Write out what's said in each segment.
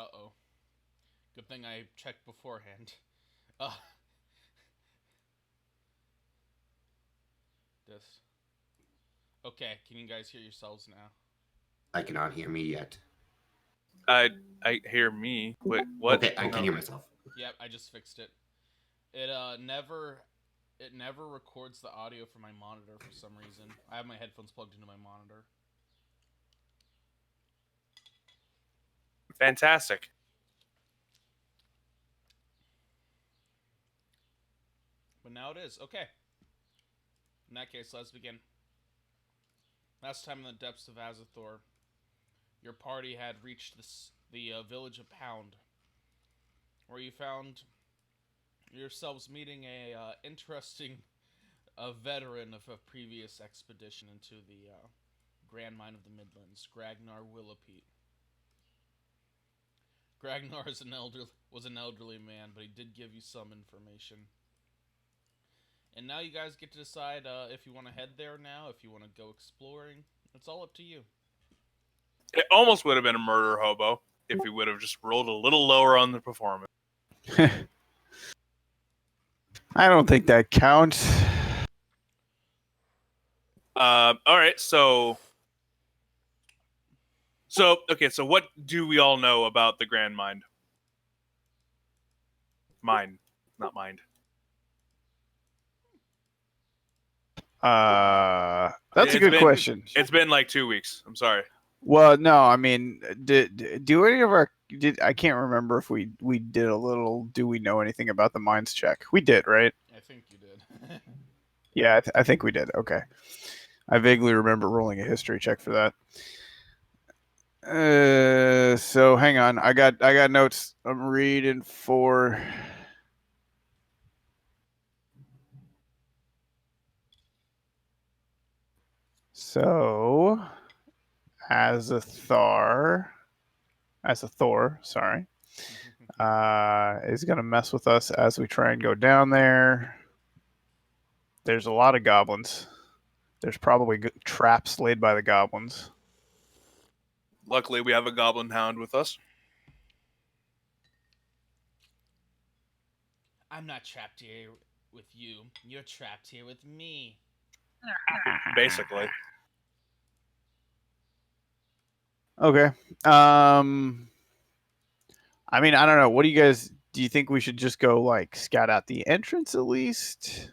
Uh-oh. Good thing I checked beforehand. Uh, this. Okay, can you guys hear yourselves now? I cannot hear me yet. I I hear me. Wait, what? Okay, I can No. hear myself. Yep, I just fixed it. It never records the audio from my monitor for some reason. I have my headphones plugged into my monitor. Fantastic. But now it is. Okay. In that case, let's begin. Last time in the depths of Azathor, your party had reached the village of Pound, where you found yourselves meeting a interesting veteran of a previous expedition into the Grand Mine of the Midlands, Gragnar Willowpeat. Gragnar was an elderly man, but he did give you some information. And now you guys get to decide if you want to head there now, if you want to go exploring. It's all up to you. It almost would have been a murder hobo if he would have just rolled a little lower on the performance. I don't think that counts. All right, okay, so what do we all know about the Grand Mind? Mine, not mind. That's a good question. It's been like 2 weeks. I'm sorry. Well, no, I mean, do any of our I can't remember if we did a little. Do we know anything about the mines check? We did, right? I think you did. Yeah, I think we did. Okay, I vaguely remember rolling a history check for that. So hang on, I got notes. I'm reading for. So, Azathor, sorry, is going to mess with us as we try and go down there. There's a lot of goblins. There's probably traps laid by the goblins. Luckily, we have a goblin hound with us. I'm not trapped here with you. You're trapped here with me. Basically. Okay. I mean, I don't know. What do you guys? Do you think we should just go like scout out the entrance at least?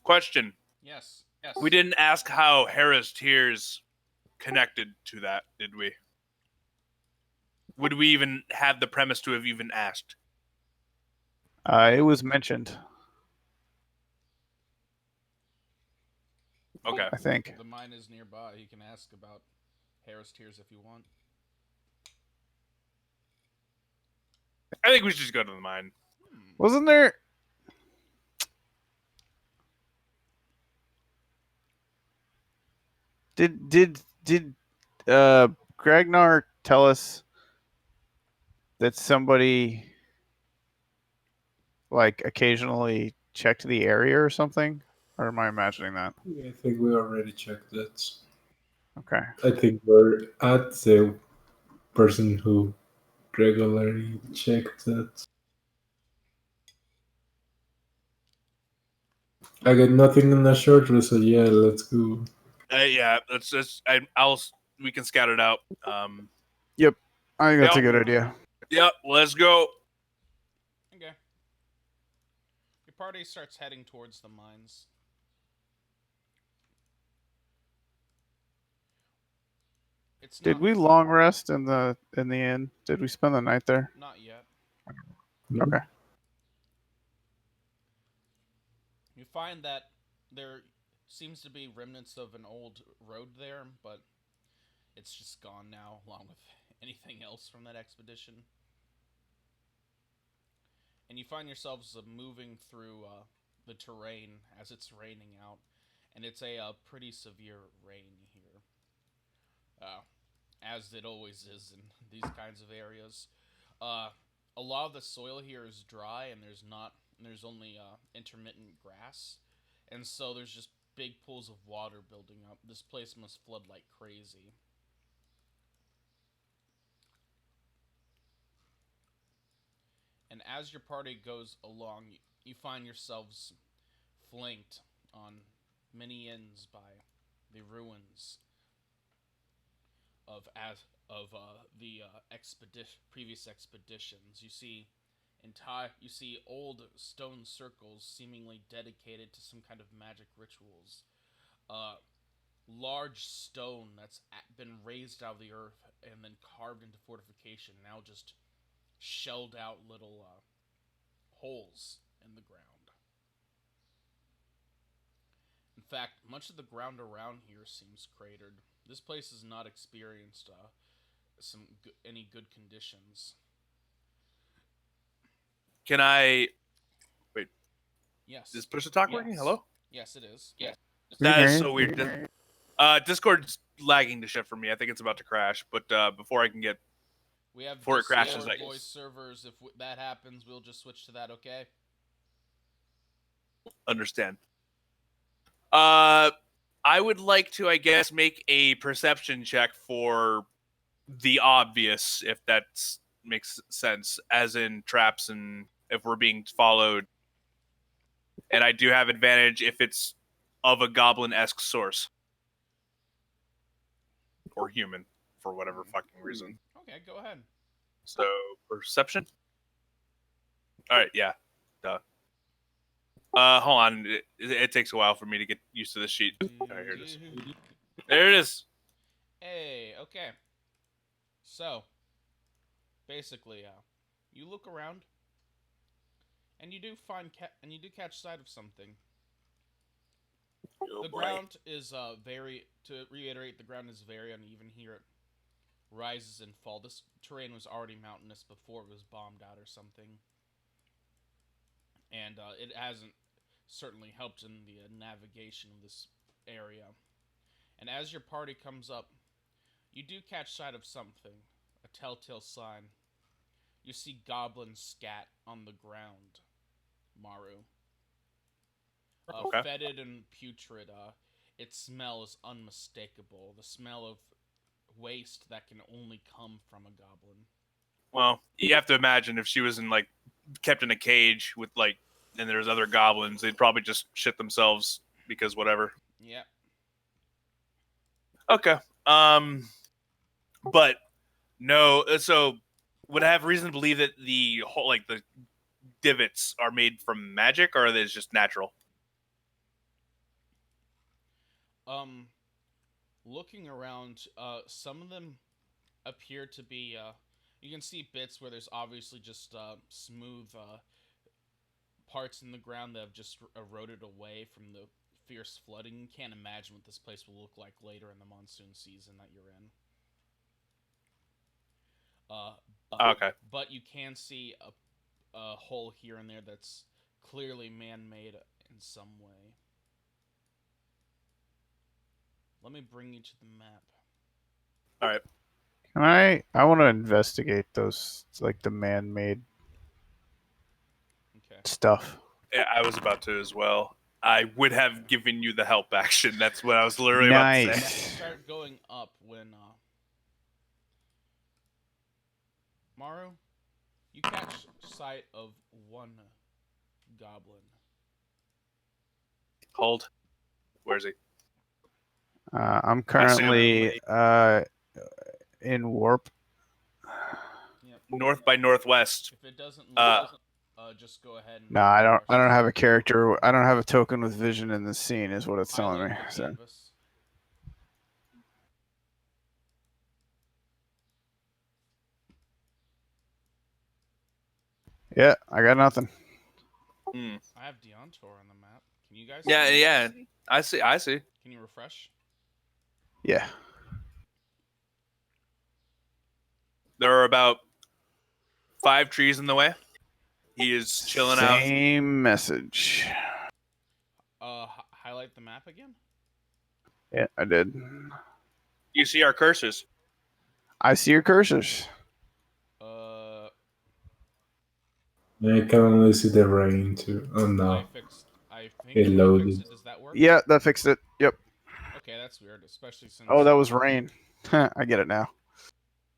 Question. Yes. We didn't ask how Harris Tears connected to that, did we? Would we even have the premise to have even asked? It was mentioned. Okay. I think. The mine is nearby. You can ask about Harris Tears if you want. I think we should just go to the mine. Wasn't there? Did Gragnar tell us that somebody like occasionally checked the area or something? Or am I imagining that? I think we already checked that. Okay. I think we're at the person who regularly checked that. I got nothing in the short list, so yeah, let's go. Yeah, let's just. We can scout it out. Yep. I think that's a good idea. Yep. Let's go. Okay. Your party starts heading towards the mines. Did we long rest in the inn? Did we spend the night there? Not yet. No. Okay. You find that there seems to be remnants of an old road there, but it's just gone now, along with anything else from that expedition. And you find yourselves moving through the terrain as it's raining out, and it's a pretty severe rain here, as it always is in these kinds of areas. A lot of the soil here is dry, and there's only intermittent grass, and so there's just big pools of water building up. This place must flood like crazy. And as your party goes along, you find yourselves flanked on many ends by the ruins of previous expeditions. You see old stone circles seemingly dedicated to some kind of magic rituals. Large stone that's been raised out of the earth and then carved into fortification, now just shelled out little holes in the ground. In fact, much of the ground around here seems cratered. This place has not experienced any good conditions. Can I wait? Yes. Is push to talk Yes. working? Hello? Yes, it is. We That can is hear so you. weird. Discord's lagging to shit for me. I think it's about to crash. But before I can get We have Before it Discord crashes, I- voice servers. If that happens, we'll just switch to that. Okay. understand. I would like to, I guess, make a perception check for the obvious, if that makes sense, as in traps and if we're being followed. And I do have advantage if it's of a goblin-esque source. Or human, for whatever fucking reason. Okay, go ahead. So, perception? Alright, yeah. Duh. Hold on. It takes a while for me to get used to this sheet. Alright, here it is. There it is. Hey, okay. So, basically, you look around, and you do catch sight of something. Oh, The boy. ground is to reiterate, the ground is very uneven here. It rises and falls. This terrain was already mountainous before it was bombed out or something. And it hasn't certainly helped in the navigation of this area. And as your party comes up, you do catch sight of something, a telltale sign. You see goblins scat on the ground, Maru. Okay. Fetid and putrid. Its smell is unmistakable. The smell of waste that can only come from a goblin. Well, you have to imagine if she was kept in a cage with and there's other goblins, they'd probably just shit themselves because whatever. Yep. Okay. But no. So would I have reason to believe that the whole the divots are made from magic, or are they just natural? Looking around, some of them appear to be. You can see bits where there's obviously just smooth parts in the ground that have just eroded away from the fierce flooding. You can't imagine what this place will look like later in the monsoon season that you're in. Okay. But you can see a hole here and there that's clearly man-made in some way. Let me bring you to the map. All right. Can I want to investigate those, the man-made Okay. stuff. Yeah, I was about to as well. I would have given you the help action. That's what I was literally about to You say. start going up when Maru, you catch sight of one goblin. Hold. Where's he? I'm currently in warp. Yep. North by northwest. If it doesn't just go ahead and No, I don't have a character. I don't have a token with vision in the scene. Is what it's telling me. highlight the So canvas. yeah, I got nothing. Hmm. I have Deontor on the map. Can you guys Yeah, see yeah. this? I see. Can you refresh? Yeah. There are about 5 trees in the way. He is chilling out. Same message. Highlight the map again. Yeah, I did. You see our cursors. I see your cursors. I can only see the rain too. Oh no. I I think It you loaded. fixed it. Does that work? Yeah, that fixed it. Yep. Okay, that's weird, especially since. Oh, that was rain. I get it now.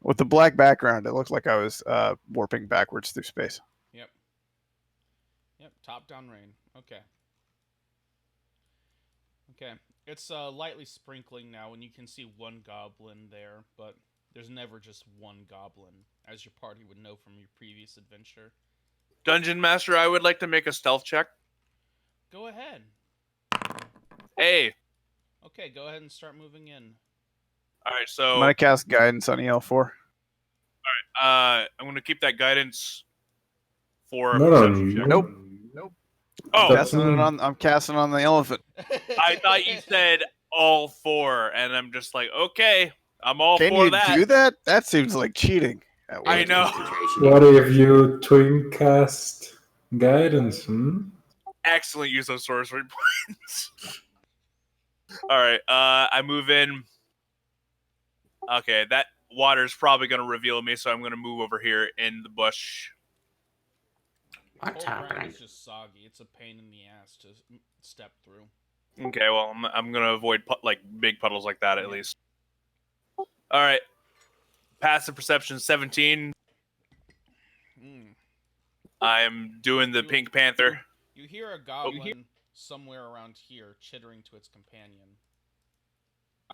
With the black background, it looked like I was warping backwards through space. Yep. Yep. Top-down rain. Okay. Okay. It's lightly sprinkling now, and you can see one goblin there, but there's never just one goblin, as your party would know from your previous adventure. Dungeon Master, I would like to make a stealth check. Go ahead. Hey. Okay, go ahead and start moving in. All right, I'm so gonna cast guidance on EL4. I'm gonna keep that guidance for a No, perception check. Nope. Oh, That's I'm casting on the elephant. I thought you said all 4, and I'm just like, okay, I'm all Can for you that. do that? That seems like cheating. I know. What if you twin cast guidance? Excellent use of sorcery points. All right, I move in. Okay, that water's probably gonna reveal me, so I'm gonna move over here in the bush. What's Cold ground happening? is just soggy. It's a pain in the ass to step through. Okay, well, I'm gonna avoid like big puddles like that at least. All right, passive perception 17. I'm doing the Pink Panther. You hear a goblin somewhere around here chittering to its companion.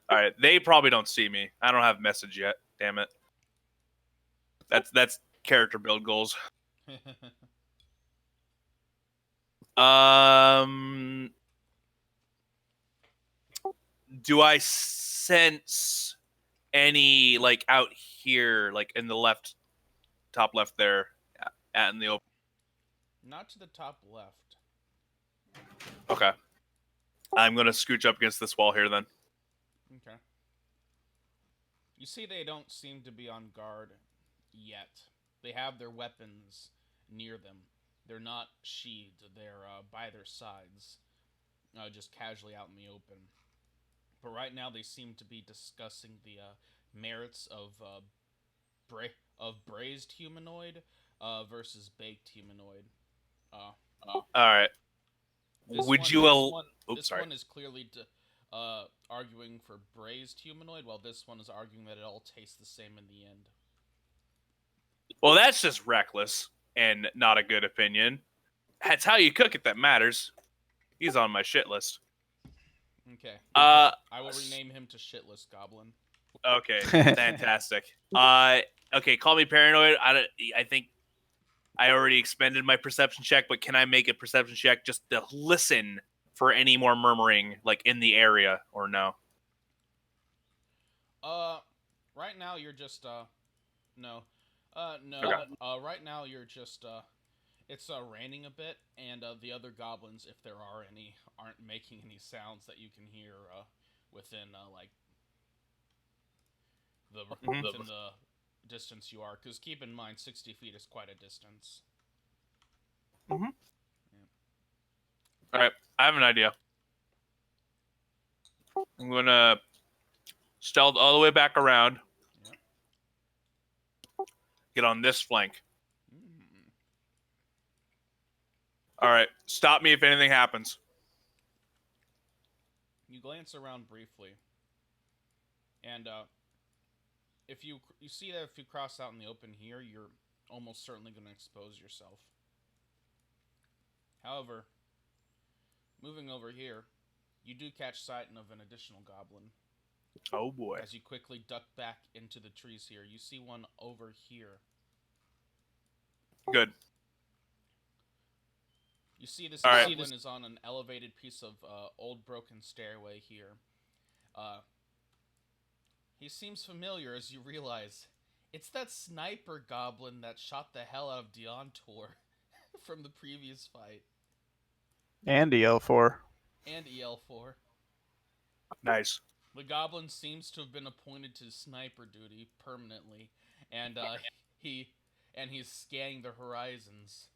All right, they probably don't see me. I don't have message yet. Damn it. That's character build goals. Do I sense any like out here, like in the left, top left there, in the open? Not to the top left. Okay, I'm gonna scooch up against this wall here then. Okay. You see they don't seem to be on guard yet. They have their weapons near them. They're not sheathed. They're by their sides, just casually out in the open. But right now they seem to be discussing the merits of braised humanoid versus baked humanoid. All right. This one is clearly arguing for braised humanoid, while this one is arguing that it all tastes the same in the end. Well, that's just reckless and not a good opinion. That's how you cook it that matters. He's on my shit list. Okay. I will rename him to Shitless Goblin. Okay, fantastic. Okay, call me paranoid. I think I already expended my perception check, but can I make a perception check just to listen for any more murmuring, like in the area, or no? Right now you're just no. No. Okay. Right now you're just it's raining a bit, and the other goblins, if there are any, aren't making any sounds that you can hear within like within the distance you are. Because keep in mind, 60 feet is quite a distance. Mm-hmm. Yeah. All right, I have an idea. I'm gonna stealth all the way back around. Yeah. Get on this flank. All right, stop me if anything happens. You glance around briefly, and if you see that if you cross out in the open here, you're almost certainly going to expose yourself. However, moving over here, you do catch sight of an additional goblin. Oh boy. As you quickly duck back into the trees here, you see one over here. Good. You see this goblin is on an elevated piece of old broken stairway here. He seems familiar as you realize it's that sniper goblin that shot the hell out of Deontor from the previous fight. And EL4. And EL4. Nice. The goblin seems to have been appointed to sniper duty permanently, and he's scanning the horizons.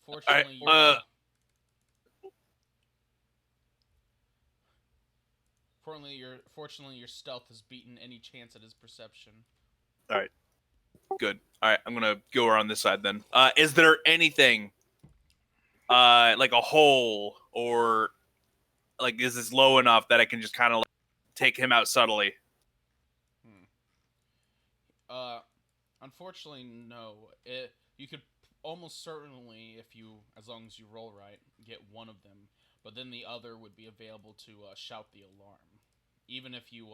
Fortunately, Fortunately, your stealth has beaten any chance at his perception. All right. Good. All right, I'm gonna go around this side then. Is there anything, like a hole or like is this low enough that I can just kind of like, take him out subtly? Unfortunately, no. You could almost certainly, as long as you roll right, get one of them. But then the other would be available to shout the alarm. Even if you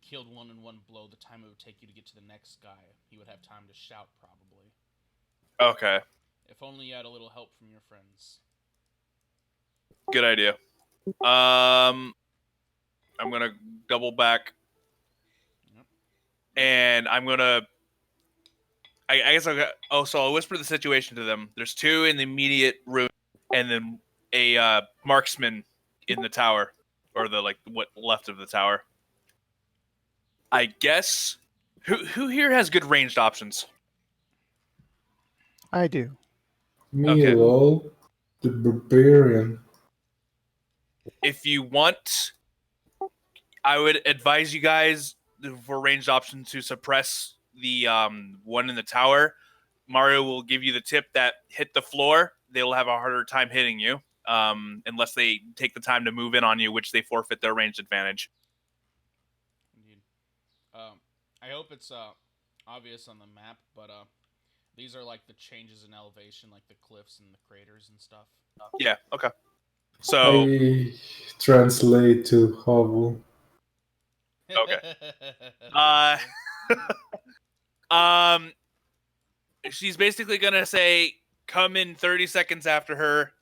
killed one in one blow, the time it would take you to get to the next guy, he would have time to shout probably. Okay, If only you had a little help from your friends. good idea. I'm gonna double back, Yep. and I'm gonna. I guess so I'll whisper the situation to them. There's two in the immediate room, and then a marksman in the tower, or the like what left of the tower. I guess who here has good ranged options? I do. Me, Okay. lol, the barbarian. If you want, I would advise you guys for ranged options to suppress the one in the tower. Mario will give you the tip that hit the floor, they'll have a harder time hitting you, unless they take the time to move in on you, which they forfeit their ranged advantage. Indeed. I hope it's obvious on the map, but these are like the changes in elevation, like the cliffs and the craters and stuff. Yeah, okay. So, I translate to hovel. Okay. She's basically gonna say, "Come in 30 seconds after her."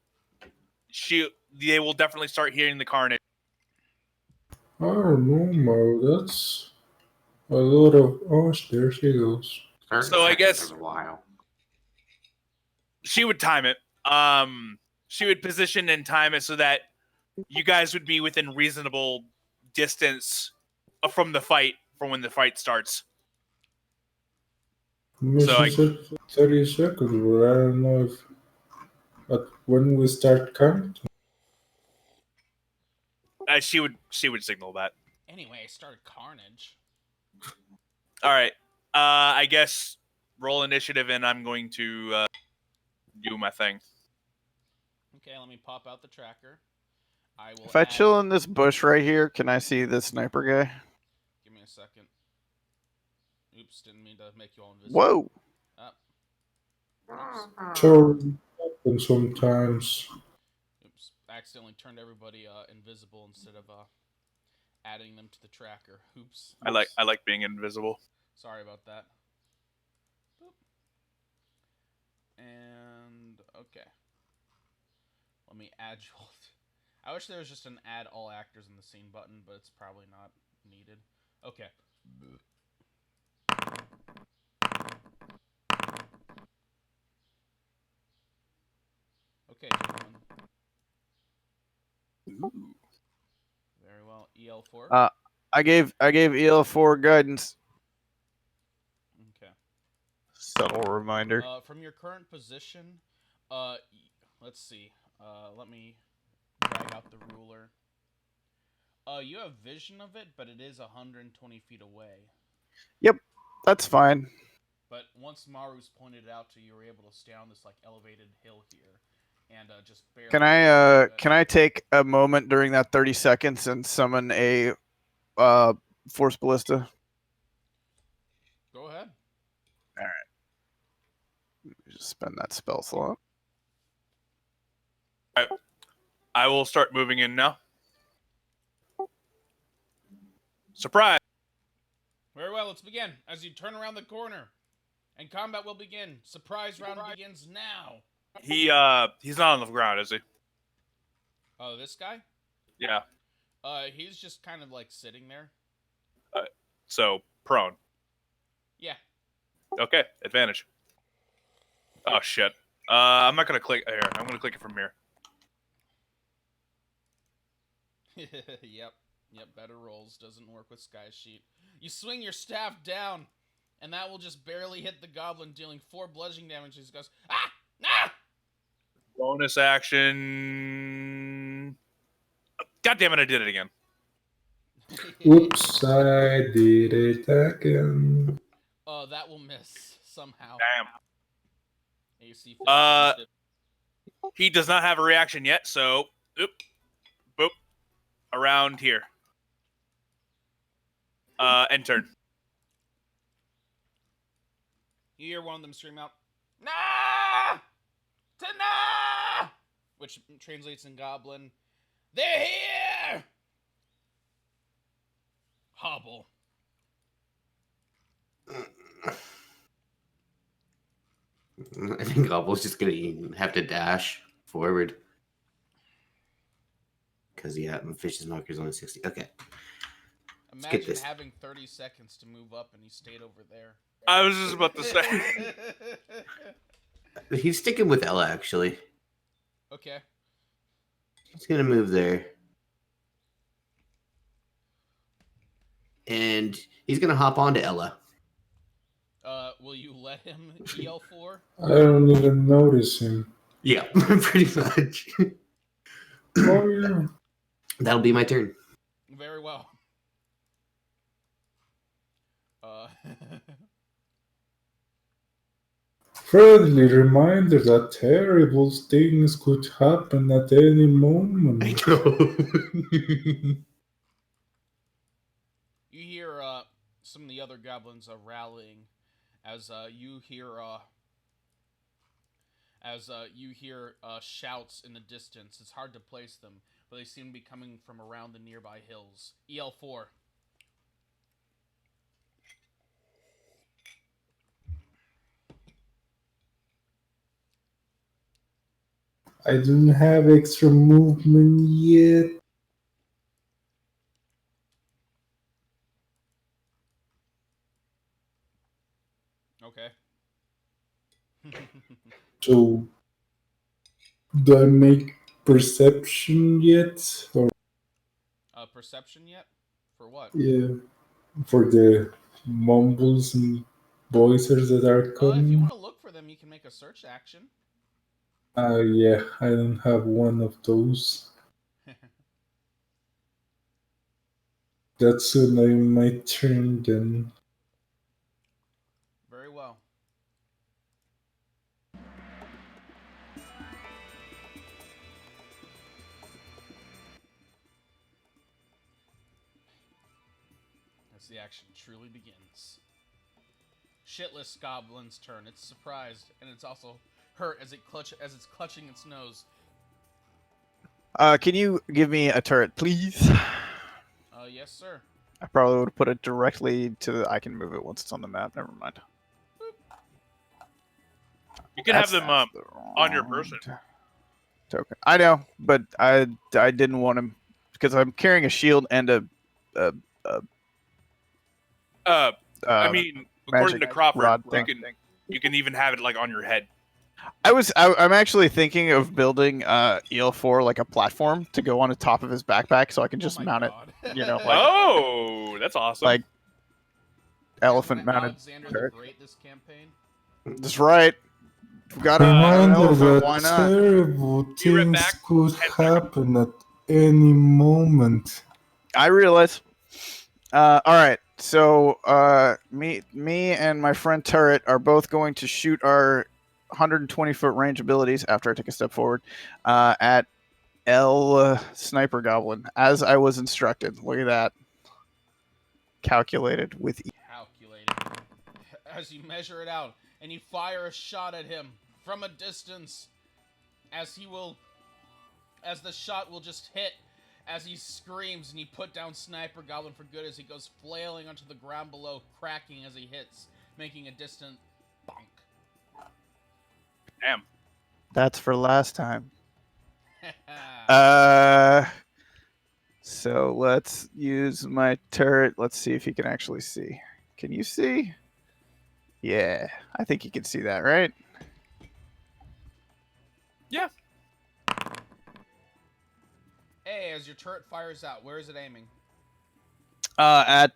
They will definitely start hearing the carnage. I don't know, Mo. That's a lot of. Oh, there she goes. 30 So I seconds guess- is a while. She would time it. She would position and time it so that you guys would be within reasonable distance from the fight, from when the fight starts. So Mission said 30 seconds, but I don't know if. But when we start counting, she would signal that. Anyway, I started carnage. All right. I guess roll initiative, and I'm going to do my thing. Okay, let me pop out the tracker. I will. If I add- chill in this bush right here, can I see this sniper guy? Give me a second. Oops, didn't mean to make you all invisible. Whoa! so happens sometimes. Oops, I accidentally turned everybody invisible instead of adding them to the tracker. Oops. I like being invisible. Sorry about that. Boop. And okay. Let me add you all. I wish there was just an add all actors in the scene button, but it's probably not needed. Okay. Okay, gentlemen. Very well. EL4. I gave EL4 guidance. Okay. Subtle reminder. From your current position, let's see. Let me drag out the ruler. You have vision of it, but it is 120 feet away. That's fine. But once Maru's pointed it out to you, you were able to stay on this like elevated hill here, and just barely. Can I take a moment during that 30 seconds and summon a force ballista? Go ahead. Just spend that spell slot. I will start moving in now. Surprise! Very well. Let's begin. As you turn around the corner, and combat will begin. Surprise round begins now. He's not on the ground, is he? Oh, this guy? Yeah. He's just kind of like sitting there. So prone. Yeah. Okay, advantage. Oh shit. I'm not gonna click here. I'm gonna click it from here. Yep. Better rolls. Doesn't work with Sky Sheet. You swing your staff down, and that will just barely hit the goblin, dealing 4 bludgeoning damage. He goes, ah! Ah! Bonus action. God damn it! I did it again. Oops, I did it again. Oh, that will miss somehow. Damn. AC 15. He does not have a reaction yet, so Oop. Boop. Around here. End turn. You hear one of them scream out, "Nah! Tana!" Which translates in Goblin, "They're here!" Hobble. I think Gobble's just gonna have to dash forward. Because, yeah, my fish's marker's only 60. Okay. Imagine this. having 30 seconds to move up and he stayed over there. I was just about to say. He's sticking with Ella, actually. Okay. He's gonna move there. And he's gonna hop onto Ella. Will you let him EL4? I don't even notice him. Yeah, pretty much. Oh, yeah. That'll be my turn. Very well. Friendly reminder that terrible things could happen at any moment. I know. You hear some of the other goblins are rallying as you hear shouts in the distance. It's hard to place them, but they seem to be coming from around the nearby hills. EL4. I don't have extra movement yet. Okay. So, do I make perception yet? Or Perception yet? For what? yeah, for the mumbles and voices that are If you coming? want to look for them, you can make a search action. Yeah, I don't have one of those. That's soon my turn then. Very well. As the action truly begins. Shitless Goblin's turn. It's surprised, and it's also hurt as it's clutching its nose. Can you give me a turret, please? Yes, sir. I probably would put it directly to. I can move it once it's on the map. Never mind. You can have them That's on your wrong person. Token. I know, but I didn't want him because I'm carrying a shield and I mean, according to magic Crawford, rod you can even have it like on your head. I'm actually thinking of building EL4 like a platform to go on the top of his backpack so I can just mount it, you know, like Oh, that's awesome. like elephant mounted Alexander turret. the Great this campaign. That's right. We got an Reminder elephant. Why that not? terrible Be right things back. could 10 seconds. happen at any moment. I realize. All right. So me and my friend Turret are both going to shoot our 120-foot range abilities after I take a step forward at L Sniper Goblin, as I was instructed. Look at that. Calculated with Calculated. As you measure it out, and you fire a shot at him from a distance, as the shot will just hit, as he screams, and you put down Sniper Goblin for good as he goes flailing onto the ground below, cracking as he hits, making a distant bonk. Damn. That's for last time. So let's use my turret. Let's see if he can actually see. Can you see? Yeah, I think you can see that, right? Yeah. Hey, as your turret fires out, where is it aiming? How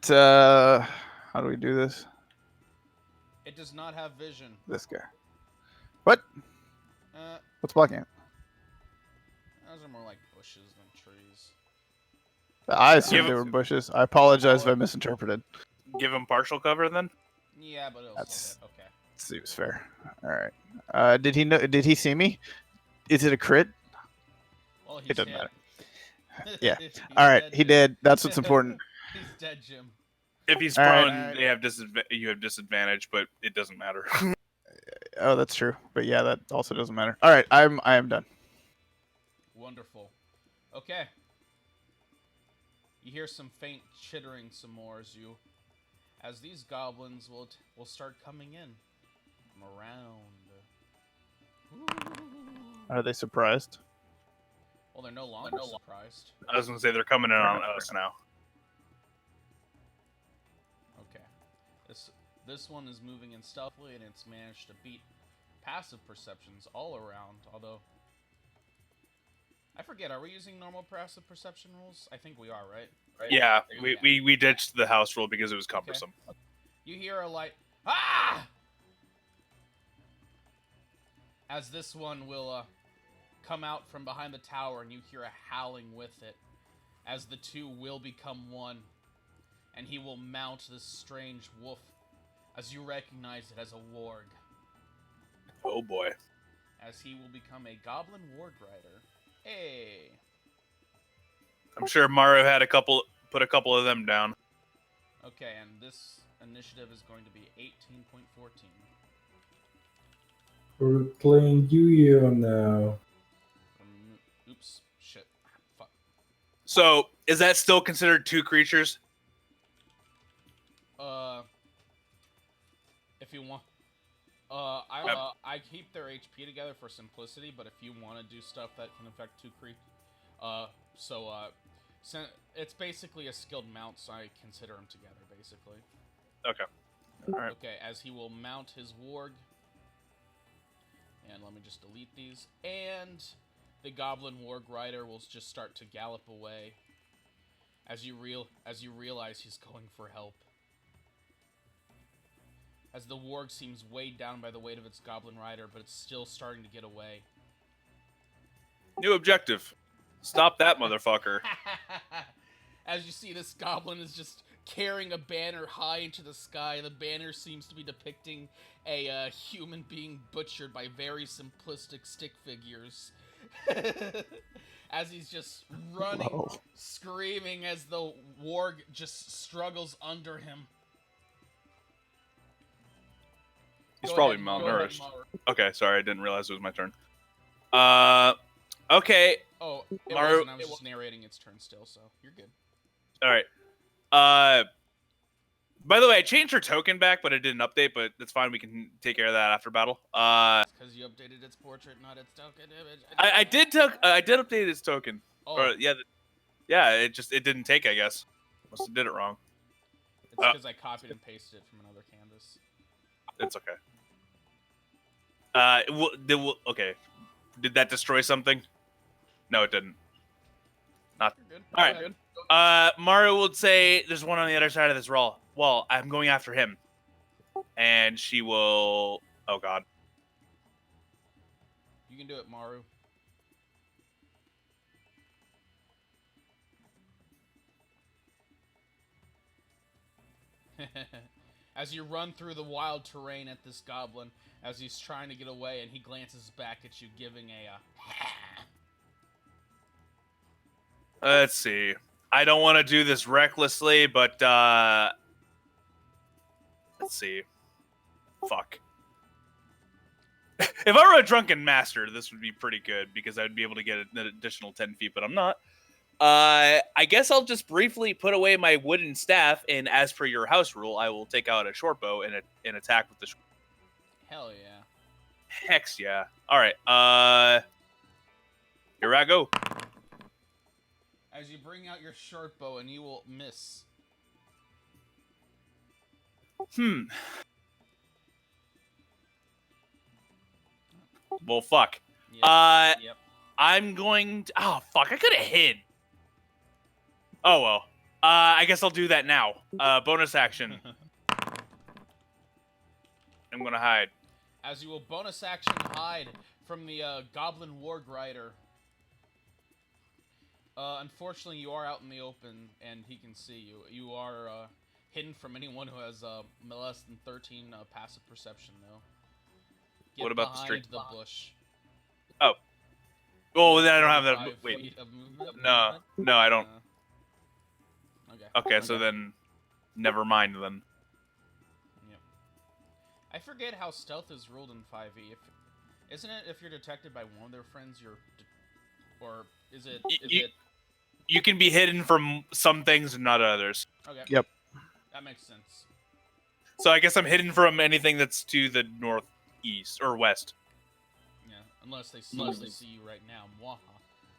do we do this? It does not have vision. This guy. What? What's blocking it? Those are more like bushes than trees. I assumed Give they it- were bushes. I apologize if I misinterpreted. Give him partial cover then. Yeah, but it'll That's- still hit. Okay. Seems fair. All right. Did he see me? Is it a crit? Well, Well, he's It doesn't hit. matter. Yeah. He's All right, dead, he Jim. did. That's what's important. He's dead, Jim. If he's All right, prone, all right. they have you have disadvantage, but it doesn't matter. Oh, that's true. But yeah, that also doesn't matter. All right, I am done. Wonderful. Okay. You hear some faint chittering some more as these goblins will start coming in from around. Ooh. Are they surprised? Well, they're no longer surprised. I was gonna say they're coming in on us now. Okay. This one is moving in stealthily, and it's managed to beat passive perceptions all around. Although I forget, are we using normal passive perception rules? I think we are, right? Yeah, we ditched the house rule because it was cumbersome. You hear a light ah! As this one will come out from behind the tower, and you hear a howling with it, as the two will become one, and he will mount this strange wolf, as you recognize it as a warg, Oh boy. as he will become a goblin warg rider. Hey. I'm sure Mario had put a couple of them down. Okay, and this initiative is going to be 18.14. We're playing Yu-Gi-Oh now. Oops, shit, fuck. So is that still considered two creatures? If you want, I keep their HP together for simplicity, but if you want to do stuff that can affect two it's basically a skilled mount, so I consider them together, basically. Okay. All right. Okay, as he will mount his warg, and let me just delete these, and the goblin warg rider will just start to gallop away, as you realize he's going for help. As the warg seems weighed down by the weight of its goblin rider, but it's still starting to get away. New objective. Stop that motherfucker. As you see, this goblin is just carrying a banner high into the sky. The banner seems to be depicting a human being butchered by very simplistic stick figures. As he's just running, Whoa. screaming as the warg just struggles under him. He's Go probably ahead, Mo. malnourished. Go ahead, Okay, sorry, I didn't realize it was my turn. Okay. Mo. Oh, it Mario- wasn't. I was just narrating its turn still, so you're good. All right. By the way, I changed her token back, but it didn't update. But that's fine. We can take care of that after battle. Because you updated its portrait, not its token image. I did update its token. Oh, Or yeah. It didn't take. I guess. Must have did it wrong. it's because I copied and pasted it from another canvas. It's okay. Okay. Did that destroy something? No, it didn't. You're good. All right. Go ahead. Mario would say there's one on the other side of this wall. Well, I'm going after him. And she will... Oh, God. You can do it, Maru. As you run through the wild terrain at this goblin, as he's trying to get away, and he glances back at you, giving a Let's see. I don't want to do this recklessly, but let's see. Fuck. If I were a drunken master, this would be pretty good because I'd be able to get an additional 10 feet, but I'm not. I guess I'll just briefly put away my wooden staff, and as per your house rule, I will take out a short bow and attack with the. hell yeah. Hex yeah. All right. Here I go. As you bring out your short bow, and you will miss. Well, fuck. Yep. Yep. I'm going to... Oh, fuck. I could have hid. Oh, well. I guess I'll do that now. Bonus action. I'm going to hide. As you will bonus action hide from the Goblin Warg Rider. Unfortunately, you are out in the open, and he can see you. You are hidden from anyone who has less than 13 passive perception, though. Get What about the behind street? the bush. Oh. Oh, then I don't have that. 45 Wait. feet of movement? No, I don't. Okay. Okay, so then, never mind then. Yep. I forget how stealth is ruled in 5e. Isn't it if you're detected by one of their friends, or is it? You can be hidden from some things and not others. Okay. Yep. That makes sense. So I guess I'm hidden from anything that's to the northeast or west. Yeah, unless they see you right now. Mwahaha.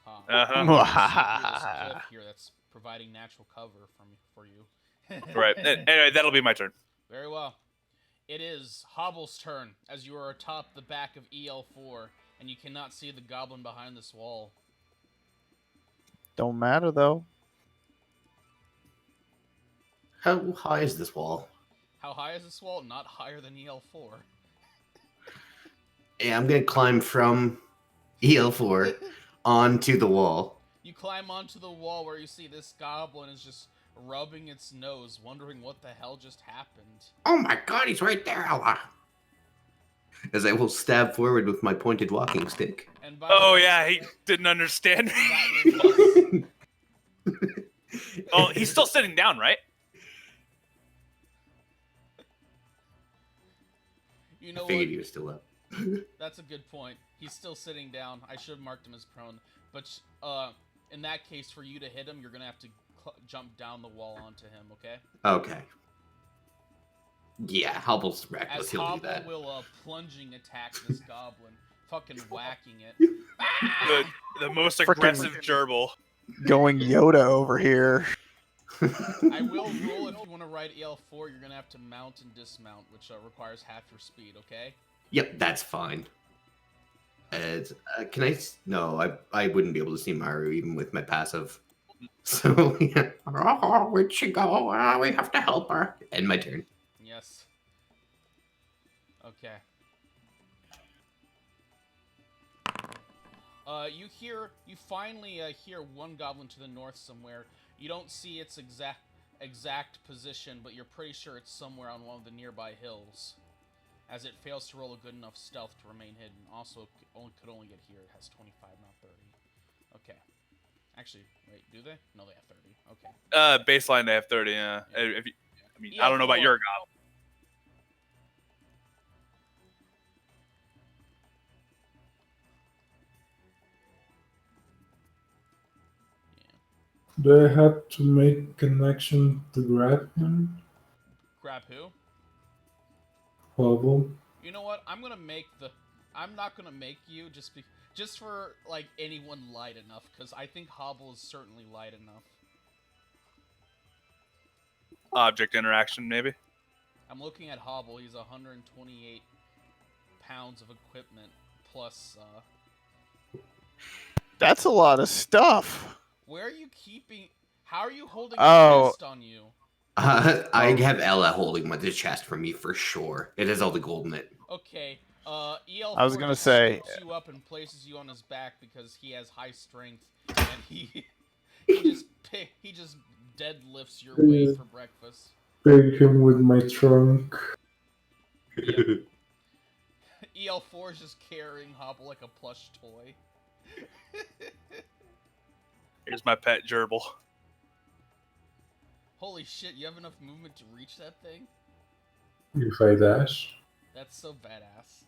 Uh-huh. You can see through this cliff here that's providing natural cover for you. Right. Anyway, that'll be my turn. Very well. It is Hobble's turn, as you are atop the back of EL4, and you cannot see the goblin behind this wall. Don't matter though. How high is this wall? How high is this wall? Not higher than EL4. Yeah, I'm gonna climb from EL4 onto the wall. You climb onto the wall where you see this goblin is just rubbing its nose, wondering what the hell just happened. Oh my god, he's right there, Allah! As I will stab forward with my pointed walking stick. And by Oh the way, yeah, he didn't understand. that was Oh, he's still sitting down, right? You know I figured what? he was still up. That's a good point. He's still sitting down. I should have marked him as prone. But in that case, for you to hit him, you're gonna have to jump down the wall onto him. Okay? Okay. Yeah, Hubble's reckless. As He'll do Hobble that. will plunging attack this goblin, fucking whacking it. The most Frickin- aggressive gerbil. Going Yoda over here. I will roll if you want to ride EL4. You're gonna have to mount and dismount, which requires half your speed. Okay? Yep, that's fine. Can I? No, I wouldn't be able to see Maru even with my passive. So, yeah. Oh, where'd she go? Oh, we have to help her. End my turn. Yes. Okay. You finally hear one goblin to the north somewhere. You don't see its exact position, but you're pretty sure it's somewhere on one of the nearby hills. As it fails to roll a good enough stealth to remain hidden. Also, could only get here. It has 25, not 30. Okay. Actually, wait, do they? No, they have 30. Okay. Baseline they have 30. Yeah. If you, I mean, I don't know about your goblin. Do I have to make connection to grab him? Grab who? Hubble. You know what? I'm not gonna make you just for like anyone light enough, because I think Hobble is certainly light enough. Object interaction, maybe. I'm looking at Hobble. He's 128 pounds of equipment plus. That's a lot of stuff. Where are you keeping? How are you holding Oh. a chest on you? I have Ella holding the chest for me for sure. It has all the gold in it. Okay. EL4 I was gonna just say- scoops you up and places you on his back because he has high strength, and he just deadlifts your weight for breakfast. Pick him with my trunk. Yep. EL4 is just carrying Hobble like a plush toy. Here's my pet gerbil. Holy shit, you have enough movement to reach that thing? If I dash. That's so badass.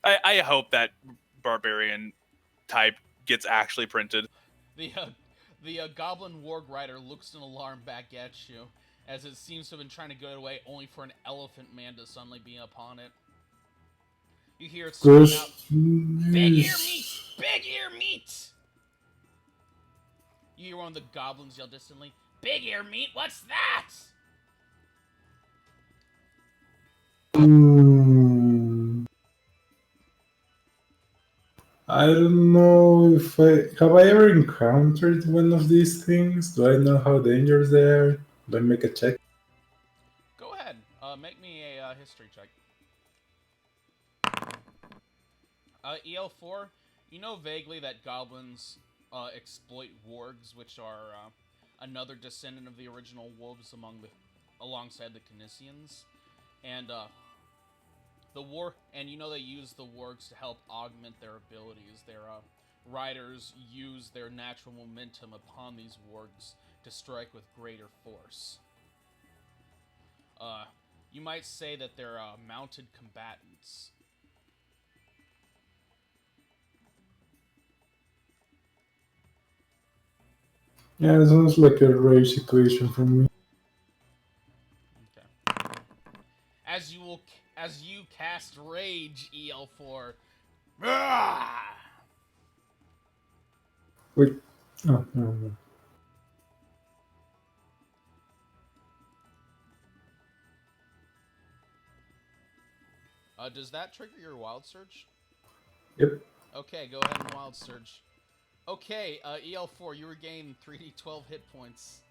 I hope that barbarian type gets actually printed. The Goblin Warg Rider looks in alarm back at you, as it seems to have been trying to get away, only for an elephant man to suddenly be upon it. You hear it scream There's out, "Big ear meat! Big ear meat!" You hear one of the goblins yell distantly, "Big ear meat, what's that?" I don't know if have I ever encountered one of these things. Do I know how dangerous they are? Do I make a check? Go ahead, make me a history check. EL4, you know vaguely that goblins exploit wargs, which are another descendant of the original wolves alongside the Canisians. And and you know they use the wargs to help augment their abilities. Their riders use their natural momentum upon these wargs to strike with greater force. You might say that they're mounted combatants. Yeah, it sounds like a rage situation for me. Okay. As you cast rage, EL4. Ah! Wait. Oh, no. Does that trigger your wild surge? Yep. Okay, go ahead and wild surge. Okay, EL4, you regain 3d12 hit points.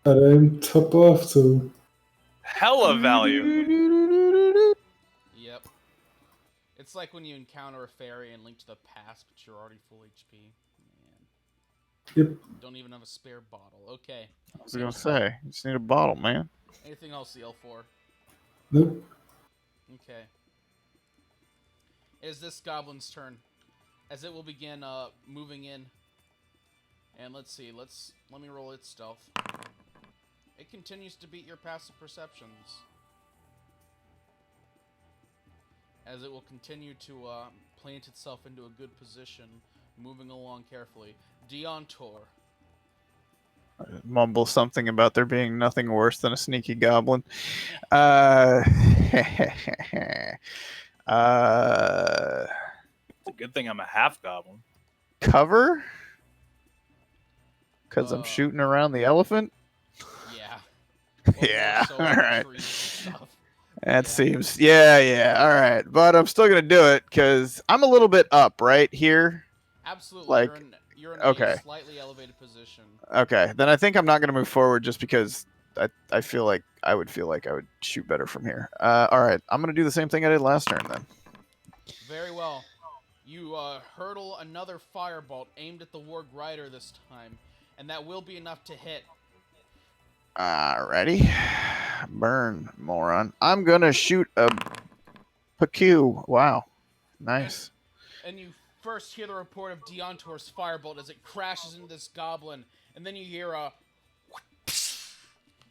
And I'm top off, so Hella value. Yep. It's like when you encounter a fairy and link to the past, but you're already full HP. Man. yep. Don't even have a spare bottle. Okay. I was gonna say, you just need a bottle, man. Anything else, EL4? Nope. Okay. It is this goblin's turn, as it will begin moving in. And let's see, let me roll its stealth. It continues to beat your passive perceptions, as it will continue to plant itself into a good position, moving along carefully. Deontor. Mumble something about there being nothing worse than a sneaky goblin. It's a good thing I'm a half goblin. Cover? Because I'm shooting around the elephant? Yeah. Yeah, So alright. trees and stuff. That Yeah. seems... Yeah, alright. But I'm still going to do it, because I'm a little bit up, right, here? Absolutely. Like, you're in okay. a slightly elevated position. Okay, then I think I'm not going to move forward just because I feel like I would shoot better from here. Alright, I'm going to do the same thing I did last turn, then. Very well. You hurtle another firebolt aimed at the warg rider this time, and that will be enough to hit. Alrighty. Burn, moron. I'm going to shoot a PQ. Wow. Nice. And you first hear the report of Deontor's firebolt as it crashes into this goblin, and then you hear a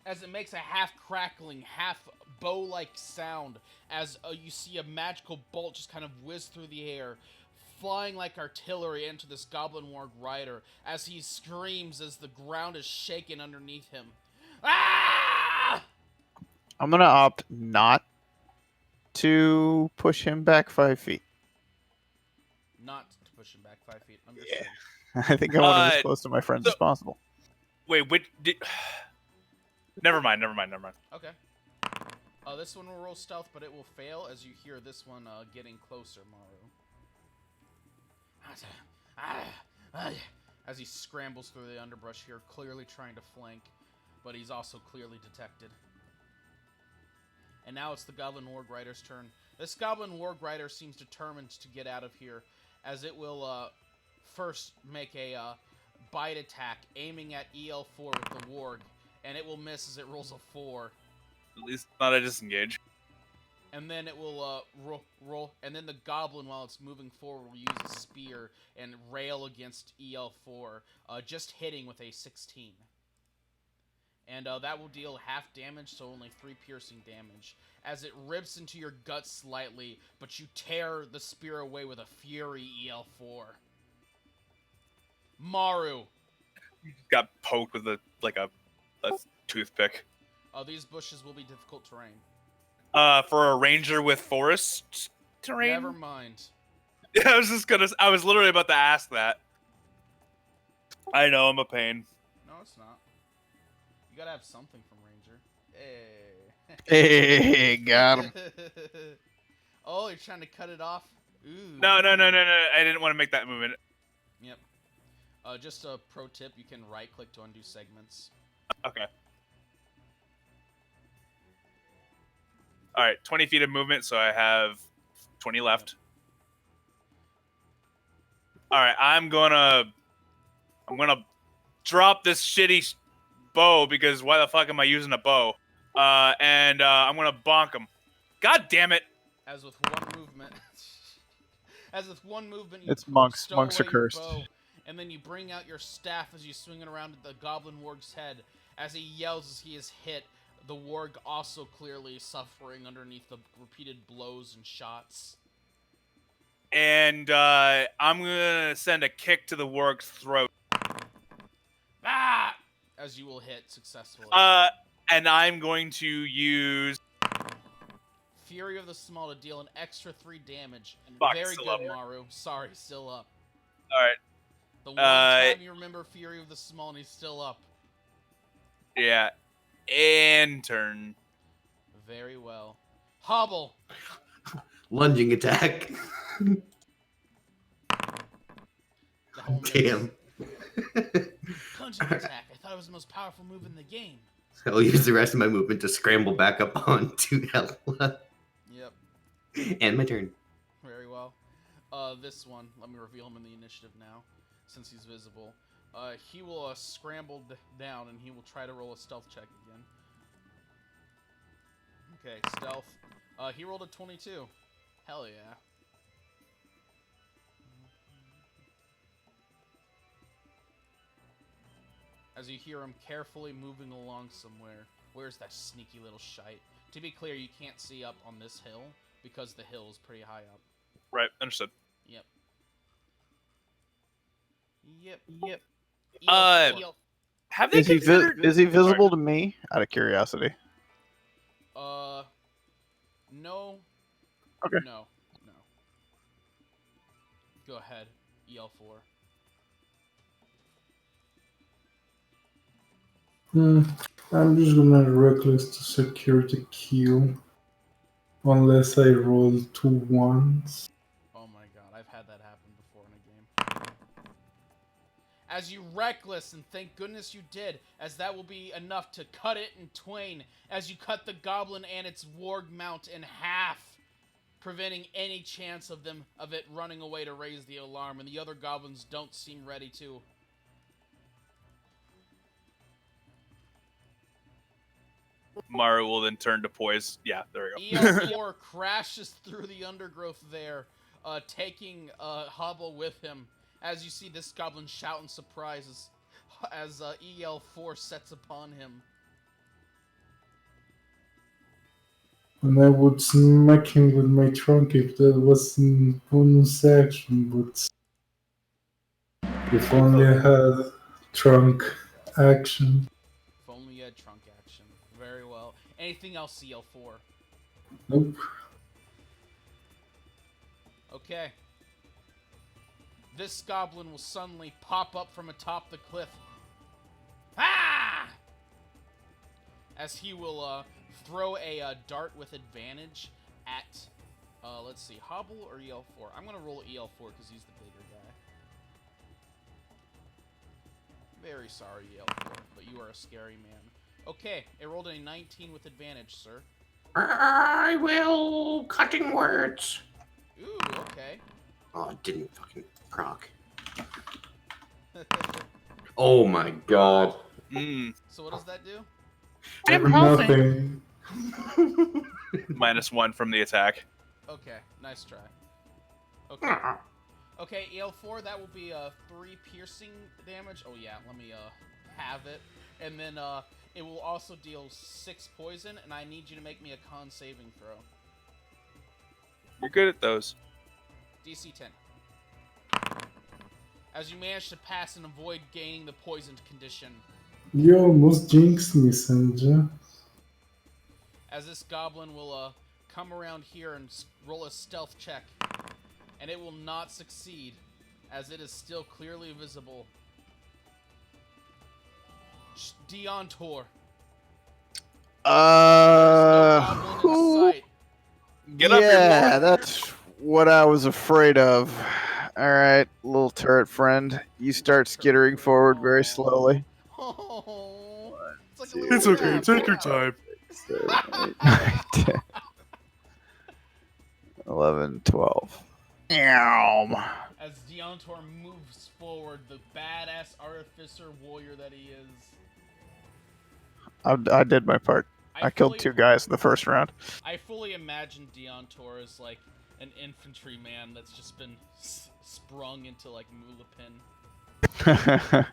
as it makes a half crackling, half bow-like sound as you see a magical bolt just kind of whiz through the air, flying like artillery into this goblin warg rider as he screams as the ground is shaken underneath him. Ah! I'm going to opt not to push him back 5 feet. Not to push him back 5 feet. Understood. I think I want to be as close to my friends as possible. Wait, Never mind. Okay. This one will roll stealth, but it will fail as you hear this one getting closer, Maru. As he scrambles through the underbrush here, clearly trying to flank, but he's also clearly detected. And now it's the Goblin Warg Rider's turn. This Goblin Warg Rider seems determined to get out of here, as it will first make a bite attack, aiming at EL4 with the Warg, and it will miss as it rolls a 4. At least not a disengage. And then it will roll, and then the Goblin, while it's moving forward, will use a spear and rail against EL4, just hitting with a 16. And that will deal half damage, so only 3 piercing damage, as it rips into your gut slightly, but you tear the spear away with a fury, EL4. Maru. Got poked with a toothpick. These bushes will be difficult terrain. For a ranger with forest terrain? Never mind. Yeah, I was literally about to ask that. I know, I'm a pain. No, it's not. You gotta have something from Ranger. Hey, got him. Oh, you're trying to cut it off? Ooh. No. I didn't want to make that movement. Yep. Just a pro tip, you can right-click to undo segments. Okay. Alright, 20 feet of movement, so I have 20 left. Alright, I'm gonna drop this shitty bow, because why the fuck am I using a bow? And I'm gonna bonk him. God damn it! As with one movement, you It's monks. stow Monks are away your cursed. bow, and then you bring out your staff as you swing it around at the goblin warg's head. As he yells as he is hit, the warg also clearly suffering underneath the repeated blows and shots. And I'm gonna send a kick to the warg's throat. Ah! As you will hit successfully. And I'm going to use Fury of the Small to deal an extra 3 damage. Fuck, Very still good, up. Maru. Sorry, still up. all right. The one time you remember Fury of the Small and he's still up. Yeah, and turn. Very well. Hobble! Lunging attack. That will miss. Damn. Plunging attack. I thought it was the most powerful move in the game. I'll use the rest of my movement to scramble back up onto Ella. Yep. And my turn. Very well. This one, let me reveal him in the initiative now, since he's visible. He will scramble down, and he will try to roll a stealth check again. Okay, stealth. He rolled a 22. Hell yeah. As you hear him carefully moving along somewhere. Where's that sneaky little shite? To be clear, you can't see up on this hill, because the hill is pretty high up. Right, understood. Yep. Yep. Have they Is he considered? is he visible to me? Out of curiosity. No. Okay. No. Go ahead, EL4. I'm just gonna reckless to secure the kill. Unless I roll 2 ones. Oh my god, I've had that happen before in a game. As you reckless, and thank goodness you did, as that will be enough to cut it in twain, as you cut the goblin and its warg mount in half, preventing any chance of it running away to raise the alarm, and the other goblins don't seem ready to. Maru will then turn to poise. Yeah, there we go. EL4 crashes through the undergrowth there, taking Hobble with him. As you see this goblin shout in surprise as EL4 sets upon him. And I would smack him with my trunk if that was in bonus action, but if only I had trunk action. If only you had trunk action. Very well. Anything else, EL4? Nope. Okay. This goblin will suddenly pop up from atop the cliff. Ah! As he will throw a dart with advantage at, let's see, Hobble or EL4? I'm going to roll EL4 because he's the bigger guy. Very sorry, EL4, but you are a scary man. Okay, it rolled a 19 with advantage, sir. I will. Cutting words. Ooh, okay. Oh, it didn't fucking proc. Oh my god. So what does that do? Nothing. -1 from the attack. Okay, nice try. Okay. Okay, EL4, that will be 3 piercing damage. Oh yeah, let me have it. And then it will also deal 6 poison, and I need you to make me a con saving throw. You're good at those. DC 10. As you manage to pass and avoid gaining the poisoned condition. You almost jinxed me, Sandra. As this goblin will come around here and roll a stealth check. And it will not succeed, as it is still clearly visible. Deontor. Who? Get up here, Yeah, Lord. that's what I was afraid of. All right, little turret friend, you start skittering forward very slowly. Oh, it's like a Two, little It's okay. rat. Take your time. 7, 8, 9, 10, 11, 12. Ow. As Deontor moves forward, the badass artificer warrior that he is. I did my part. I killed fully- 2 guys in the first round. I fully imagine Deontor as like an infantryman that's just been sprung into like Mulapin, like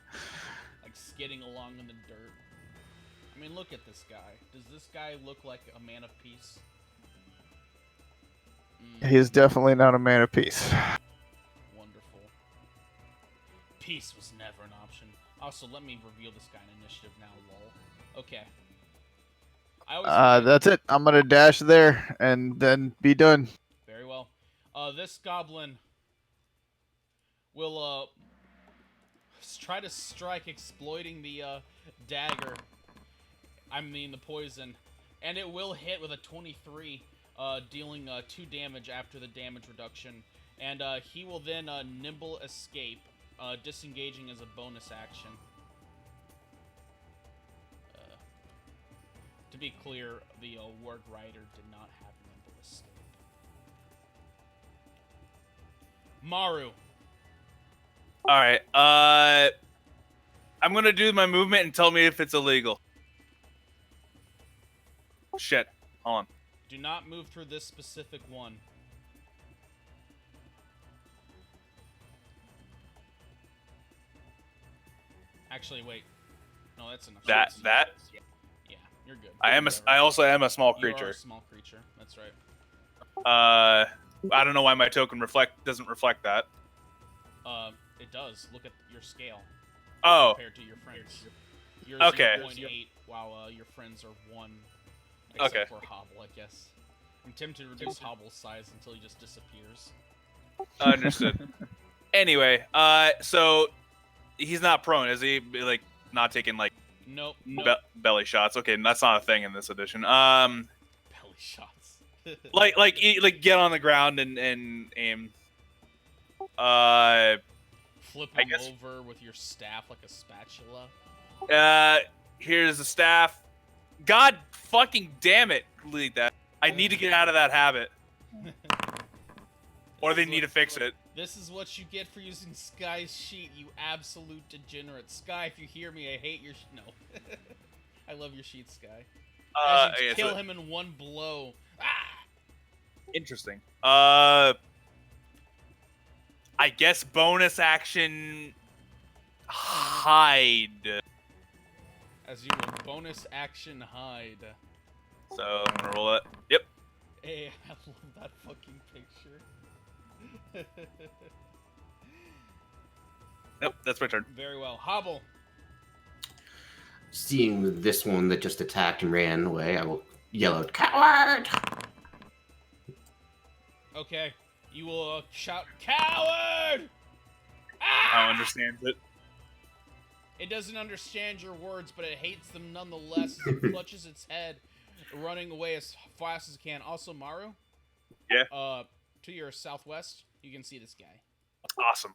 skidding along in the dirt. I mean, look at this guy. Does this guy look like a man of peace? He's definitely not a man of peace. Wonderful. Peace was never an option. Also, let me reveal this guy in initiative now, lol. Okay. I always forget- That's it. I'm gonna dash there and then be done. Very well. This goblin will try to strike, exploiting the dagger. I mean the poison, and it will hit with a 23, dealing 2 damage after the damage reduction. And he will then nimble escape, disengaging as a bonus action. To be clear, the Warg Rider did not have nimble escape. Maru. All right. I'm gonna do my movement and tell me if it's illegal. Shit. Hold on. Do not move through this specific one. Actually, wait. No, that's enough. That. Yeah, you're good. I also am a small You are creature. a small creature. That's right. I don't know why my token doesn't reflect that. It does. Look at your scale Oh. compared to your friends. You're Okay. 0.8, while your friends are 1. Except Okay. for Hobble, I guess. I'm tempted to reduce Hobble's size until he just disappears. Understood. Anyway, so he's not prone, is he? Like not taking like Nope. belly shots. Okay, that's not a thing in this edition. Belly shots. like get on the ground and aim. Flip I him guess- over with your staff like a spatula. Here's the staff. God fucking damn it! Delete that. I need to get out of that habit, or they need to fix it. This is what you get for using Sky's sheet, you absolute degenerate. Sky, if you hear me, I hate your no. I love your sheet, Sky. As you Okay, kill so- him in one blow. Ah! Interesting. I guess bonus action hide. As you will bonus action hide. So I'm gonna roll it. Yep. Hey, I love that fucking picture. Nope. That's my turn. Very well. Hobble. Seeing this one that just attacked and ran away, I will yell out, "Coward!" Okay. You will shout, "Coward!" Ah! How understands it. It doesn't understand your words, but it hates them nonetheless. As it clutches its head, running away as fast as it can. Also, Maru? Yeah? To your southwest, you can see this guy. Awesome.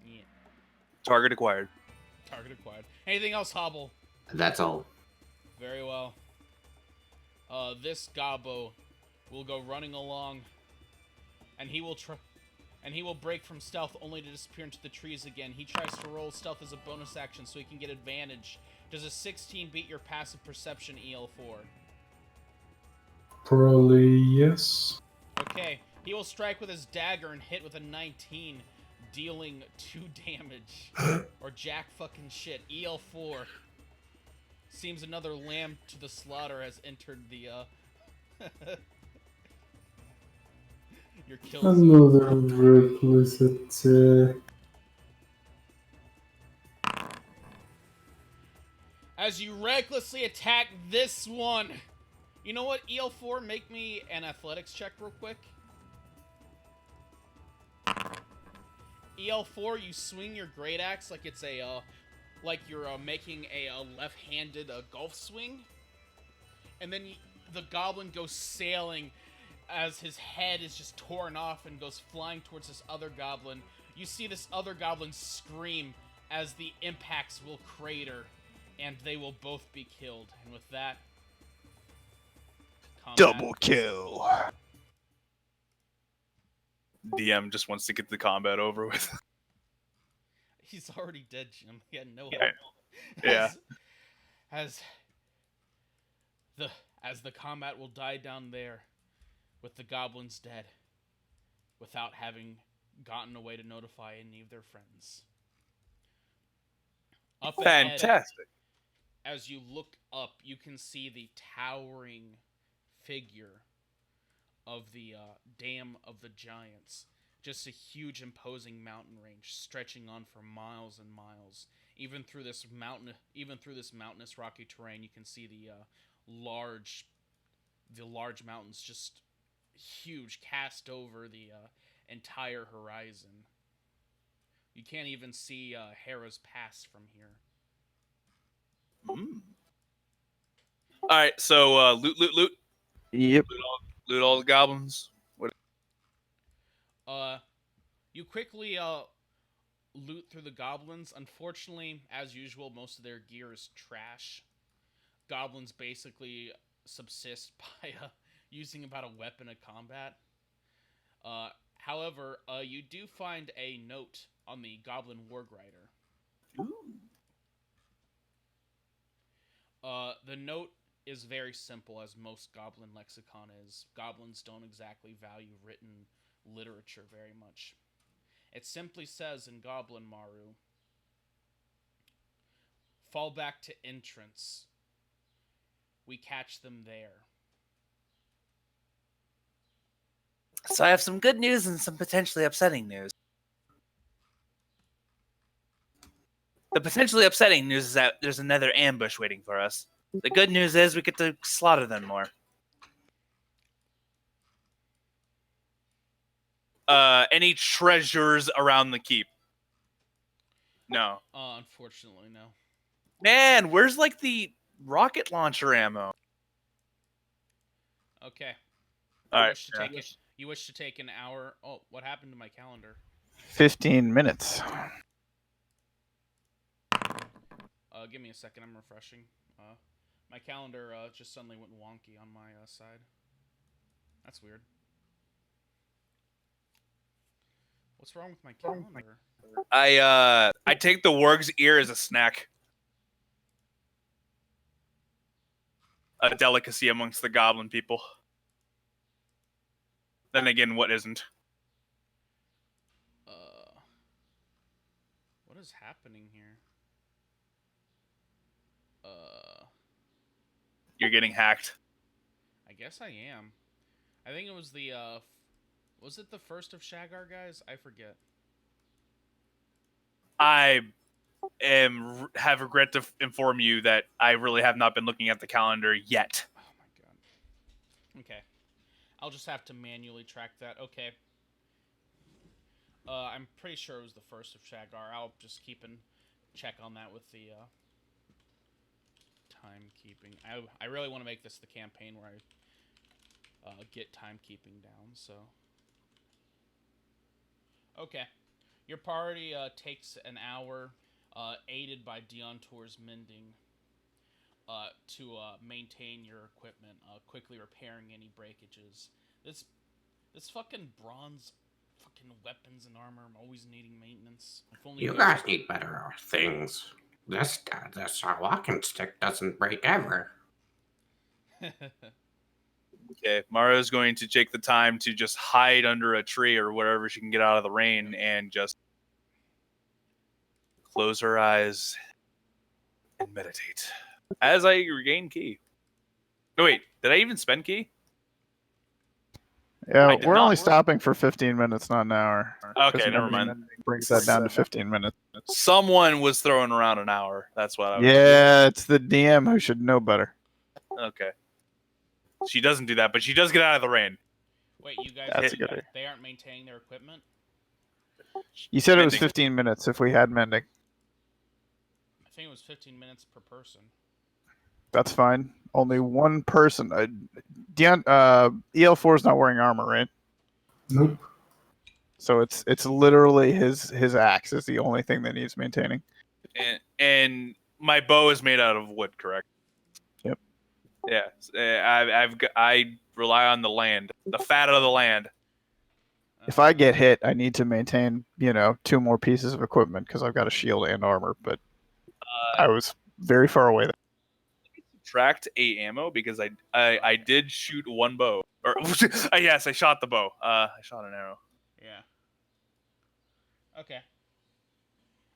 Yeah. Target acquired. Target acquired. Anything else, Hobble? That's all. Very well. This Gobbo will go running along, and he will break from stealth only to disappear into the trees again. He tries to roll stealth as a bonus action so he can get advantage. Does a 16 beat your passive perception EL4? Probably yes. Okay, he will strike with his dagger and hit with a 19, dealing 2 damage. Or jack fucking shit. EL4. Seems another lamb to the slaughter has entered the, your kill zone. Another reckless attack. As you recklessly attack this one. You know what, EL4, make me an athletics check real quick. EL4, you swing your great axe like it's a, like you're making a left-handed golf swing. And then the goblin goes sailing as his head is just torn off and goes flying towards this other goblin. You see this other goblin scream as the impacts will crater, and they will both be killed. And with that, combat Double is kill. over. DM just wants to get the combat over with. He's already dead, Jim. He had no Yeah. help. Yeah. As as the combat will die down there, with the goblins dead, without having gotten away to notify any of their friends. Up ahead, Fantastic. as you look up, you can see the towering figure of the Dam of the Giants. Just a huge, imposing mountain range stretching on for miles and miles. Even through this mountainous, rocky terrain, you can see the large mountains, just huge, cast over the entire horizon. You can't even see Hera's Pass from here. All right, so loot, Yep. loot all the goblins. What? You quickly loot through the goblins. Unfortunately, as usual, most of their gear is trash. Goblins basically subsist by using about a weapon of combat. However, you do find a note on the Goblin Wargrider. The note is very simple, as most Goblin lexicon is. Goblins don't exactly value written literature very much. It simply says in Goblin Maru, "Fall back to entrance. We catch them there." So I have some good news and some potentially upsetting news. The potentially upsetting news is that there's another ambush waiting for us. The good news is we get to slaughter them more. Any treasures around the keep? No. Unfortunately, no. Man, where's like the rocket launcher ammo? Okay. All right. You wish to take an hour. Oh, what happened to my calendar? 15 minutes. Give me a second. I'm refreshing. My calendar just suddenly went wonky on my side. That's weird. What's wrong with my calendar? I take the warg's ear as a snack. A delicacy amongst the goblin people. Then again, what isn't? What is happening here? You're getting hacked. I guess I am. I think it was the was it the first of Shagar guys? I forget. I have regret to inform you that I really have not been looking at the calendar yet. Oh my god. Okay. I'll just have to manually track that. Okay. I'm pretty sure it was the first of Shagar. I'll just keep and check on that with the timekeeping. I really want to make this the campaign where I get timekeeping down, so. Okay. Your party takes an hour, aided by Deontor's mending, to maintain your equipment, quickly repairing any breakages. This fucking bronze fucking weapons and armor, I'm always needing maintenance. If only You guys need better things. This walking stick doesn't break ever. Okay, Mara's going to take the time to just hide under a tree or wherever she can get out of the rain and just close her eyes and meditate. As I regain key. No, wait, did I even spend key? Yeah, I did we're not. only stopping for 15 minutes, not an hour. Okay, 'Cause never mending mind. Brings that down to 15 minutes. Someone was throwing around an hour. That's what I was. Yeah, it's the DM who should know better. Okay. She doesn't do that, but she does get out of the rain. Wait, you guys, That's a good idea. they aren't maintaining their equipment? You said it was Mending. 15 minutes if we had mending. I think it was 15 minutes per person. That's fine. Only one person. EL4 is not wearing armor, right? Nope. So it's literally his axe is the only thing that needs maintaining. And my bow is made out of wood, correct? Yep. Yeah, I rely on the land, the fat of the land. If I get hit, I need to maintain, 2 more pieces of equipment because I've got a shield and armor. But I was very far away. subtract a ammo because I did shoot one bow. Or yes, I shot the bow. I shot an arrow. Yeah. Okay.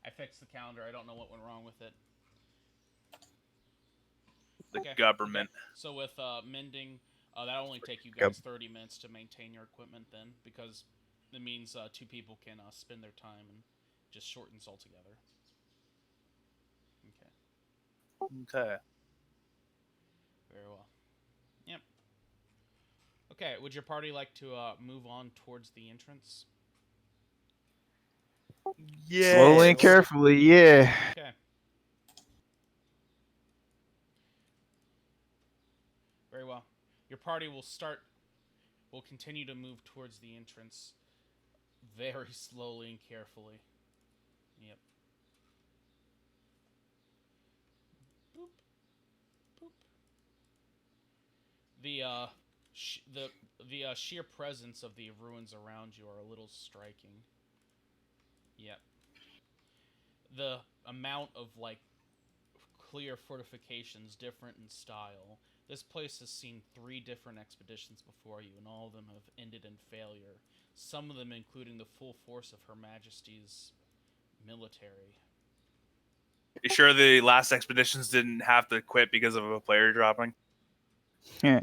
I fixed the calendar. I don't know what went wrong with it. The Okay. government. So with mending, that'll only take you guys 30 minutes to maintain your equipment then, because it means 2 people can spend their time and just shortens altogether. Okay. Okay. Very well. Yep. Okay, would your party like to move on towards the entrance? Yeah. Slowly and carefully, yeah. Okay. Very well. Your party will continue to move towards the entrance very slowly and carefully. Yep. Boop. Boop. The sheer presence of the ruins around you are a little striking. Yep. The amount of clear fortifications different in style. This place has seen 3 different expeditions before you, and all of them have ended in failure. Some of them including the full force of Her Majesty's military. You sure the last expeditions didn't have to quit because of a player dropping? Yeah.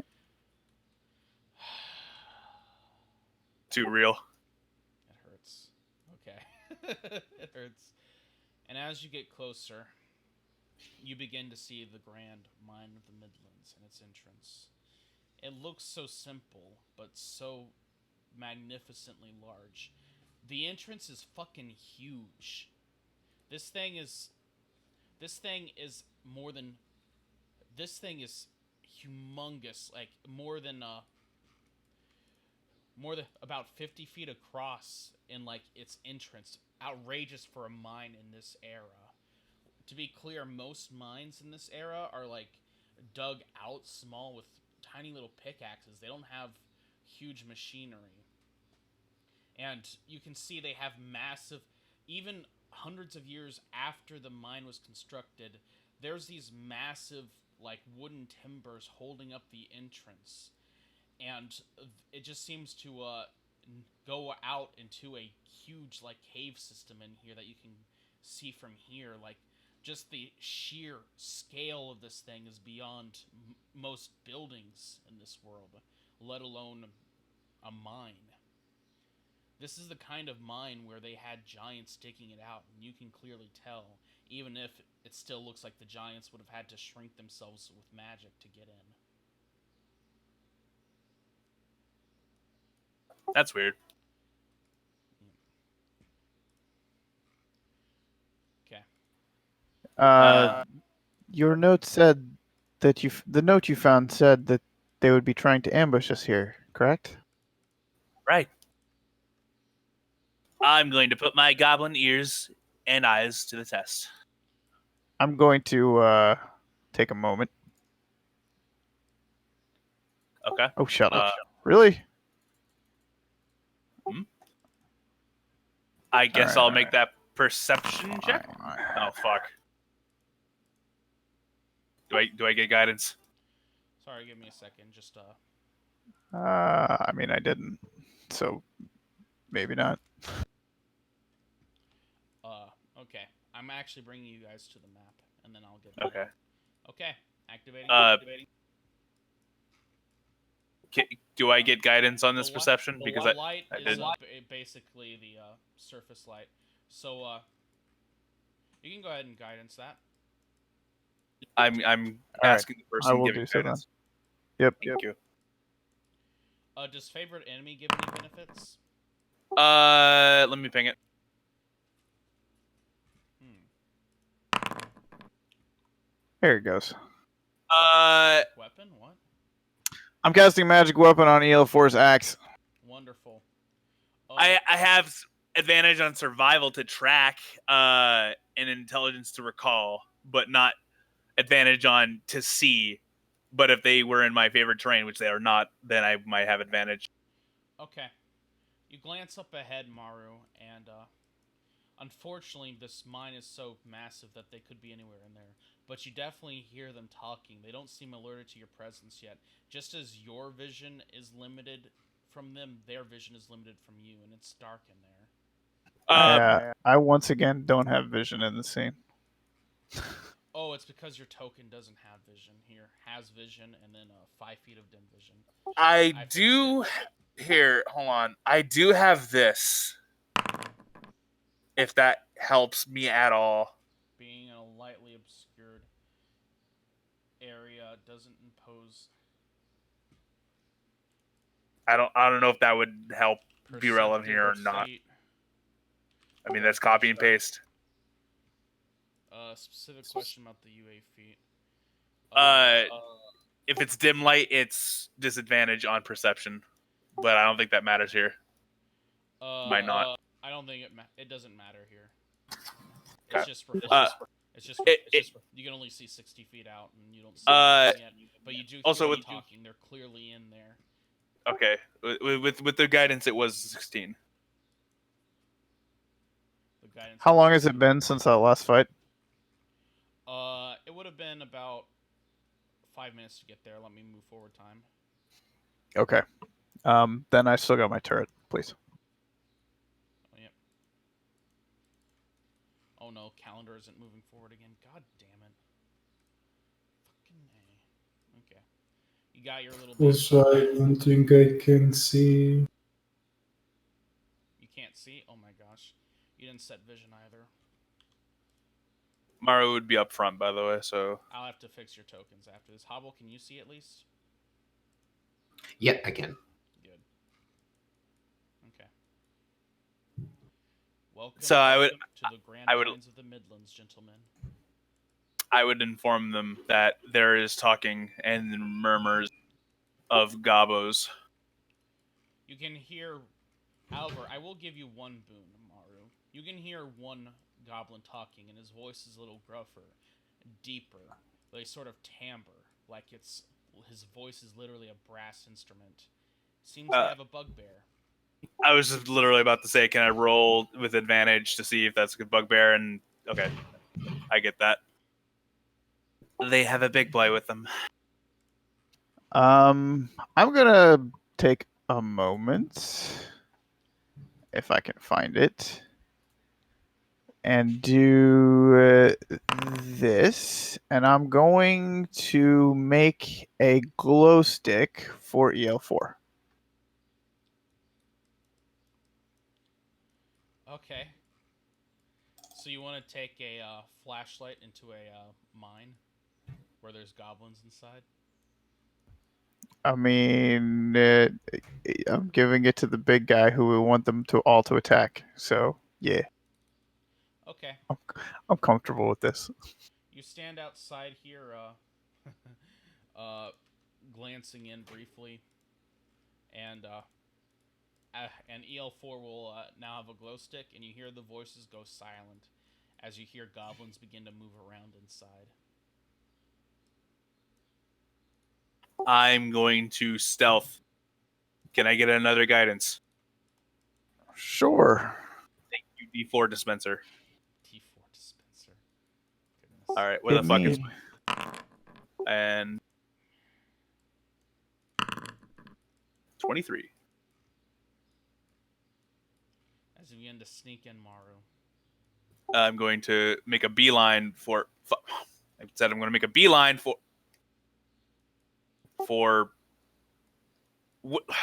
Too real. It hurts. Okay. It hurts. And as you get closer, you begin to see the grand mine of the Midlands and its entrance. It looks so simple, but so magnificently large. The entrance is fucking huge. This thing is more than this thing is humongous, like more than about 50 feet across in its entrance. Outrageous for a mine in this era. To be clear, most mines in this era are dug out small with tiny little pickaxes. They don't have huge machinery. And you can see they have massive, even hundreds of years after the mine was constructed, there's these massive wooden timbers holding up the entrance. And it just seems to go out into a huge cave system in here that you can see from here. Just the sheer scale of this thing is beyond most buildings in this world, let alone a mine. This is the kind of mine where they had giants digging it out, and you can clearly tell, even if it still looks like the giants would have had to shrink themselves with magic to get in. That's weird. Okay. Your note said that the note you found said that they would be trying to ambush us here, correct? Right. I'm going to put my goblin ears and eyes to the test. I'm going to take a moment. Okay. Oh, shut up. Really? I guess Alright, I'll make that perception check. Alright. Oh fuck. Do I get guidance? Sorry, give me a second. Just I mean, I didn't, so maybe not. Okay. I'm actually bringing you guys to the map, and then I'll get. Okay. Okay. Activating. Activating. Do I get guidance on this The perception? the Because light I is did. Basically the surface light. So you can go ahead and guidance that. I'm Alright, asking the I person will giving do so then. guidance. Yep. Thank you. Does favorite enemy give any benefits? Let me ping it. There it goes. Weapon? What? I'm casting magic weapon on EL4's axe. Wonderful. I have advantage on survival to track, and intelligence to recall, but not advantage on to see. But if they were in my favorite terrain, which they are not, then I might have advantage. Okay. You glance up ahead, Maru, and Unfortunately, this mine is so massive that they could be anywhere in there. But you definitely hear them talking. They don't seem alerted to your presence yet. Just as your vision is limited from them, their vision is limited from you, and it's dark in there. I once again don't have vision in the scene. Oh, it's because your token doesn't have vision here. Has vision, and then 5 feet of dim vision. I fixed do. it. Here, hold on. I do have this. If that helps me at all. Being in a lightly obscured area doesn't impose I don't know if that would help be relevant here or perceptive not. feat. I mean, that's copy and paste. Specific question about the UA feat. If it's dim light, it's disadvantage on perception, but I don't think that matters here. Might not. I don't think it doesn't matter here. Okay. It's just you can only see 60 feet out, and you don't see anything yet. But you do hear also them with talking. They're clearly in there. Okay, with the guidance, it was 16. The guidance. How long has it been since that last fight? It would have been about 5 minutes to get there. Let me move forward time. Okay. Then I still got my turret, please. Oh, yep. Oh no, calendar isn't moving forward again. God damn it. Fucking A. Okay. You got your little Also, I don't think I can see. You can't see? Oh my gosh. You didn't set vision either. Maru would be up front, by the way, so... I'll have to fix your tokens after this. Hobble, can you see at least? Yeah, I can. Good. Okay. Welcome So I would- to the Grand I would- Lines of the Midlands, gentlemen. I would inform them that there is talking and murmurs of gobos. You can hear... However, I will give you one boon, Maru. You can hear one goblin talking, and his voice is a little gruffer, deeper, like sort of timbre, like it's his voice is literally a brass instrument. Seems to have a bugbear. I was just literally about to say, can I roll with advantage to see if that's a good bugbear? And okay, I get that. They have a big boy with them. I'm gonna take a moment, if I can find it, and do this. And I'm going to make a glow stick for EL4. Okay. So you want to take a flashlight into a mine where there's goblins inside? I mean, I'm giving it to the big guy who we want them to all to attack. So yeah, Okay. I'm comfortable with this. You stand outside here, glancing in briefly, and EL4 will now have a glow stick, and you hear the voices go silent as you hear goblins begin to move around inside. I'm going to stealth. Can I get another guidance? Sure. Thank you, D4 dispenser. T4 dispenser. Goodness. All right, where Hit the fuck me. is and 23. As you begin to sneak in, Maru. I'm going to make a beeline for. I said I'm going to make a beeline for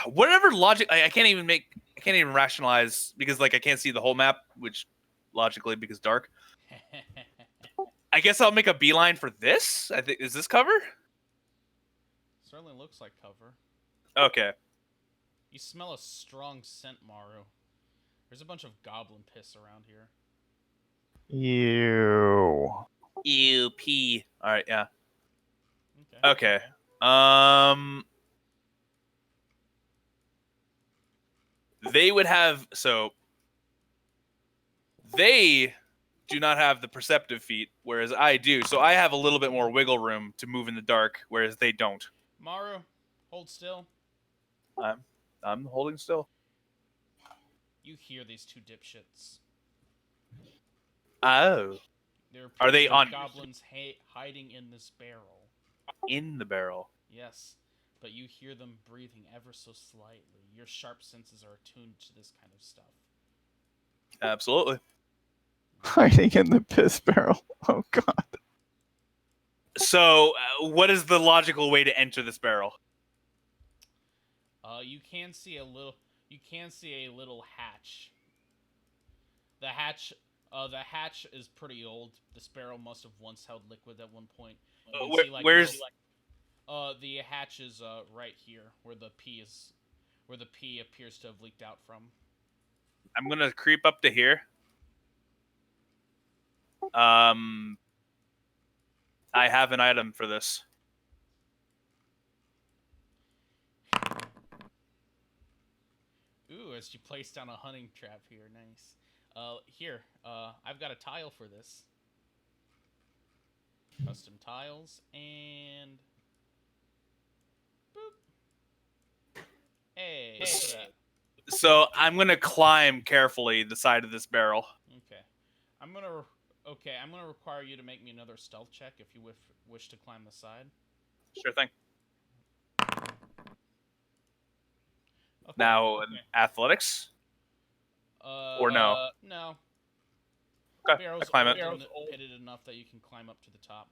whatever logic. I can't even make. I can't even rationalize because like I can't see the whole map, which logically because dark. I guess I'll make a beeline for this. I think is this cover? Certainly looks like cover. Okay. You smell a strong scent, Maru. There's a bunch of goblin piss around here. Ew. Ew, pee. All right, yeah. Okay. Okay. They would have they do not have the perceptive feat, whereas I do. So I have a little bit more wiggle room to move in the dark, whereas they don't. Maru, hold still. I'm holding still. You hear these two dipshits. Oh, There Are they appears to be on- goblins hiding in this barrel. in the barrel. Yes, but you hear them breathing ever so slightly. Your sharp senses are attuned to this kind of stuff. Absolutely. Hiding in the piss barrel. Oh god. So, what is the logical way to enter this barrel? You can see a little. You can see a little hatch. The hatch is pretty old. This barrel must have once held liquid at one point. You can see, like, Where's the hatch is right here, where the pee appears to have leaked out from. I'm gonna creep up to here. I have an item for this. Ooh, as you place down a hunting trap here, nice. Here, I've got a tile for this. Custom tiles, and boop. Hey, look at that. So I'm gonna climb carefully the side of this barrel. Okay, I'm gonna require you to make me another stealth check if you wish to climb the side. Sure thing. Okay. Now, athletics. Or no? No. Okay, Barrel's I climb it. pitted enough that you can climb up to the top.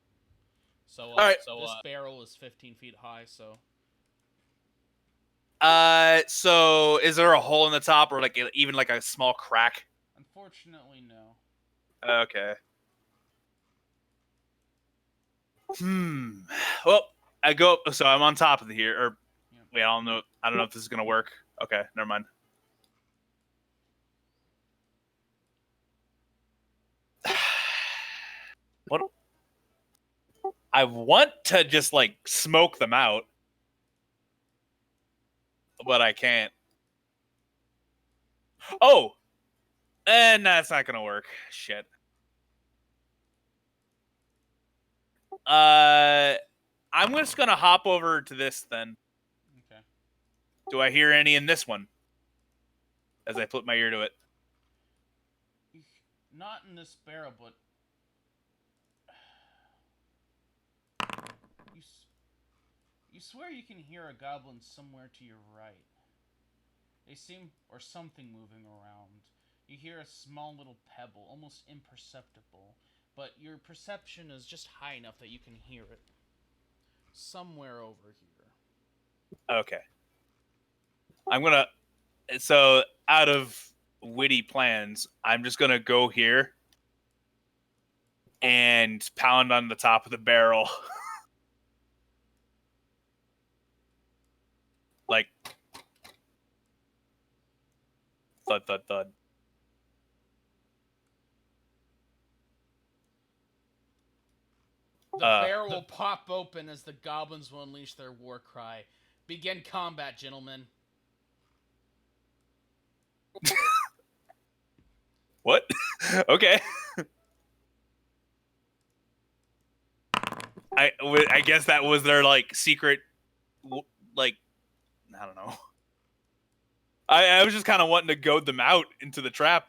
So, right. this barrel is 15 feet high. So, So is there a hole in the top, or like even like a small crack? unfortunately, no. Okay. Well, I go. So I'm on top of the here. Or Yeah. wait, I don't know. I don't know if this is gonna work. Okay, never mind. What? I want to just like smoke them out, but I can't. Oh, and that's not gonna work. Shit. I'm just gonna hop over to this then. Okay. Do I hear any in this one? As I put my ear to it. Not in this barrel, but you swear you can hear a goblin somewhere to your right. They seem, or something moving around. You hear a small little pebble, almost imperceptible, but your perception is just high enough that you can hear it. Somewhere over here. Okay. I'm gonna. So, out of witty plans, I'm just gonna go here and pound on the top of the barrel. Like, thud, thud, thud. The barrel will pop open as the goblins will unleash their war cry. Begin combat, gentlemen. What? Okay. I guess that was their like secret, like, I don't know. I was just kind of wanting to goad them out into the trap.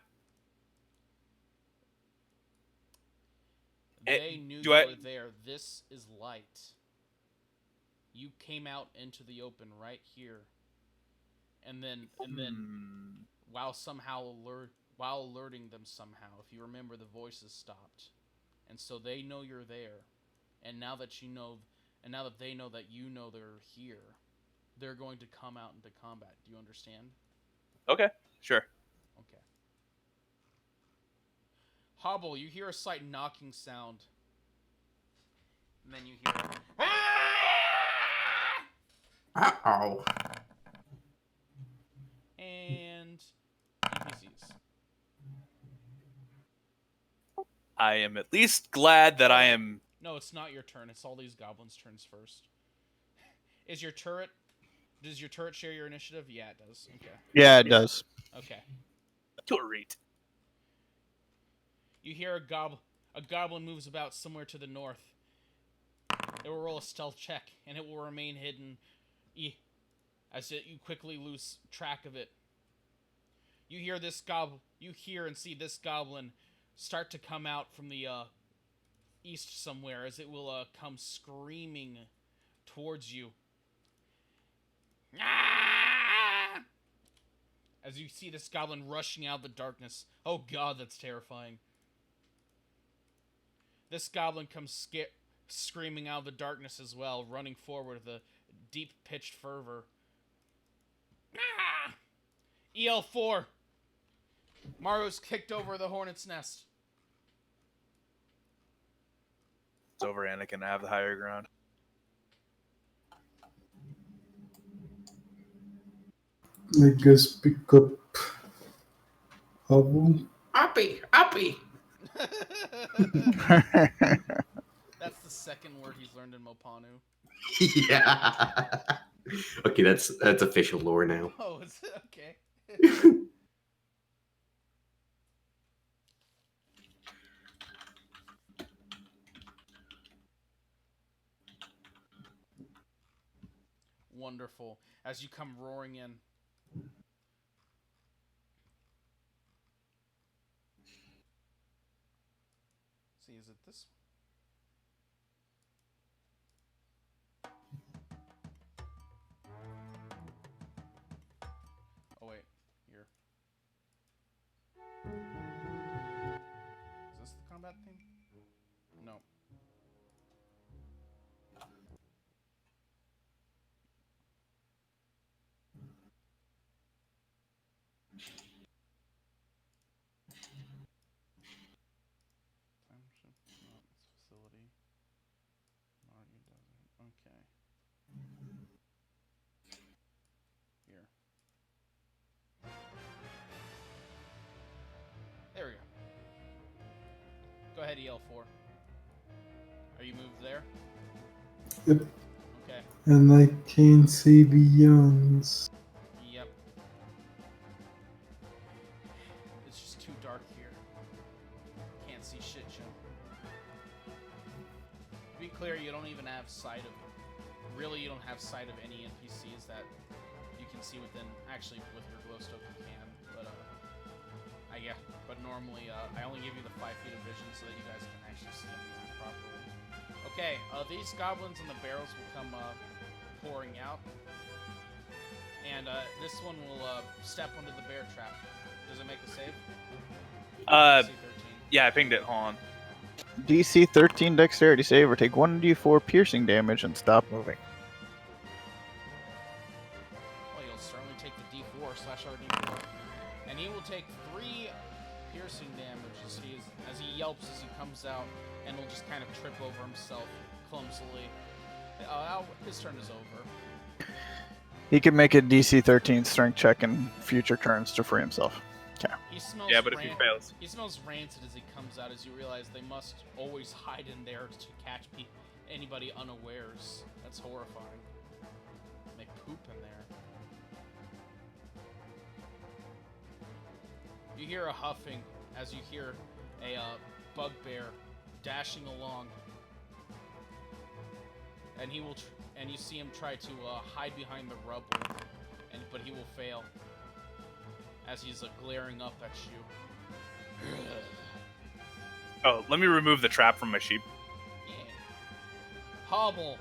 They knew do you I- were there. This is light. You came out into the open right here. And then while alerting them somehow, if you remember, the voices stopped. And so they know you're there. And now that they know that you know they're here, they're going to come out into combat. Do you understand? Okay, sure. Okay. Hobble, you hear a slight knocking sound. And then you hear Uh-oh. and NPCs. I am at least glad that I am. No, it's not your turn. It's all these goblins' turns first. Does your turret share your initiative? Yeah, it does. Okay. Yeah, it does. Okay. Turret. You hear a goblin moves about somewhere to the north. It will roll a stealth check, and it will remain hidden as you quickly lose track of it. You hear and see this goblin start to come out from the east somewhere as it will come screaming towards you. Ah! As you see this goblin rushing out of the darkness. Oh god, that's terrifying. This goblin comes screaming out of the darkness as well, running forward with a deep-pitched fervor. Ah! EL4! Mario's kicked over the hornet's nest. It's over, Anakin. I have the higher ground. I guess pick up Hubble. Uppy, uppy. That's the second word he's learned in Mopanu. Yeah. Okay, that's official lore now. Oh, is it? Okay. Wonderful. As you come roaring in. See, is it this one? Oh, wait. Here. Is this the combat thing? No. Township, no, it's facility. Marty doesn't. Okay. Here. There we go. Go ahead, EL4. Are you moved there? Yep. Okay. And I can see beyond. Yep. It's just too dark here. Can't see shit, Jim. To be clear, you don't even have sight of... Really, you don't have sight of any NPCs that you can see within... Actually, with your glowstone you can, but, yeah. But normally, I only give you the 5 feet of vision so that you guys can actually see them properly. Okay, these goblins and the barrels will come, pouring out. And, this one will, step under the bear trap. Does it make a save? DC 13. Yeah, I pinged it. Hold on. DC 13 dexterity save or take 1d4 piercing damage and stop moving. Well, you'll certainly take the D4/RD4. And he will take 3 piercing damage as he yelps as he comes out, and will just kind of trip over himself clumsily. His turn is over. He can make a DC 13 strength check in future turns to free himself. He smells Yeah, but if he fails. He smells rancid as he comes out, as you realize they must always hide in there to catch anybody unawares. That's horrifying. They poop in there. You hear a huffing as you hear a bugbear dashing along, and and you see him try to hide behind the rubble, but he will fail as he's glaring up at you. Oh, let me remove the trap from my sheep. Yeah. Hobble.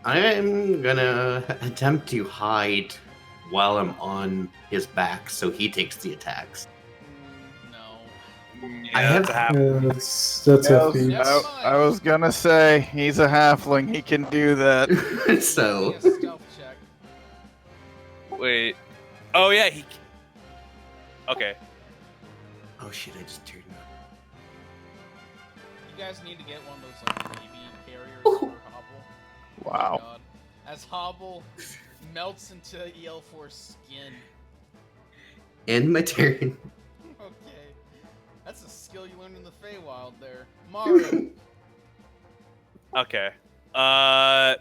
I'm gonna attempt to hide while I'm on his back, so he takes the attacks. No. Yeah, I have- that's a half. Yeah, that's a feat. Never I was gonna say, he's a halfling, he can do that. So Give me a stealth check. Wait. Oh yeah, he. Okay. oh shit, I just turned. You guys need to get one of those baby carriers for Hobble. Wow. Oh, God. As Hobble melts into EL4's skin. End my turn. Okay. That's a skill you learned in the Feywild there. Mario. Okay. I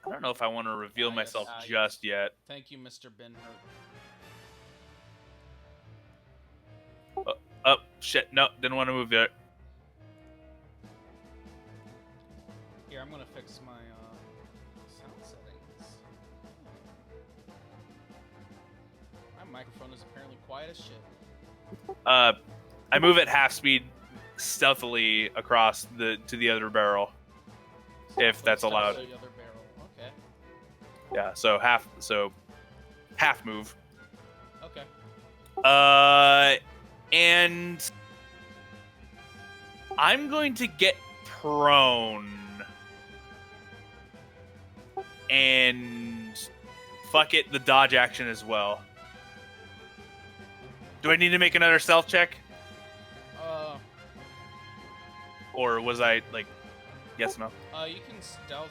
don't know if I want to reveal Yes, myself yes. just yet. Thank you, Mr. Ben Hurt. Oh shit! No, didn't want to move there. Here, I'm gonna fix my sound settings. microphone is apparently quiet as shit. I move at half speed stealthily across to the other barrel, if that's Steps allowed. to the other barrel. Okay. Yeah, so half move. Okay. And I'm going to get prone and fuck it, the dodge action as well. Do I need to make another stealth check? Or was I like, yes, no? You can stealth.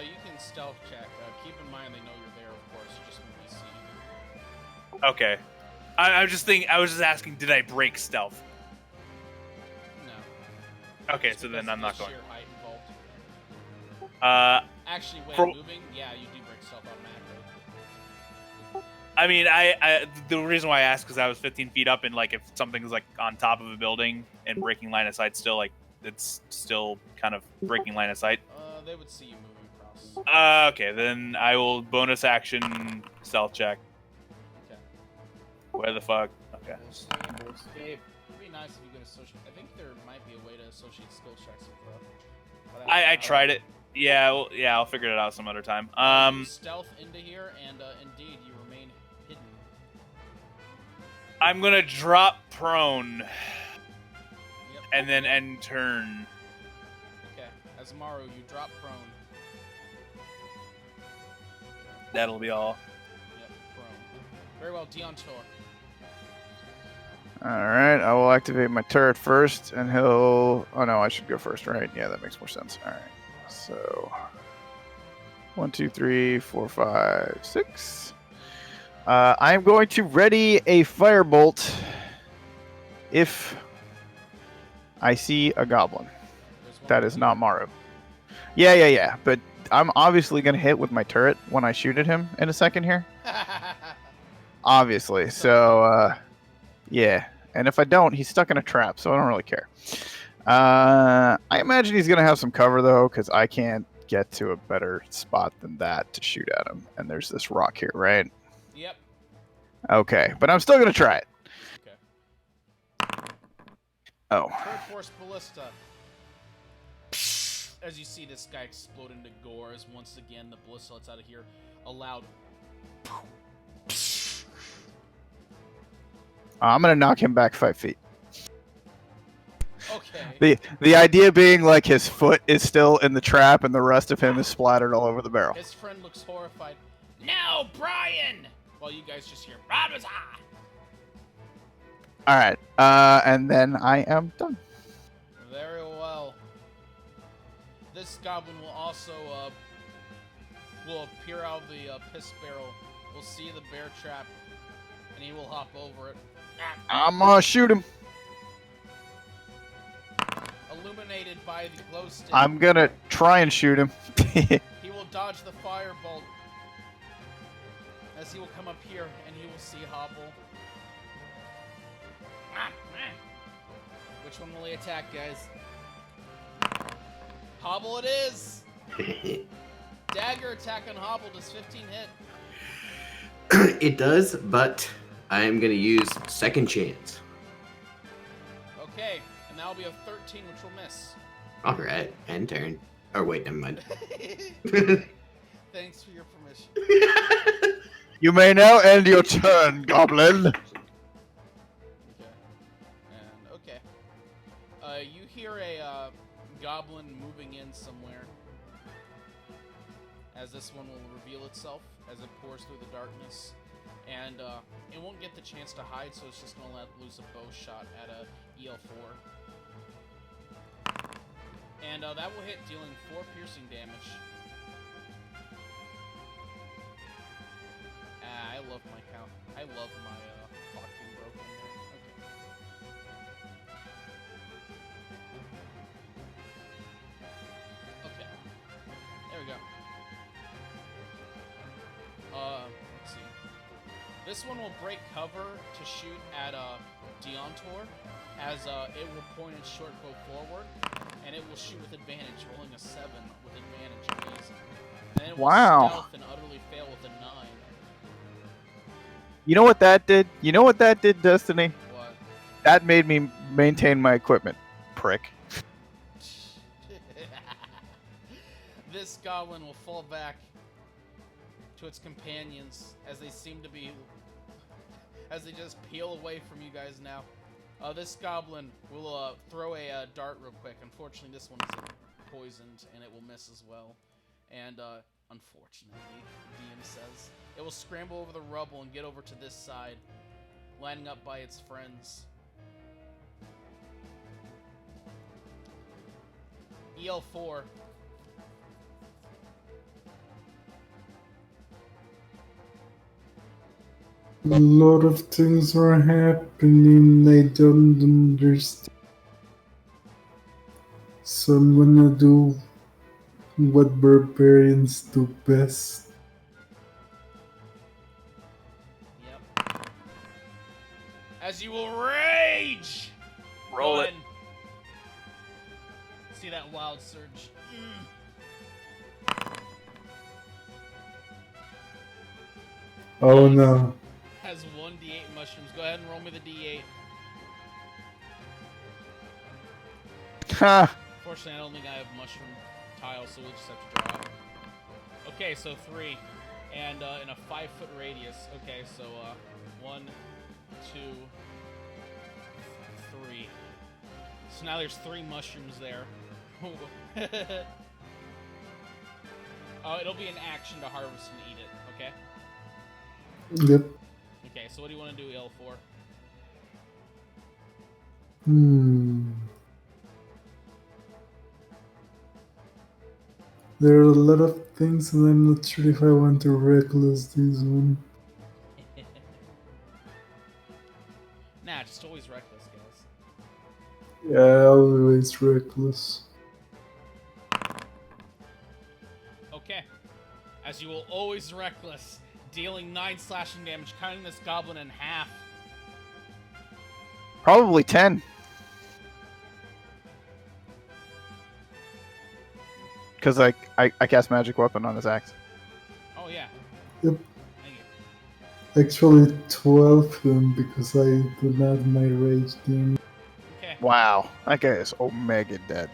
You can stealth check. Keep in mind they know you're there, of course. You just won't be seen. Okay. I was just asking, did I break stealth? No. Okay, Just so then because I'm of not the going. sheer height involved. Uh, Actually, wait, for- moving? Yeah, you do break stealth automatically. I mean, I the reason why I asked because I was 15 feet up, and like if something's like on top of a building and breaking line of sight, still like it's still kind of breaking line of sight. They would see you moving across. Okay, then I will bonus action stealth check. Okay. Where the fuck? Okay. It'd be nice if you could associate. I think there might be a way to associate skill checks with that. I tried it. Yeah, well, yeah, I'll figure it out some other time. You stealth into here, and indeed, you remain hidden. I'm gonna drop prone Yep. and then end turn. Okay. As Maru, you drop prone. That'll be all. Yep, prone. Very well, Dion Tor. Alright, I will activate my turret first, and he'll... Oh no, I should go first, right? Yeah, that makes more sense. Alright, so... 1, 2, 3, 4, 5, 6. I'm going to ready a firebolt if I see a goblin. There's one That over is not Maru. Yeah, but I'm obviously going to hit with my turret when I shoot at him in a second here. here. Obviously, so, yeah. And if I don't, he's stuck in a trap, so I don't really care. I imagine he's going to have some cover, though, because I can't get to a better spot than that to shoot at him. And there's this rock here, right? Yep. Okay, but I'm still going to try it. Okay. Oh. Third force ballista. As you see this guy explode into gore, as once again the ballista lets out of here a loud. I'm going to knock him back 5 feet. Okay. The idea being like his foot is still in the trap and the rest of him is splattered all over the barrel. His friend looks horrified. No, Brian! While you guys just hear Radwaza! All right, and then I am done. Very well. This goblin will also will appear out of the piss barrel. We'll see the bear trap, and he will hop over it. I'm gonna shoot him. Illuminated by the glow stick. I'm gonna try and shoot him. He will dodge the firebolt as he will come up here and he will see Hobble. Which one will he attack, guys? Hobble it is! Dagger attack on Hobble, does 15 hit? It does, but I'm gonna use second chance. Okay, and that'll be a 13, which will miss. All right, end turn. Or wait, never mind. Thanks for your permission. You may now end your turn, Goblin. Okay. And okay. You hear a goblin moving in somewhere. As this one will reveal itself as it pours through the darkness. And it won't get the chance to hide, so it's just going to let loose a bow shot at a EL4. And that will hit, dealing 4 piercing damage. I love my count. I love my clock being broken there. Okay. There we go. Let's see. This one will break cover to shoot at Deontor, as it will point its short bow forward, and it will shoot with advantage, rolling a 7 with advantage. Amazing. Then it will Wow. stealth and utterly fail with a 9. You know what that did? You know what that did, Destiny? What? That made me maintain my equipment. Prick. This goblin will fall back to its companions as they seem to be, as they just peel away from you guys now. This goblin will throw a dart real quick. Unfortunately, this one is poisoned and it will miss as well. And unfortunately, the DM says it will scramble over the rubble and get over to this side, lining up by its friends. EL4. A lot of things are happening I don't understand. So I'm gonna do what barbarians do best. Yep. As you will rage! Roll Go it. ahead. See that wild surge. Oh Nice. no. Has 1d8 mushrooms. Go ahead and roll me the d8. Ha! Fortunately, I don't think I have mushroom tiles, so we'll just have to draw it. Okay, so 3. And in a 5-foot radius. Okay, so 1, 2, 3. So now there's 3 mushrooms there. Oh, it'll be an action to harvest and eat it, okay? Yep. Okay, so what do you want to do, L4? There are a lot of things, and I'm not sure if I want to reckless this one. Nah, just always reckless, guys. Yeah, always reckless. Okay. As you will always reckless, dealing 9 slashing damage, cutting this goblin in half. Probably 10. Because I cast magic weapon on his axe. Oh, yeah. Yep. Thank you. Actually, 12 because I do not have my rage damage. Okay. Wow, that guy is omega dead.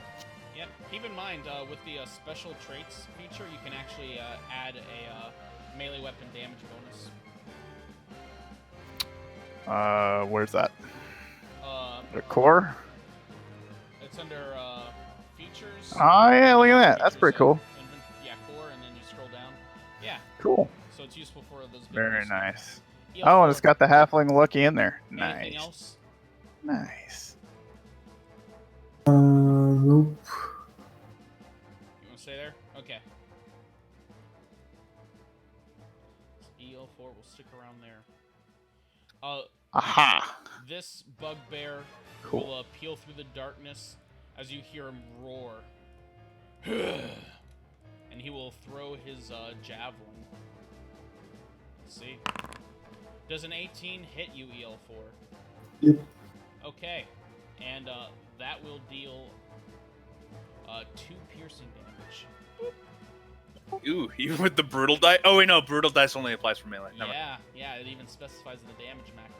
Yep. Keep in mind, with the special traits feature, you can actually add a melee weapon damage bonus. Where's that? Uh, The core? it's under features. Oh yeah, look at that. That's pretty cool. Yeah, core, and then you scroll down. Yeah. Cool. So it's useful for those. big Very ones. nice. EL4. Oh, and it's got the halfling lucky in there. Anything Nice. else? Nice. Nope. You want to stay there? Okay. So EL4 will stick around there. Aha. This bugbear Cool. will peel through the darkness as you hear him roar. And he will throw his javelin. Let's see. Does an 18 hit you, EL4? Yep. Okay. And that will deal 2 piercing damage. Ooh, even with the brutal dice. Oh wait, no, brutal dice only applies for melee. Never mind. Yeah, it even specifies in the damage macro.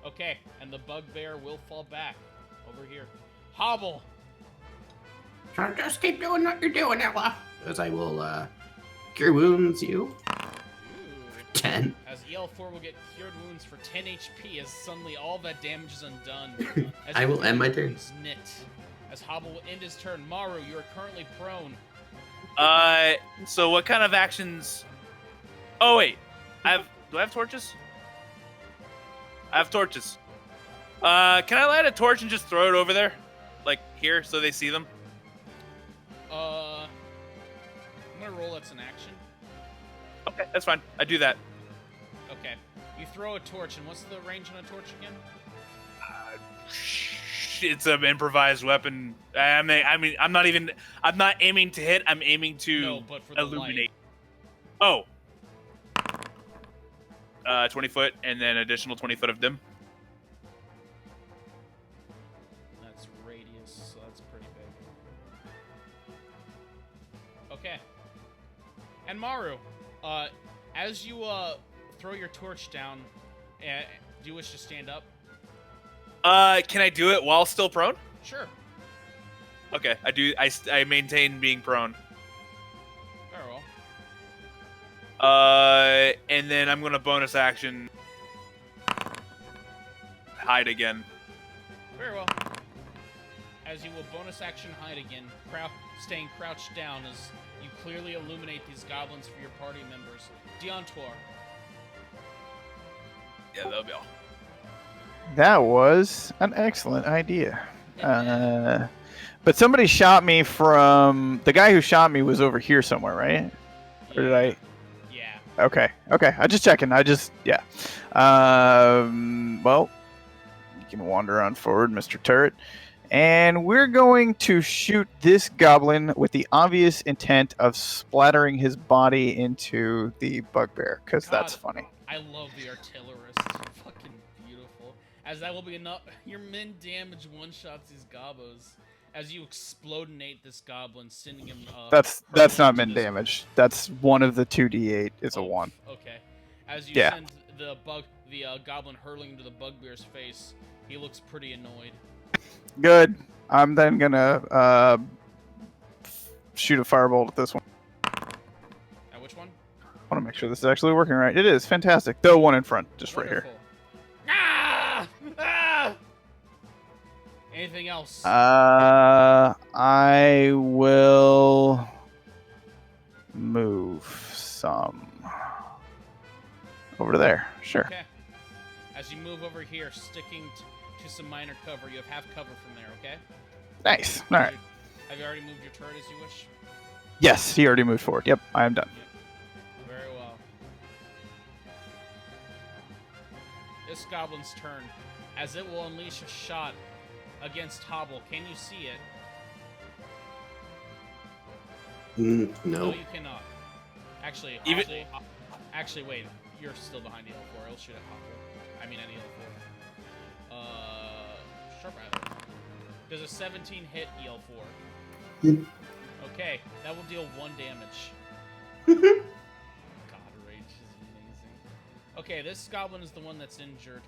Okay, and the bugbear will fall back over here. Hobble. So just keep doing what you're doing, Ella. As I will cure wounds you. Ooh. 10. As EL4 will get cured wounds for 10 HP as suddenly all that damage is undone. As I your will end my turn. wounds knit. As Hobble will end his turn. Maru, you are currently prone. So what kind of actions? Oh wait, do I have torches? I have torches. Can I light a torch and just throw it over there, like here, so they see them? I'm gonna roll that's an action. Okay, that's fine. I do that. Okay. You throw a torch, and what's the range on a torch again? It's an improvised weapon. I mean, I'm not aiming to hit. I'm aiming to No, but for the illuminate. light. Oh. 20 foot, and then additional 20 foot of dim. That's radius, so that's pretty big. Okay. And Maru, as you throw your torch down, Do you wish to stand up? Can I do it while still prone? Sure. Okay, I do. I maintain being prone. Very well. And then I'm gonna bonus action hide again. Very well. As you will bonus action hide again, staying crouched down as you clearly illuminate these goblins for your party members. Deontor. Yeah, that'll be all. That was an excellent idea. But somebody shot me from... The guy who shot me was over here somewhere, right? Or did I... Yeah. Okay. I'm just checking. Yeah. Well, you can wander on forward, Mr. Turret. And we're going to shoot this goblin with the obvious intent of splattering his body into the bugbear, because that's funny. I love the artillerist. Fucking beautiful. As that will be enough. Your min damage one-shots these gobos. As you explodinate this goblin, sending him... That's not min damage. That's one of the 2d8 is a 1. Okay. As you Yeah. send the goblin hurling into the bugbear's face, he looks pretty annoyed. Good. I'm then gonna shoot a firebolt at this one. At which one? I want to make sure this is actually working right. It is. Fantastic. The one in front, just right Wonderful. here. Ah! Ah! Anything else? I will move some over to there. Sure. Okay. As you move over here, sticking to some minor cover, you have half cover from there, okay? Nice. All right. Have you already moved your turret as you wish? Yes, he already moved forward. Yep, I am done. Yep. Very well. This goblin's turn, as it will unleash a shot against Hobble. Can you see it? No. You cannot. Actually, actually, wait. You're still behind EL4. It'll shoot at Hobble. I mean, at EL4. Sharp rather. Does a 17 hit EL4? Yep. Okay, that will deal 1 damage. God, rage is amazing. Okay, this goblin is the one that's injured,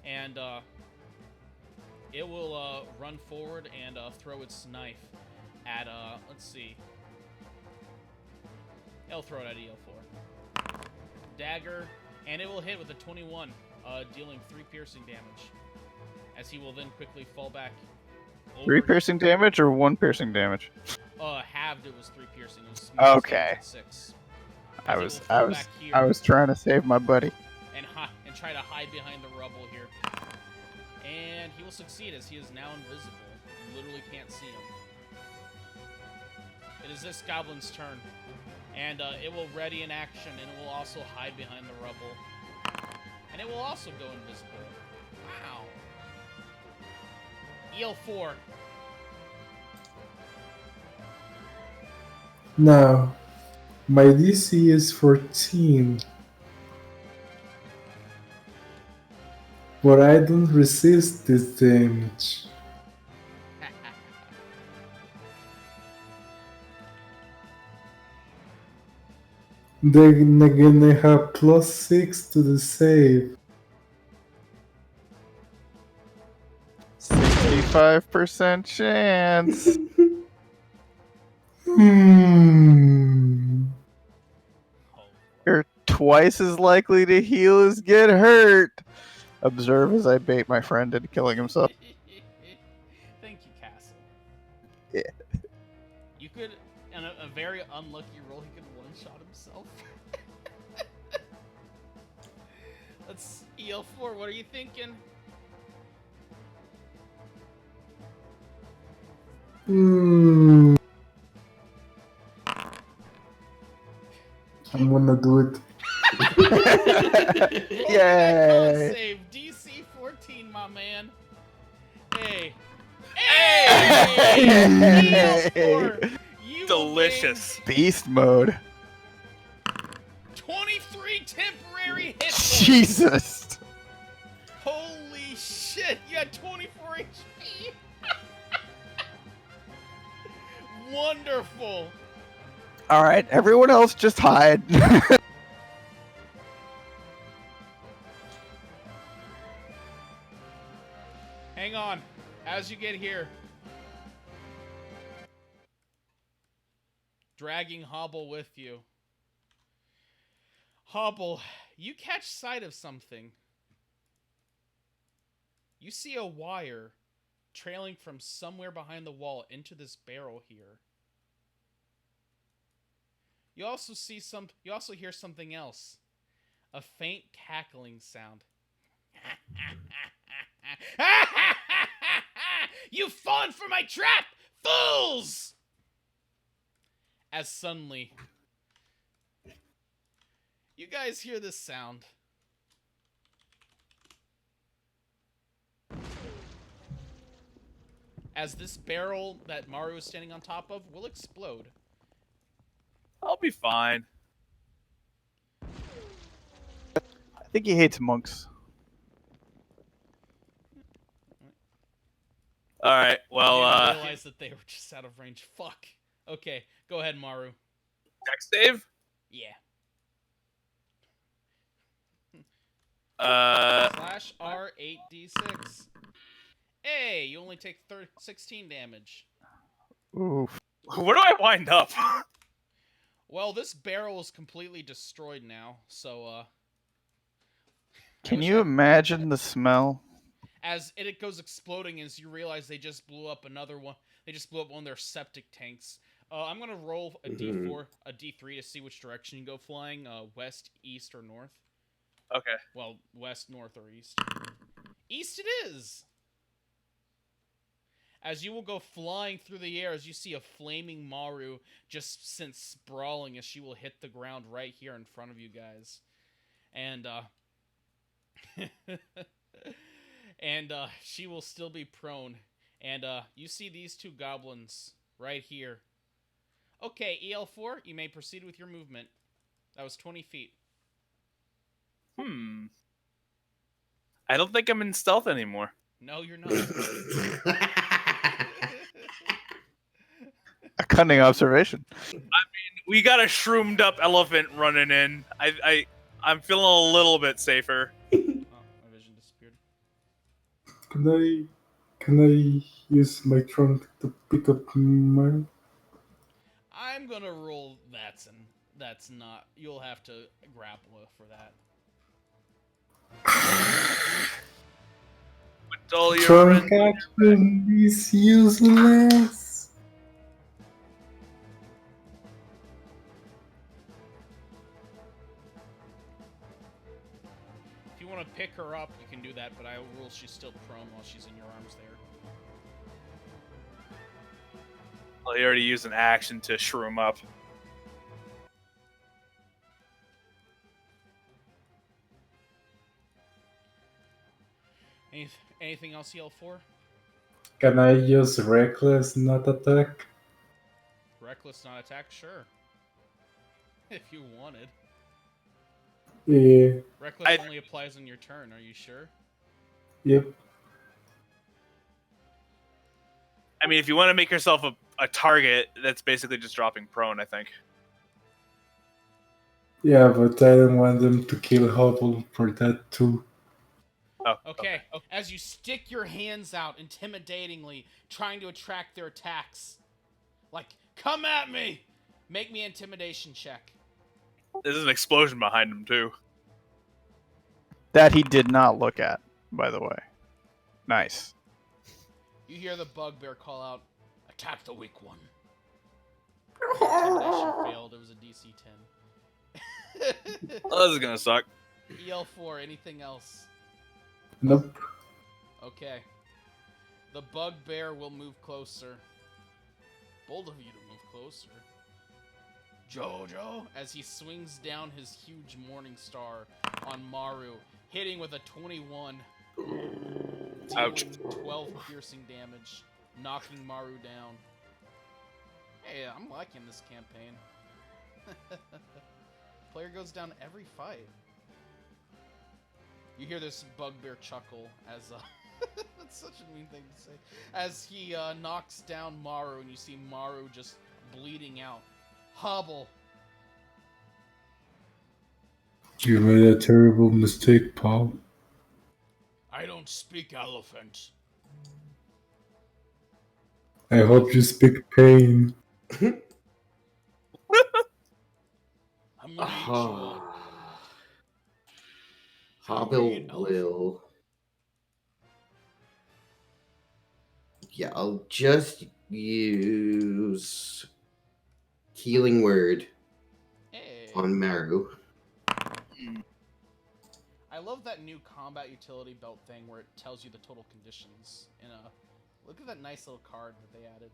and it will run forward and throw its knife at let's see. It'll throw it at EL4. Dagger, and it will hit with a 21, dealing 3 piercing damage. As he will then quickly fall back. 3 piercing damage or 1 piercing damage? Halved it was 3 piercing. It was Okay. 6. I As was it will fall back here was trying to save my buddy. and try to hide behind the rubble here. And he will succeed as he is now invisible. You literally can't see him. It is this goblin's turn. And it will ready in action, and it will also hide behind the rubble. And it will also go invisible. Wow. EL4. Now, my DC is 14. But I don't resist this damage. Then again, I have +6 to the save. 65% chance. You're twice as likely to heal as get hurt. Observe as I bait my friend into killing himself. Thank you, Castle. Yeah. You could, in a very unlucky roll, he could one-shot himself. Let's EL4. What are you thinking? I'm gonna do it. Yay! Save DC 14, my man. Hey. Hey! EL4, you Delicious. Beast mode. gained 23 temporary hit points. Jesus. Holy shit! You had 24 HP. Wonderful. All right, everyone else just hide. Hang on. As you get here, dragging Hobble with you. Hobble, you catch sight of something. You see a wire trailing from somewhere behind the wall into this barrel here. You also hear something else. A faint cackling sound. You've fallen for my trap, fools! As suddenly, you guys hear this sound. As this barrel that Maru is standing on top of will explode. I'll be fine. I think he hates monks. All right. I Well, didn't realize that they were just out of range. Fuck. Okay, go ahead, Maru. dex save. Yeah. Uh, Slash R 8d6. Hey, you only take 16 damage. Oof. where do I wind up? Well, this barrel is completely destroyed now, so Can you imagine the smell? as it goes exploding, as you realize they just blew up another one. They just blew up one of their septic tanks. I'm gonna roll a d4, a d3 to see which direction you go flying. West, east, or north. Okay. Well, west, north, or east. East it is! As you will go flying through the air as you see a flaming Maru just sent sprawling as she will hit the ground right here in front of you guys. And, and, she will still be prone. And, you see these two goblins right here. Okay, EL4, you may proceed with your movement. That was 20 feet. I don't think I'm in stealth anymore. No, you're not. A cunning observation. We got a shroomed up elephant running in. I'm feeling a little bit safer. Oh, my vision disappeared. Can I use my trunk to pick up my? I'm gonna roll that's not. You'll have to grapple for that. With all your Trunk friends- action is useless. If you want to pick her up, you can do that, but I will rule she's still prone while she's in your arms there. Well, you already used an action to shroom up. Anything else, EL4? Can I use reckless, not attack? Reckless not attack? Sure. If you wanted. Yeah. Reckless only applies on your turn, are you sure? Yep. I mean, if you want to make yourself a target, that's basically just dropping prone, I think. Yeah, but I don't want them to kill Hubble for that too. Oh, Okay. As you stick your hands out intimidatingly, trying to attract their attacks. Like, come at me! Make me an intimidation check. There's an explosion behind him, too. That he did not look at, by the way. Nice. You hear the bugbear call out, attack the weak one. Intimidation failed. It was a DC 10. Oh, this is gonna suck. EL4, anything else? Nope. Okay. The bugbear will move closer. Bold of you to move closer. Jojo, as he swings down his huge morning star on Maru, hitting with a 21. Ouch. Dealing 12 piercing damage, knocking Maru down. Hey, I'm liking this campaign. Player goes down every fight. You hear this bugbear chuckle as that's such a mean thing to say. As he knocks down Maru, and you see Maru just bleeding out. Hobble. You made a terrible mistake, Paul. I don't speak elephant. I hope you speak pain. I'm gonna eat you up. Hobble Elephant. will. Yeah, I'll just use Healing Word Hey. on Maru. I love that new combat utility belt thing where it tells you the total conditions. Look at that nice little card that they added.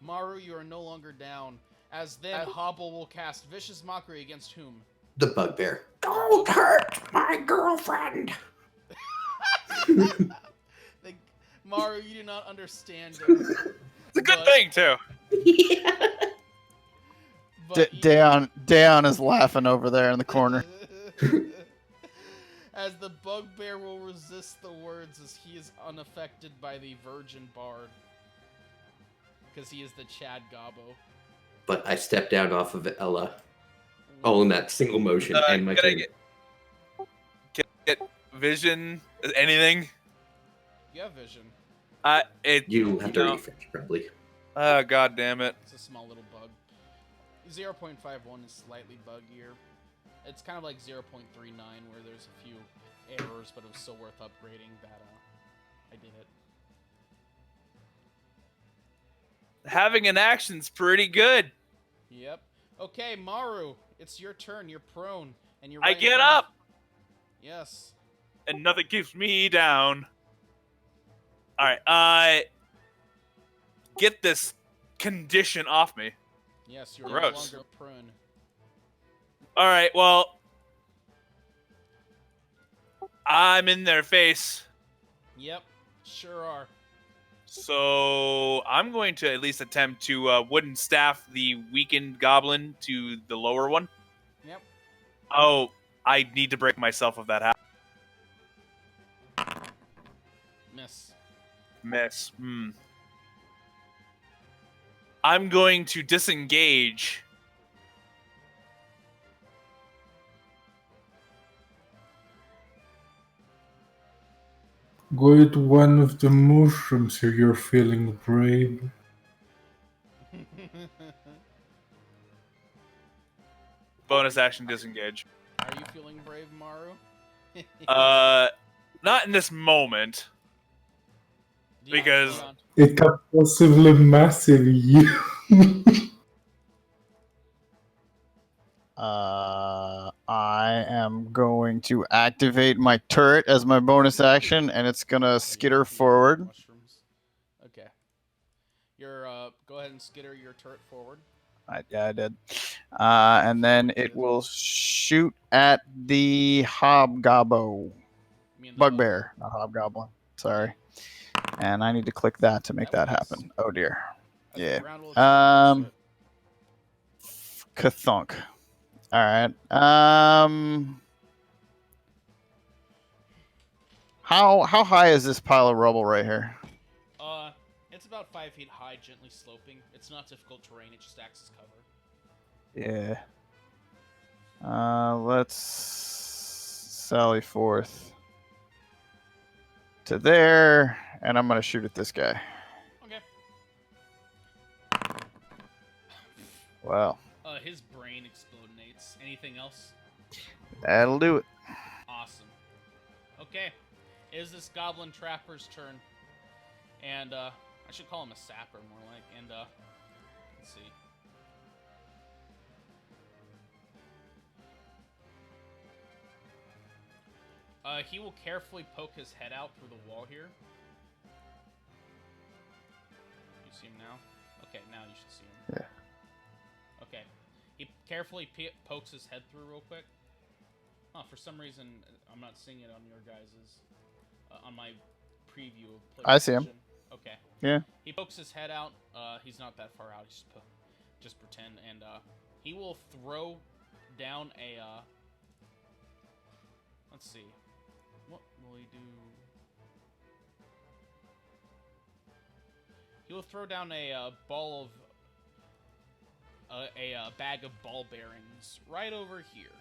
Maru, you are no longer down. As then, Hobble will cast Vicious Mockery against whom? The Bugbear. Don't hurt my girlfriend! Maru, you do not understand. It's a good thing too. Yeah. Dayon is laughing over there in the corner. As the Bugbear will resist the words as he is unaffected by the Virgin Bard. Because he is the Chad Gobbo. But I stepped down off of Ella. All in that single motion and my Can I turn. get vision? Anything? You have vision. You have to refresh, probably. God damn it. It's a small little bug. 0.51 is slightly buggier. It's kind of like 0.39 where there's a few errors, but it was still worth upgrading that I did it. Having an action's pretty good. Yep. Okay, Maru, it's your turn. You're prone, and you're. I Right in get front of- up, Yes. and nothing keeps me down. All right, get this condition off me. Yes, you're Gross. no longer prone. All right, well, I'm in their face, Yep, sure are. so I'm going to at least attempt to wooden staff the weakened goblin to the lower one. Yep. Oh, I need to break myself of that habit. Miss. Miss. I'm going to disengage. Go eat one of the mushrooms if you're feeling brave. Bonus action disengage. Are you feeling brave, Maru? Not in this moment. Dion, because- Dion. It can possibly massive you. I am going to activate my turret as my bonus action, and it's gonna skitter forward. Mushrooms. Okay. You're go ahead and skitter your turret forward. I did. And then it will shoot at the hobgobbo. You mean the Bugbear, not hobgoblin. Sorry. And I need to click that to make that happen. Oh dear. As the Yeah. ground will accept Kathunk. All right. How high is this pile of rubble right here? it's about 5 feet high, gently sloping. It's not difficult terrain. It just acts as cover. Yeah. Let's sally forth to there, and I'm gonna shoot at this guy. Okay. Wow. His brain explodes. Anything else? That'll do it. Awesome. Okay. It is this goblin trapper's turn. And, I should call him a sapper more like. And, let's see. He will carefully poke his head out through the wall here. You see him now? Okay, now you should see him. Yeah. Okay. He carefully pokes his head through real quick. Oh, for some reason, I'm not seeing it on your guys's... on my preview of player I see him. vision. Okay. Yeah. He pokes his head out. He's not that far out. He's just pretend. And he will throw down a... let's see. What will he do? He will throw down a ball of... a bag of ball bearings right over here.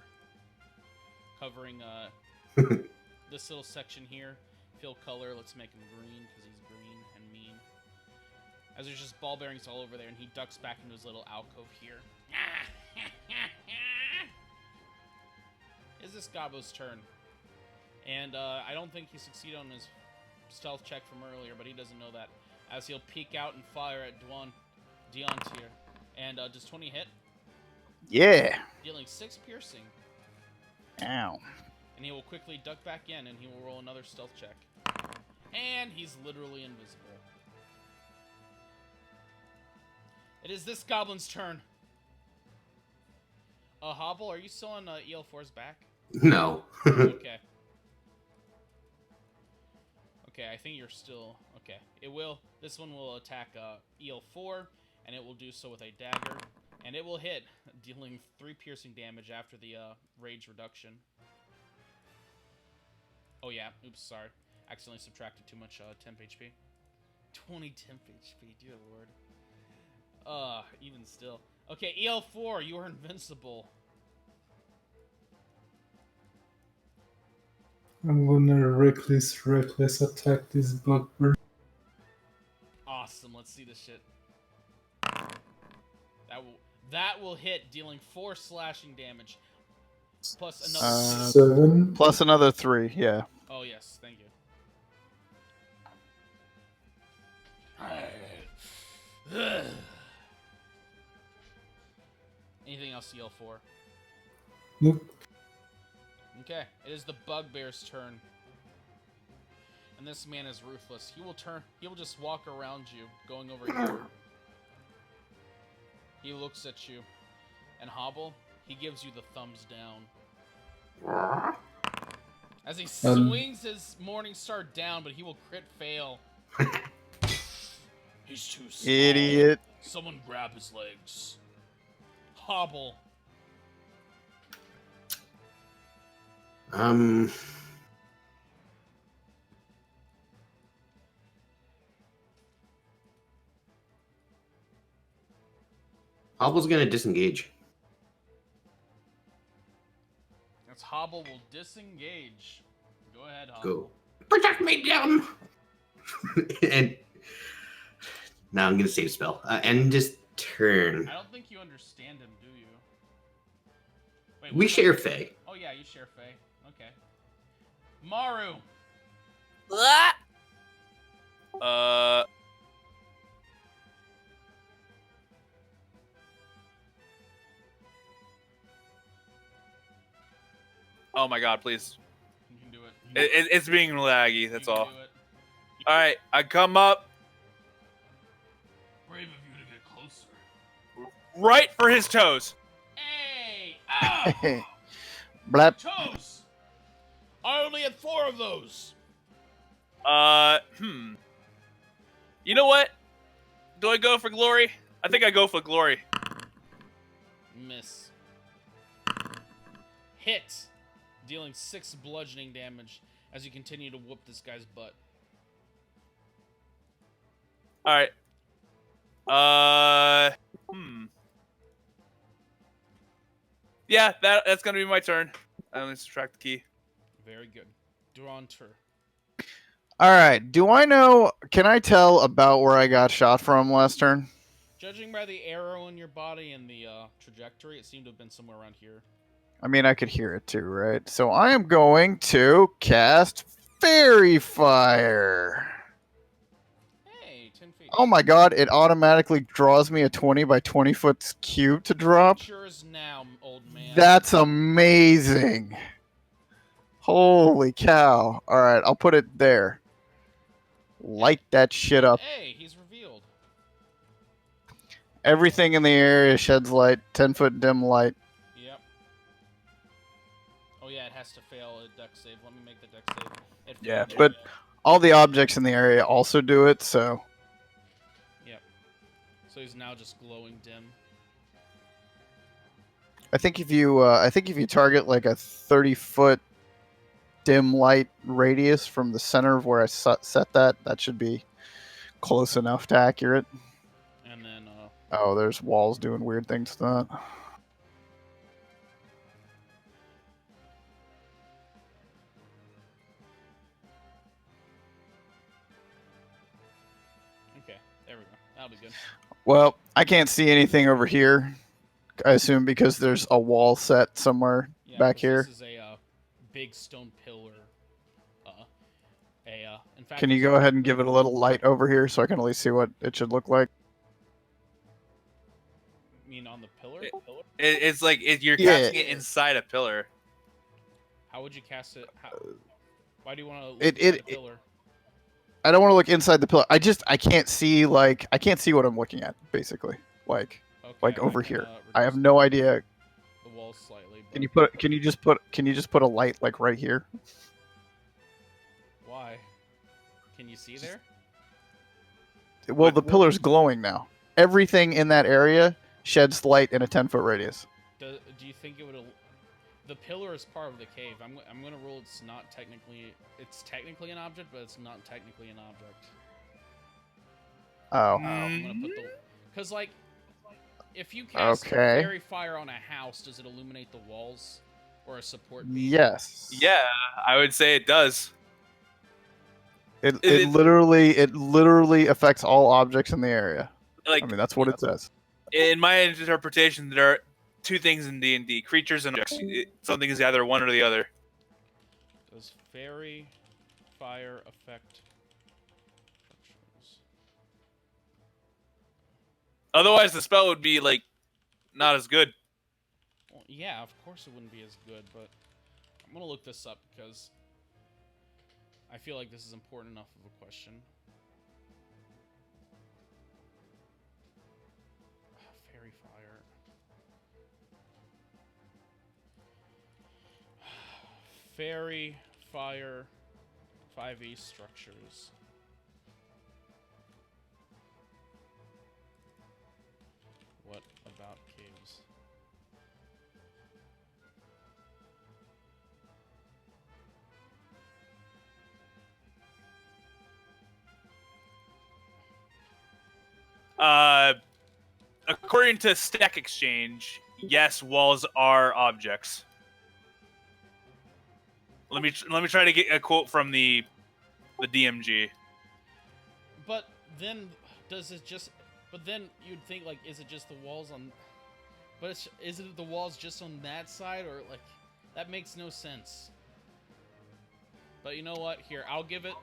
Covering this little section here. Fill color. Let's make him green because he's green. And me as there's just ball bearings all over there, and he ducks back into his little alcove here. Is this Gobbo's turn? And I don't think he succeeded on his stealth check from earlier, but he doesn't know that, as he'll peek out and fire at Dion's here. And does 20 hit? Yeah. Dealing 6 piercing. Ow. And he will quickly duck back in, and he will roll another stealth check. And he's literally invisible. It is this goblin's turn. Hobble, are you still on EL4's back? No. Okay. Okay, I think you're still... Okay. This one will attack EL4, and it will do so with a dagger. And it will hit, dealing 3 piercing damage after the rage reduction. Oh yeah, oops, sorry. Accidentally subtracted too much temp HP. 20 temp HP, dear lord. Even still. Okay, EL4, you are invincible. I'm gonna reckless attack this bugbear. Awesome, let's see this shit. That will hit, dealing 4 slashing damage. Plus another 7. Plus another 3, yeah. Oh yes, thank you. Anything else, EL4? Nope. Okay, it is the bugbear's turn. And this man is ruthless. He will just walk around you, going over here. He looks at you. And Hobble, he gives you the thumbs down. As he swings his Morningstar down, but he will crit fail. He's too small. Idiot. Someone grab his legs. Hobble. Hobble's gonna disengage. That's Hobble will disengage. Go ahead, Hobble. Go. Protect me, Jim! And now I'm gonna save spell. End his turn. I don't think you understand him, do you? Wait, We what share about- Fae. Oh yeah, you share Fae. Okay. Maru. Oh my god, please. You can do it. It's being laggy, You that's can all. do it. Alright, I come up Brave of you to get closer. right for his toes. Hey! Ah! Blap. Toes! I only had 4 of those! You know what? Do I go for glory? I think I go for glory. Miss. Hit! Dealing 6 bludgeoning damage as you continue to whoop this guy's butt. Alright. Yeah, that's gonna be my turn. I'm gonna subtract the key. Very good. Durantur. All right. Do I know? Can I tell about where I got shot from last turn? Judging by the arrow in your body and the trajectory, it seemed to have been somewhere around here. I mean, I could hear it too, right? So I am going to cast Fairy Fire. Hey, 10 feet. Oh my god, it automatically draws me a 20 by 20 foot cube to drop. Sure is now, old man. That's amazing. Holy cow. All right, I'll put it there. Light that shit up. Hey, he's revealed. Everything in the area sheds light. 10-foot dim light. Yep. Oh yeah, it has to fail a dex save. Let me make the dex save. It Yeah, failed. but all the objects in the area also do it, so... Yep. So he's now just glowing dim. I think if you target like a 30-foot dim light radius from the center of where I set that should be close enough to accurate. And then, Oh, there's walls doing weird things to that. okay, there we go. That'll be good. Well, I can't see anything over here. I assume because there's a wall set somewhere Yeah, back 'cause here. This is a big stone pillar. In fact, Can you go ahead and give it a little light over here so I can at least see what it should look like? You mean on the pillar? It's like you're Yeah. casting it inside a pillar. How would you cast it? Why do you want to look It- inside it- a pillar? I don't want to look inside the pillar. I can't see I can't see what I'm looking at basically. Like Okay, over I can, here. I have reduce no idea. the walls slightly. Can but you just put a light like right here? Why? Can you see there? Well, the pillar's glowing now. Everything in that area sheds light in a 10-foot radius. Do you think it would? The pillar is part of the cave. I'm gonna rule it's not technically. It's technically an object, but it's not technically an object. Oh. I'm gonna put the because like if you cast Okay. fairy fire on a house, does it illuminate the walls or a support beam? Yes. Yeah, I would say it does. It It- literally affects all objects in the area. Like I mean, that's what it says. in my interpretation, there are two things in D&D: creatures and objects. Something is either one or the other. Does fairy fire affect structures? Otherwise, the spell would be like not as good. Well, yeah, of course it wouldn't be as good, but I'm gonna look this up because I feel like this is important enough of a question. Fairy fire. Fairy fire 5e structures. What about caves? According to Stack Exchange, yes, walls are objects. Let me try to get a quote from the DMG. But then, does it just? But then you'd think like, is it just the walls on? But is it the walls just on that side, or like, that makes no sense. But you know what? Here, I'll give it.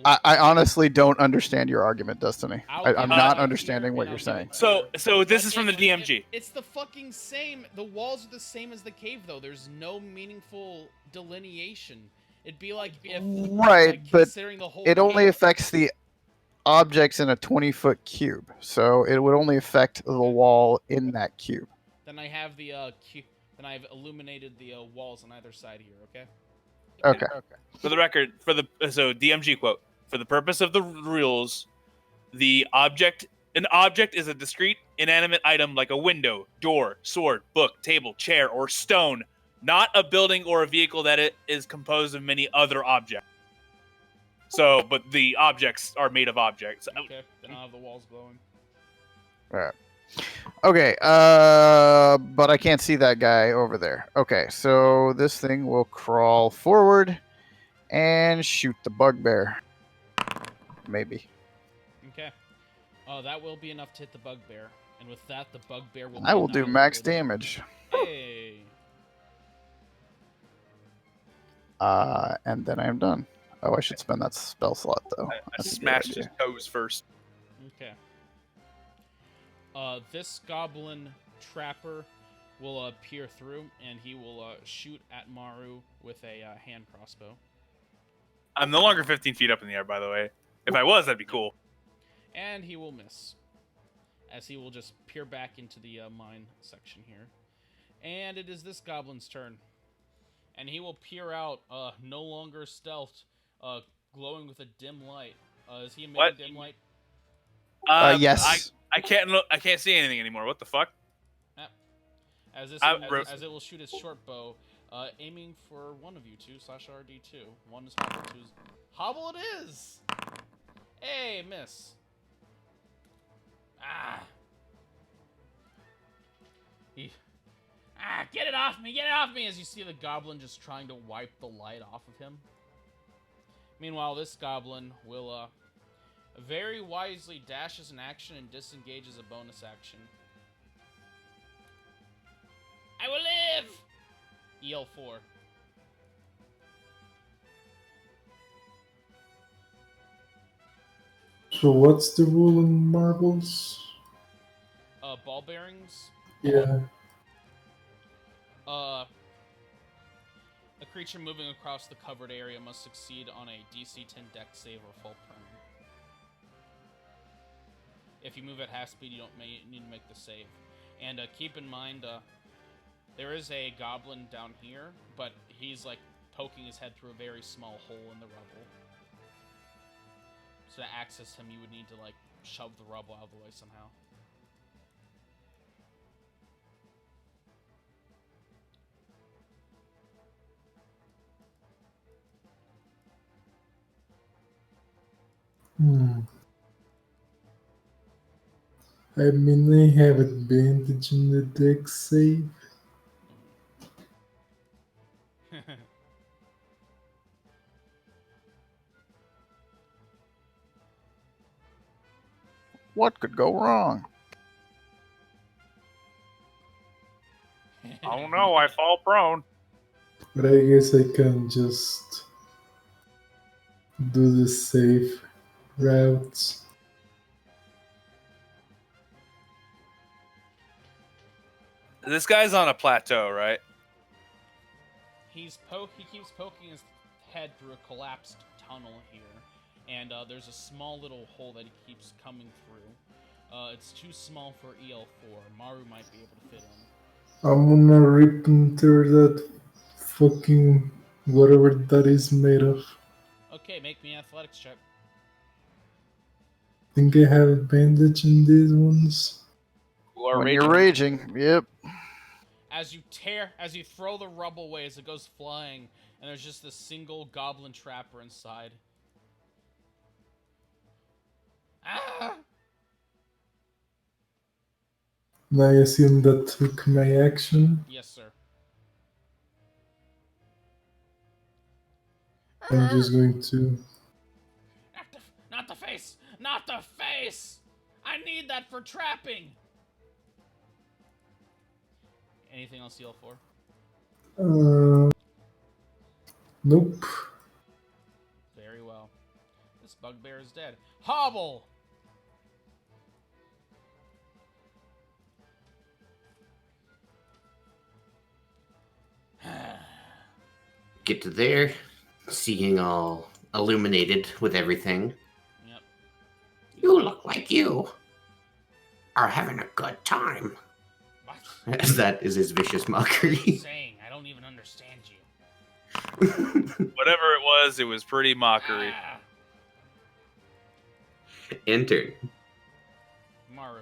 I honestly don't understand your argument, Destiny. I'll I'm give it not here, understanding what and you're I'll give saying. it So here. this But is from the DMG. It's the fucking same. The walls are the same as the cave, though. There's no meaningful delineation. It'd be like if Right, like, but considering the whole it only cave- affects the objects in a 20-foot cube, so it would only affect the wall in that cube. Then I have the then I've illuminated the walls on either side here. Okay. Okay. For the record, so DMG quote: for the purpose of the rules, an object is a discrete inanimate item like a window, door, sword, book, table, chair, or stone, not a building or a vehicle that it is composed of many other objects. So, but the objects are made of objects. Okay. Then I'll have the walls glowing. Alright. Okay, but I can't see that guy over there. Okay, so this thing will crawl forward and shoot the bugbear. Maybe. Okay. That will be enough to hit the bugbear, and with that, the bugbear will. I be will do max annihilated. damage. Hey. And then I am done. Oh, I should spend that spell slot, though. I That's a good smashed idea. his toes first. Okay. This goblin trapper will peer through, and he will shoot at Maru with a hand crossbow. I'm no longer 15 feet up in the air, by the way. If I was, that'd be cool. And he will miss, as he will just peer back into the mine section here. And it is this goblin's turn. And he will peer out, no longer stealthed, glowing with a dim light. Is he emitting What? dim light? Yes. I can't see anything anymore. What the fuck? As it will shoot its short bow, aiming for one of you two / RD2. One is hobble, two is hobble. It is. Hey, miss. Get it off me! Get it off me! As you see the goblin just trying to wipe the light off of him. Meanwhile, this goblin will Very wisely dashes an action and disengages a bonus action. I will live! EL4. So what's the rule on marbles? Ball bearings. Yeah. A creature moving across the covered area must succeed on a DC 10 Dex save or fall prone. If you move at half speed, you don't need to make the save. And keep in mind, there is a goblin down here, but he's like poking his head through a very small hole in the rubble. So to access him, you would need to like shove the rubble out of the way somehow. I mean, I have advantage in the deck save. What could go wrong? Oh no, I fall prone. But I guess I can just do the safe routes. This guy's on a plateau, right? He keeps poking his head through a collapsed tunnel here, and there's a small little hole that he keeps coming through. It's too small for EL4. Maru might be able to fit in. I'm gonna rip into that fucking whatever that is made of. Okay, make me an athletics check. Think I have advantage in these ones. When you're raging, yep. As you throw the rubble away as it goes flying, and there's just this single goblin trapper inside. Ah! And I assume that took my action. Yes, sir. I'm just going to. Not the face! Not the face! I need that for trapping! Anything else heal for? Nope. Very well. This bugbear is dead. Hobble! Get to there, seeing all illuminated with everything. Yep. You look like you are having a good time. What? As that is his vicious mockery. Saying, I don't even understand you. Whatever it was pretty mockery. Ah! Enter. Maru.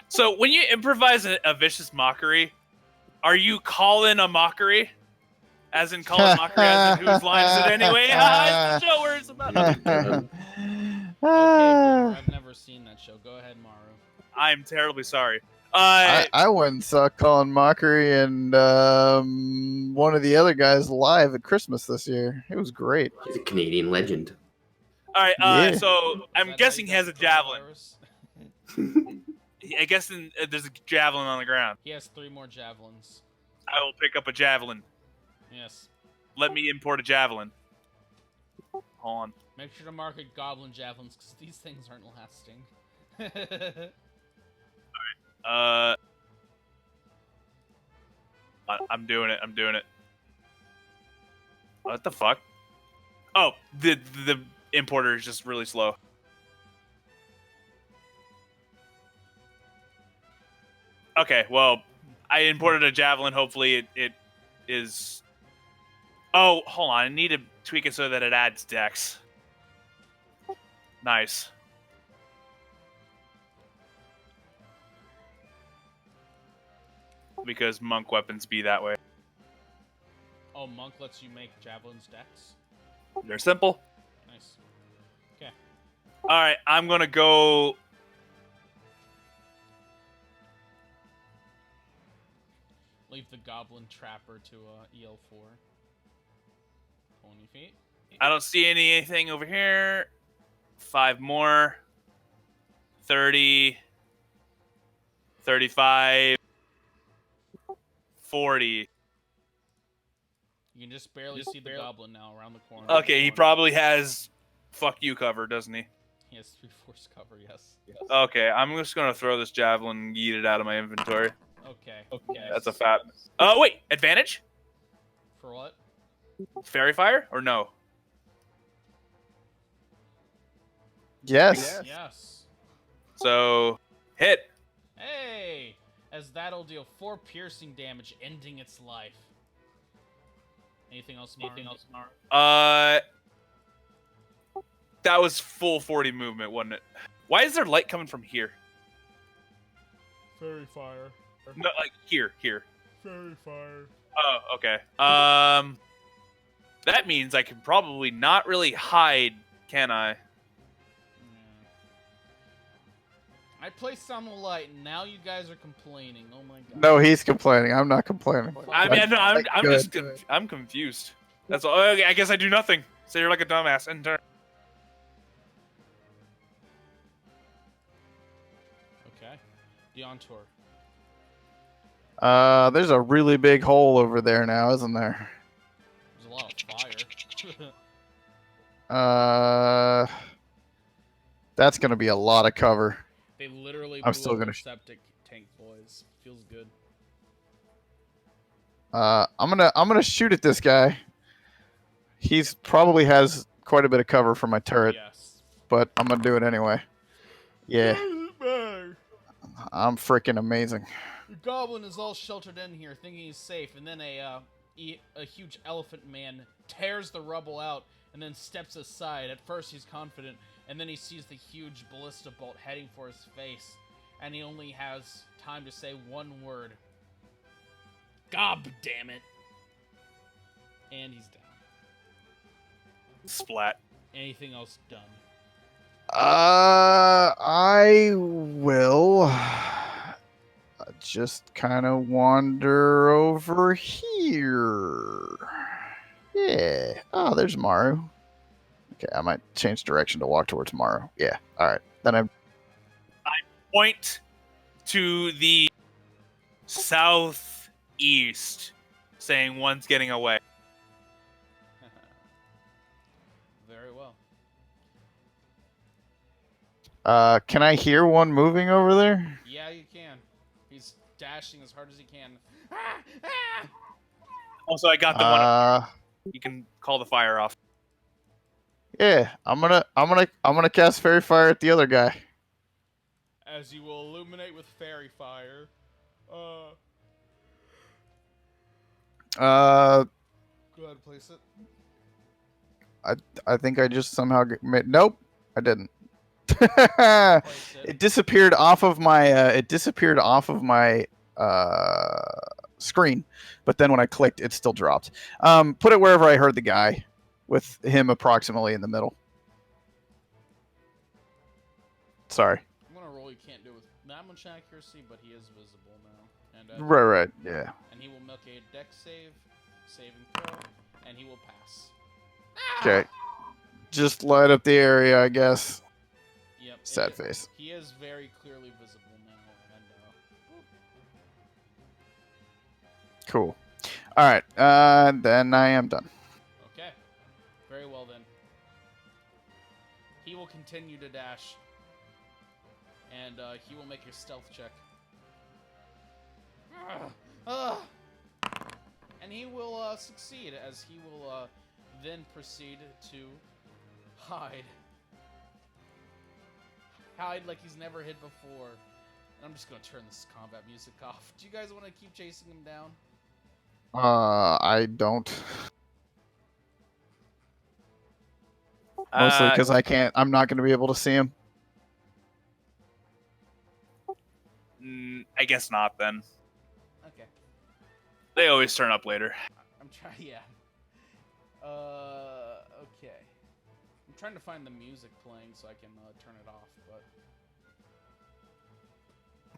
So when you improvise a vicious mockery, are you calling a mockery? As in calling mockery, as in whose line is it anyway? It's the show where it's about nothing. Okay, Boomer, I've never seen that show. Go ahead, Maru. I'm terribly sorry. I went and saw Colin Mockery and one of the other guys live at Christmas this year. It was great. He's a Canadian legend. All right, Yeah. so Is I'm that guessing he how you has a got javelin. coronavirus? I guess there's a javelin on the ground. He has 3 more javelins. I will pick up a javelin. Yes. Let me import a javelin. Hold on. Make sure to market goblin javelins, because these things aren't lasting. I'm doing it. I'm doing it. What the fuck? Oh, the importer is just really slow. Okay, well, I imported a javelin. Hopefully it is... Oh, hold on. I need to tweak it so that it adds dex. Nice. Because monk weapons be that way. Oh, Monk lets you make javelins dex? They're simple. Nice. Okay. Alright, I'm gonna go... Leave the goblin trapper to EL4. 20 feet. I don't see anything over here. 5 more. 30. 35. 40. You can just barely see the goblin now around the corner. Okay, he probably has fuck you cover, doesn't he? He has 3/4 cover, yes. Okay, I'm just gonna throw this javelin and yeet it out of my inventory. Okay. That's a fat. Oh wait, advantage? For what? Fairy fire or no? Yes. Yes. So hit. Hey! As that'll deal 4 piercing damage, ending its life. Anything else, Mara? That was full 40 movement, wasn't it? Why is there light coming from here? Fairy fire. No, like here. Fairy fire. Oh, okay. That means I can probably not really hide, can I? I placed on the light, and now you guys are complaining. Oh my god. No, he's complaining. I'm not complaining. I mean, no, I'm Good. just I'm confused. That's all. Okay, I guess I do nothing. So you're like a dumbass. And turn. Okay. Deontor. There's a really big hole over there now, isn't there? There's a lot of fire. That's gonna be a lot of cover. They literally I'm blew still up gonna a septic tank, boys. Feels good. I'm gonna shoot at this guy. He's probably has quite a bit of cover for my turret, Yes. but I'm gonna do it anyway. Yeah, Doesn't matter. I'm freaking amazing. The goblin is all sheltered in here, thinking he's safe, and then a huge elephant man tears the rubble out and then steps aside. At first, he's confident, and then he sees the huge ballista bolt heading for his face, and he only has time to say one word. God damn it! And he's down. Splat. Anything else done? I will just kind of wander over here. Yeah. Oh, there's Maru. Okay, I might change direction to walk towards Maru. Yeah. All right. Then I'm. Point to the southeast, saying one's getting away. Very well. Can I hear one moving over there? Yeah, you can. He's dashing as hard as he can. Also, I got the one. You can call the fire off. Yeah. I'm gonna cast Fairy Fire at the other guy. As you will illuminate with fairy fire. Go ahead and place it. I think I just somehow nope, I didn't. Place it. It disappeared off of my screen, but then when I clicked, it still dropped. Put it wherever I heard the guy, with him approximately in the middle. Sorry. I'm gonna roll. You can't do it with that much accuracy, but he is visible now. And Right, yeah. And he will make a dex save and throw, and he will pass. Okay. Just light up the area, I guess. Yep. Sad face. He is very clearly visible now, and Cool. All right. Then I am done. okay. Very well then. He will continue to dash, and he will make a stealth check. And he will succeed, as he will then proceed to hide. Hide like he's never hid before. And I'm just gonna turn this combat music off. Do you guys want to keep chasing him down? I don't. Mostly because I can't. I'm not going to be able to see him. I guess not then. Okay. They always turn up later. I'm trying. Yeah. Okay. I'm trying to find the music playing so I can turn it off. But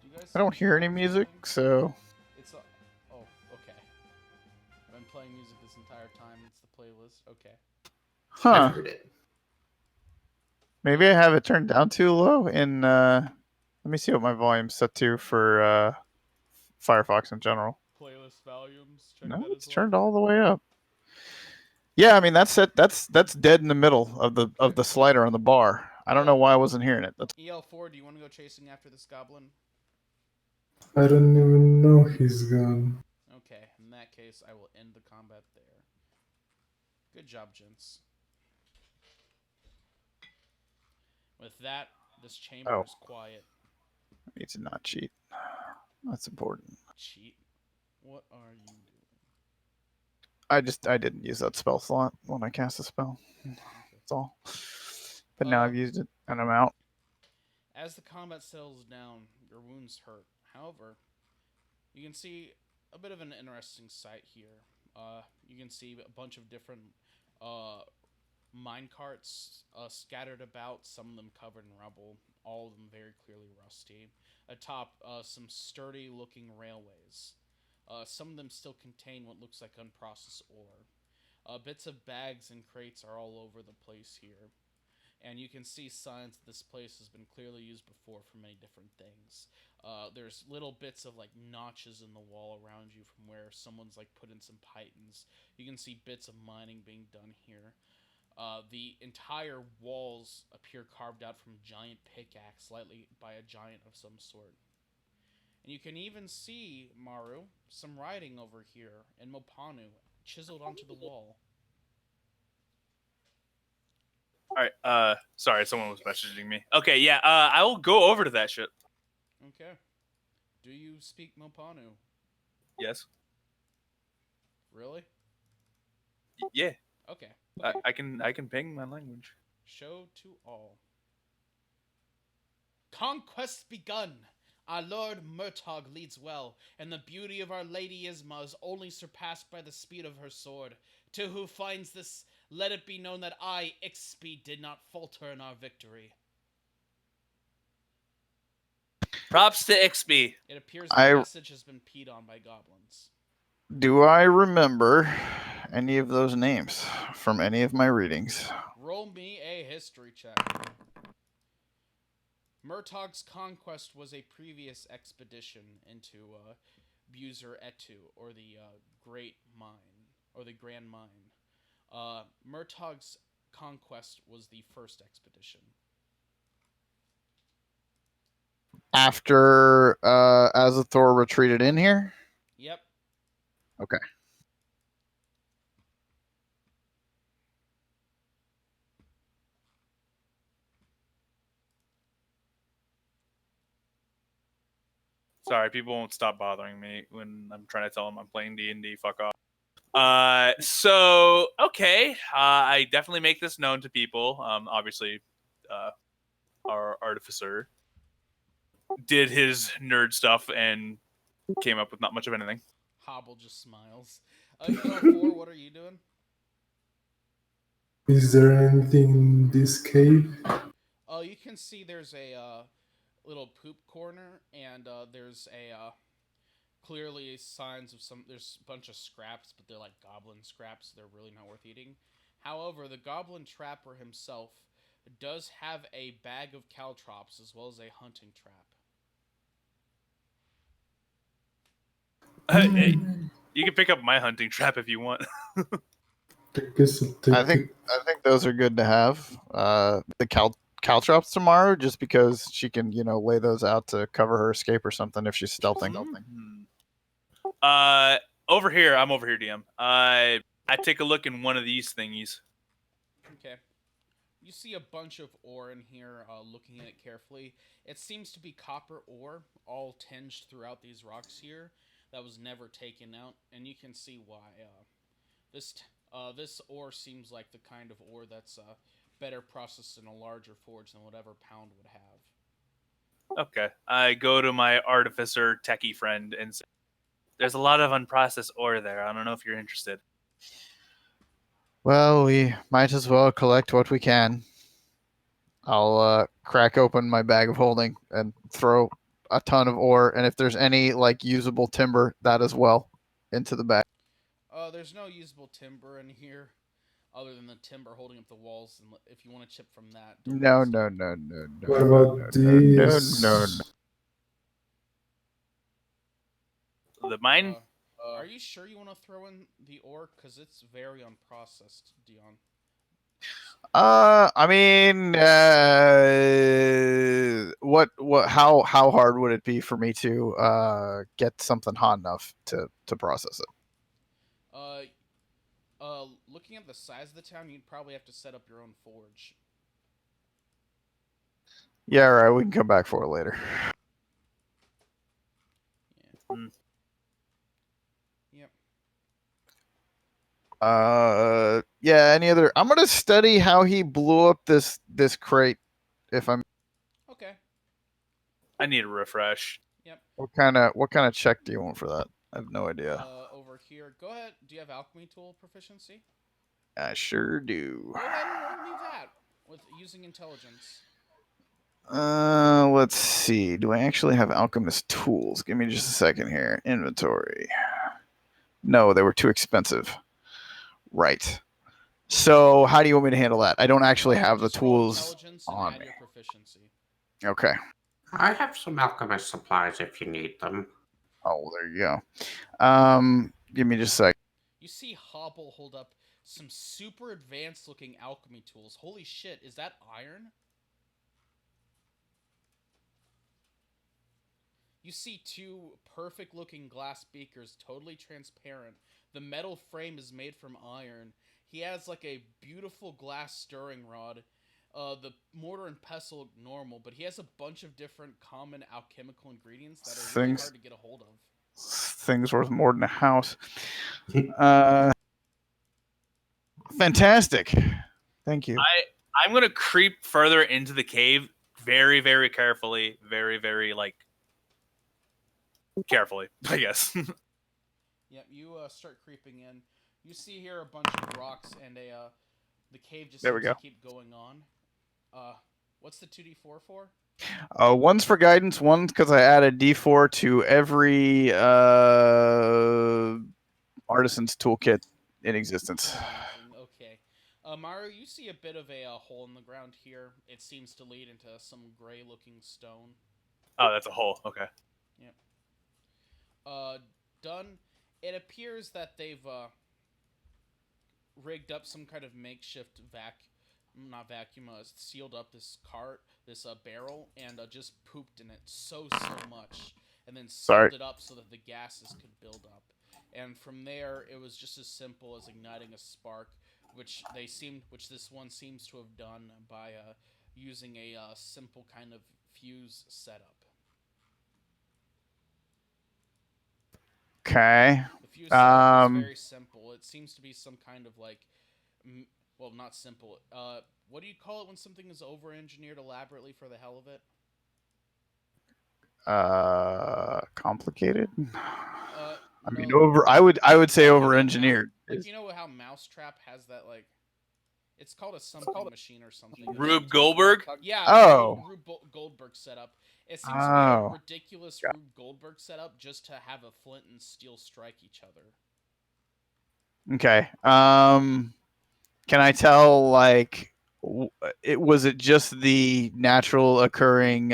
do you guys? I don't hear any music, so. It's oh, okay. I've been playing music this entire time. It's the playlist. Okay. I've Huh. heard it. Maybe I have it turned down too low. In let me see what my volume's set to for Firefox in general. Playlist volumes. Check No, that it's as well. turned all the way up. Yeah, I mean that's set. That's dead in the middle of the slider on the bar. I don't know why I wasn't hearing it. That's EL4, do you want to go chasing after this goblin? I don't even know he's gone. Okay, in that case, I will end the combat there. Good job, gents. With that, this chamber Oh. is quiet. I need to not cheat. That's important. Cheat? What are you doing? I didn't use that spell slot when I cast a spell. Okay. That's all. But now I've used it and I'm out. As the combat settles down, your wounds hurt. However, you can see a bit of an interesting sight here. You can see a bunch of different mine carts scattered about, some of them covered in rubble, all of them very clearly rusty. Atop some sturdy looking railways. Some of them still contain what looks like unprocessed ore. Bits of bags and crates are all over the place here. And you can see signs that this place has been clearly used before for many different things. There's little bits of like notches in the wall around you from where someone's like put in some pythons. You can see bits of mining being done here. The entire walls appear carved out from giant pickaxe, slightly by a giant of some sort. And you can even see, Maru, some writing over here in Mopanu, chiseled onto the wall. All right. Sorry, someone was messaging me. Okay, yeah. I will go over to that shit. Okay. Do you speak Mopanu? Yes. Really? Yeah. Okay. I can ping my language. Show to all. Conquest begun! Our Lord Murtog leads well, and the beauty of Our Lady Isma is only surpassed by the speed of her sword. To who finds this, let it be known that I, Ixby, did not falter in our victory. Props to Ixby. It appears the message has been peed on by goblins. Do I remember any of those names from any of my readings? Roll me a history check. Murtog's conquest was a previous expedition into Buzer Etu, or the Great Mine, or the Grand Mine. Murtog's conquest was the first expedition. After Azathor retreated in here? Yep. Okay. Sorry, people won't stop bothering me when I'm trying to tell them I'm playing D&D. Fuck off. So okay, I definitely make this known to people. Obviously, our artificer did his nerd stuff and came up with not much of anything. Hobble just smiles. EL4, what are you doing? Is there anything in this cave? You can see there's a little poop corner, and there's a clearly signs of some. There's a bunch of scraps, but they're like goblin scraps. So they're really not worth eating. However, the goblin trapper himself does have a bag of caltrops as well as a hunting trap. You can pick up my hunting trap if you want. I think those are good to have. The caltrops tomorrow, just because she can, lay those out to cover her escape or something if she's stealthing. Over here, I'm over here, DM. I take a look in one of these thingies. Okay. You see a bunch of ore in here, looking at it carefully. It seems to be copper ore, all tinged throughout these rocks here, that was never taken out, and you can see why. This ore seems like the kind of ore that's better processed in a larger forge than whatever Pound would have. Okay. I go to my artificer techie friend and say, there's a lot of unprocessed ore there. I don't know if you're interested. Well, we might as well collect what we can. I'll crack open my bag of holding and throw a ton of ore, and if there's any usable timber, that as well, into the bag. There's no usable timber in here. other than the timber holding up the walls. And if you want to chip from that, don't No, waste no, it. no, no, no. What no, about no, no, this? no, no. The mine. Are you sure you want to throw in the ore? Because it's very unprocessed, Dion. I mean, how hard would it be for me to get something hot enough to process it? Looking at the size of the town, you'd probably have to set up your own forge. Yeah, all right. We can come back for it later. Yeah. Hmm. Yep. Yeah. Any other? I'm gonna study how he blew up this crate. If I'm, Okay. I need a refresh. Yep. what kind of check do you want for that? I have no idea. Over here. Go ahead. Do you have alchemy tool proficiency? I sure do. Go ahead and roll me that with using intelligence. Let's see. Do I actually have alchemist tools? Give me just a second here. Inventory. No, they were too expensive. Right. So, how do you want me to handle that? I don't actually have the Just roll tools intelligence and on add me. your proficiency. Okay. I have some alchemist supplies if you need them. Oh, there you go. Give me just a sec. You see Hobble hold up some super advanced looking alchemy tools. Holy shit, is that iron? You see two perfect looking glass beakers, totally transparent. The metal frame is made from iron. He has like a beautiful glass stirring rod. The mortar and pestle look normal, but he has a bunch of different common alchemical ingredients that are really Things- hard to get a hold of. Things worth more than a house. Fantastic. Thank you. I'm gonna creep further into the cave, very, very carefully, very, very carefully, I guess. Yep, you start creeping in. You see here a bunch of rocks and the cave just There we seems to go. keep going on. What's the 2d4 for? One's for guidance. One's because I added D4 to every artisan's toolkit in existence. Amazing. Okay. Mario, you see a bit of a hole in the ground here. It seems to lead into some gray-looking stone. Oh, that's a hole. Okay. Done. It appears that they've rigged up some kind of makeshift sealed up this barrel, and just pooped in it so much, and then Sorry. sealed it up so that the gases could build up. And from there, it was just as simple as igniting a spark, which this one seems to have done by using a simple kind of fuse setup. Okay. The fuse setup is very simple. It seems to be some kind of well, not simple. What do you call it when something is over-engineered elaborately for the hell of it? Complicated. I mean, No. I would say Like, over engineered. you know how Mousetrap has that it's called a something machine or something. Rube Goldberg. Yeah. Oh. Rube Goldberg setup. It seems to be a Oh. ridiculous Rube Goldberg setup just to have a flint and steel strike each other. Okay. Can I tell was it just the natural occurring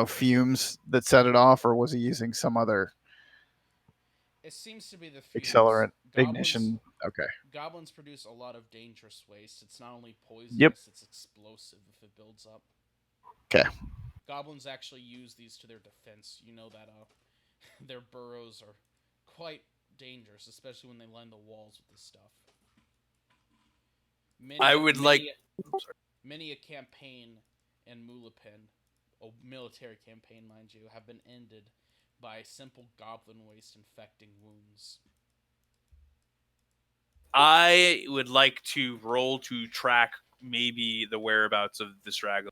fumes that set it off, or was he using some other It seems to be the fumes. accelerant ignition? Okay. Goblins produce a lot of dangerous waste. It's not only poisonous, Yep. it's explosive if it builds up. Okay. Goblins actually use these to their defense. You know that their burrows are quite dangerous, especially when they line the walls with this stuff. Many a campaign in Mulapin, a military campaign, mind you, have been ended by simple goblin waste infecting wounds. I would like to roll to track maybe the whereabouts of the straggler.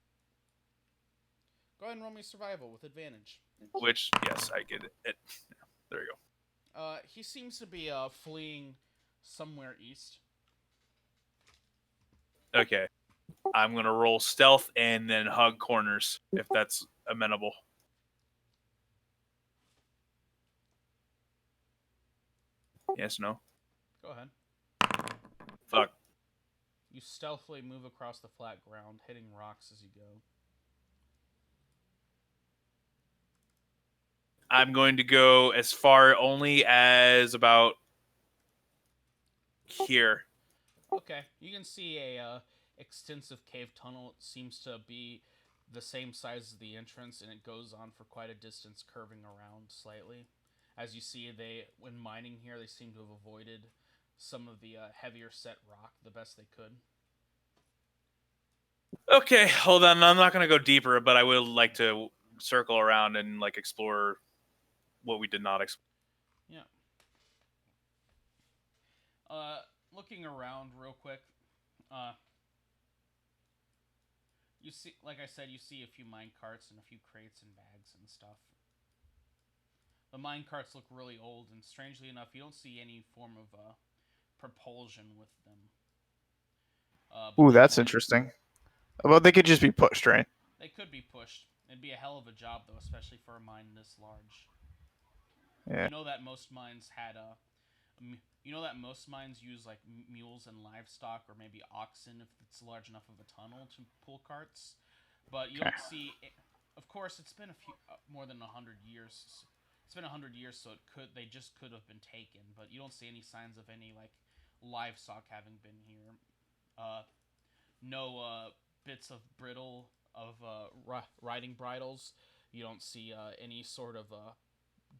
Go ahead and roll me survival with advantage. Which, yes, I get it. There you go. He seems to be fleeing somewhere east. Okay. I'm going to roll stealth and then hug corners, if that's amenable. Yes, no? Go ahead. Fuck. You stealthily move across the flat ground, hitting rocks as you go. I'm going to go as far only as about here. Okay, you can see a extensive cave tunnel. It seems to be the same size as the entrance, and it goes on for quite a distance, curving around slightly. As you see, when mining here, they seem to have avoided some of the heavier set rock the best they could. Okay, hold on. I'm not going to go deeper, but I would like to circle around and like explore what we did not explore. Yeah. Looking around real quick, you see, like I said, you see a few mine carts and a few crates and bags and stuff. The mine carts look really old, and strangely enough, you don't see any form of propulsion with them. Ooh, that's interesting. Well, they could just be pushed, right? They could be pushed. It'd be a hell of a job, though, especially for a mine this large. Yeah. You know that most mines use like mules and livestock, or maybe oxen if it's large enough of a tunnel to pull carts. But you don't see. Of course, it's been more than 100 years. It's been 100 years, so they just could have been taken. But you don't see any signs of any like livestock having been here. No bits of riding bridles. You don't see any sort of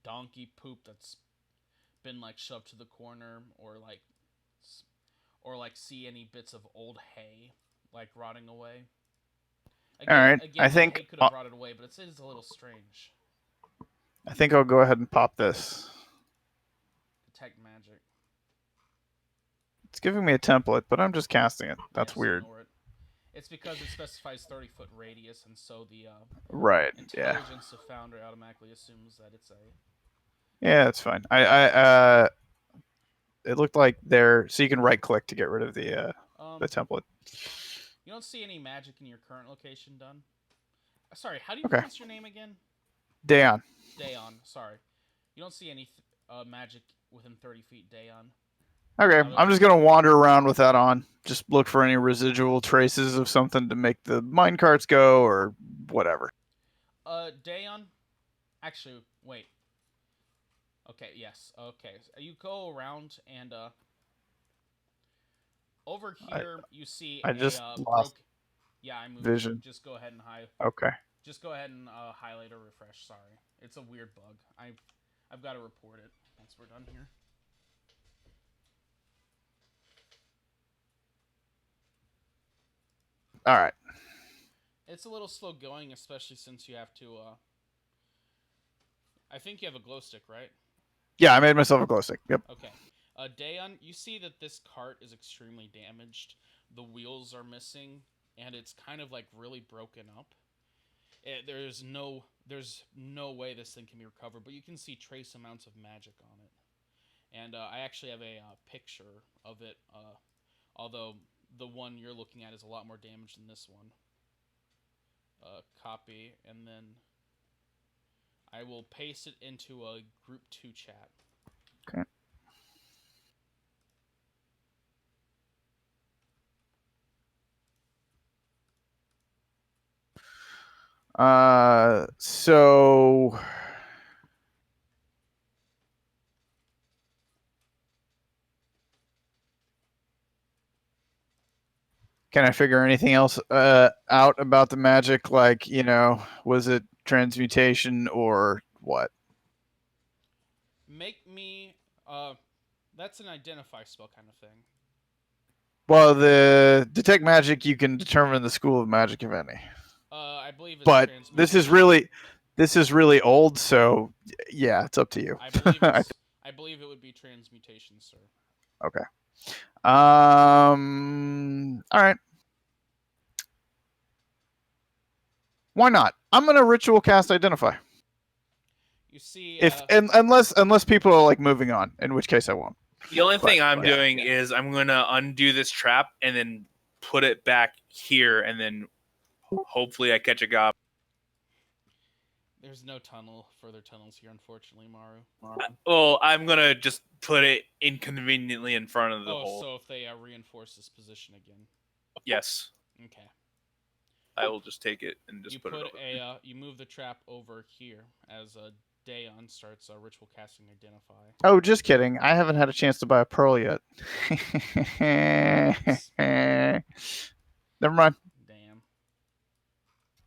donkey poop that's been like shoved to the corner, or like see any bits of old hay like rotting away. Again, All right. again, I think hay could have rotted away, but it is a little strange. I'll go ahead and pop this. Detect magic. It's giving me a template, but I'm just casting it. That's Yes, weird. ignore it. It's because it specifies 30-foot radius, and so the Right. Yeah. intelligence of Founder automatically assumes that it's a. Yeah, that's fine. It looked like so you can right click to get rid of the template. You don't see any magic in your current location done. Sorry, how do you Okay. pronounce your name again? Dayon. Dayon. Sorry, you don't see any magic within 30 feet. Dayon. Okay, I'm just gonna wander around with that on. Just look for any residual traces of something to make the mine carts go or whatever. Dayon. Actually, wait. Okay. Yes. Okay. So you go around and over here you see I just a lost Yeah, I moved. vision. Just go ahead and Okay. Just go ahead and highlight or refresh. Sorry, it's a weird bug. I've got to report it once we're done here. All right. It's a little slow going, especially since you have to. I think you have a glow stick, right? Yeah, I made myself a glow stick. Yep. Okay. Dayon, you see that this cart is extremely damaged. The wheels are missing, and it's kind of like really broken up. There's no way this thing can be recovered, but you can see trace amounts of magic on it. And I actually have a picture of it, although the one you're looking at is a lot more damaged than this one. Copy, and then I will paste it into a group 2 chat. Okay. So can I figure anything else out about the magic? Like, was it transmutation or what? Make me, that's an identify spell kind of thing. Well, the detect magic, you can determine the school of magic, if any. I believe it's but this is really old, so yeah, it's up to you. I believe it would be transmutation, sir. Okay. All right. Why not? I'm gonna ritual cast identify. You see, unless people are like moving on, in which case I won't. The only thing I'm doing is I'm gonna undo this trap and then put it back here, and then hopefully I catch a goblin. There's no further tunnels here, unfortunately, Maru. Well, I'm gonna just put it inconveniently in front of the hole. So if they reinforce this position again. Yes, Okay. I will just take it and just You put it put over. you move the trap over here as Daeon starts ritual casting identify. Oh, just kidding. I haven't had a chance to buy a pearl yet. Never mind. Damn.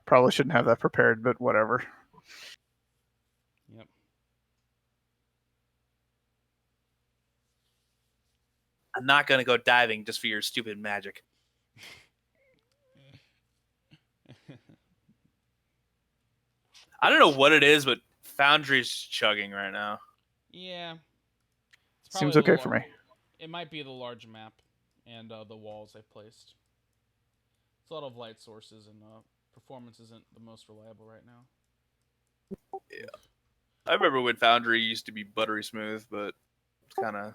Probably shouldn't have that prepared, but whatever. Yep. I'm not gonna go diving just for your stupid magic. I don't know what it is, but Foundry's chugging right now. Yeah. It's Seems probably okay for me. It might be the large map and the walls I placed. It's a lot of light sources and performance isn't the most reliable right now. Yeah. I remember when Foundry used to be buttery smooth, but it's kind of.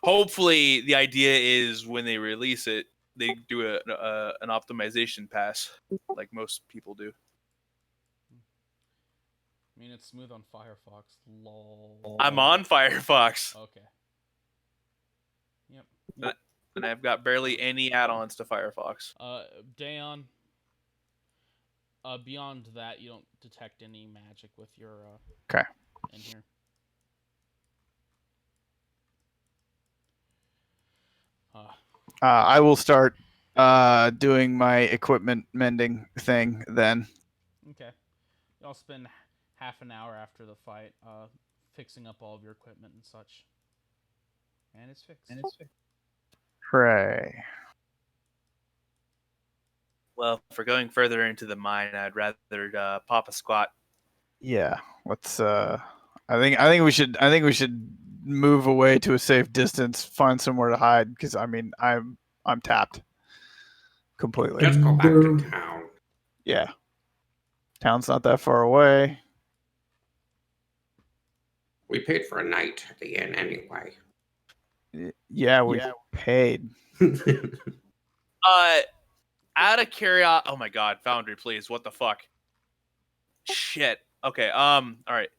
Hopefully, the idea is when they release it, they do an optimization pass, like most people do. I mean, it's smooth on Firefox. Lol. I'm on Firefox, Okay. Yep. and I've got barely any add-ons to Firefox. Daeon. Beyond that, you don't detect any magic with your Okay. in here. I will start doing my equipment mending thing then. Okay. Y'all spend half an hour after the fight fixing up all of your equipment and such. And it's fixed. Hooray. Well, if we're going further into the mine, I'd rather pop a squat. Yeah. Let's I think we should move away to a safe distance, find somewhere to hide because I mean I'm tapped completely. Just go back to town. Yeah. Town's not that far away. We paid for a night at the inn anyway. Yeah, we paid. Out of curiosity, oh my god, Foundry, please, what the fuck? Shit. Okay. All right.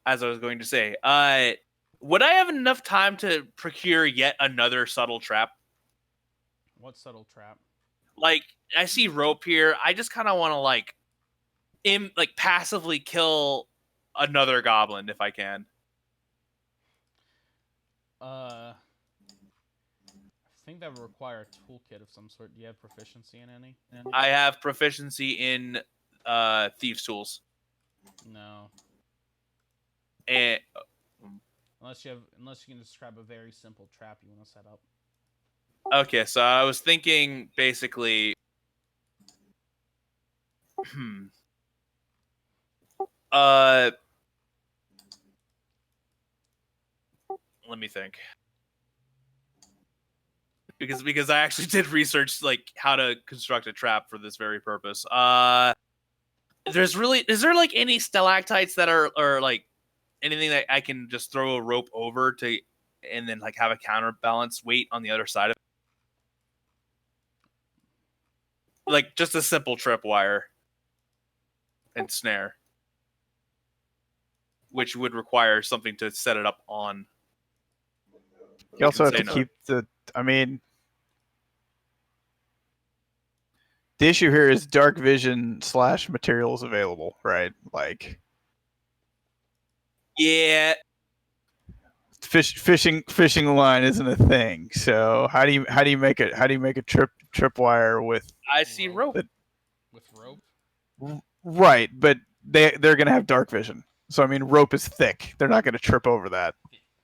As I was going to say, would I have enough time to procure yet another subtle trap? What subtle trap? Like, I see rope here. I just kind of want to like passively kill another goblin if I can. I think that would require a toolkit of some sort. Do you have proficiency in any? I have proficiency in thieves' tools. No. And Unless you can describe a very simple trap you want to set up. okay, so I was thinking basically. Let me think. Because I actually did research like how to construct a trap for this very purpose. Is there like any stalactites that are like anything that I can just throw a rope over to and then like have a counterbalance weight on the other side of it? Like just a simple tripwire and snare, which would require something to set it up on. You also have say to no. keep the. I mean, the issue here is dark vision / materials available, right? Like Yeah, fishing line isn't a thing. So how do you make a tripwire with I see rope. With rope? right? But they're gonna have dark vision. So I mean, rope is thick. They're not gonna trip over that,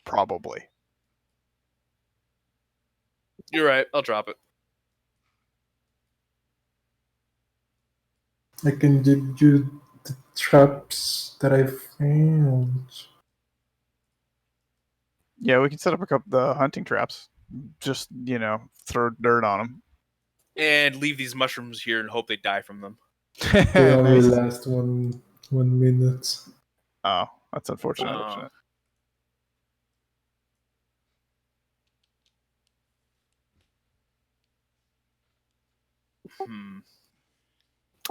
probably. You're right. I'll drop it. I can give you the traps that I found. Yeah, we can set up a couple the hunting traps. Just throw dirt on them. And leave these mushrooms here and hope they die from them. They only Nice. last 1 minute. Oh, that's unfortunate.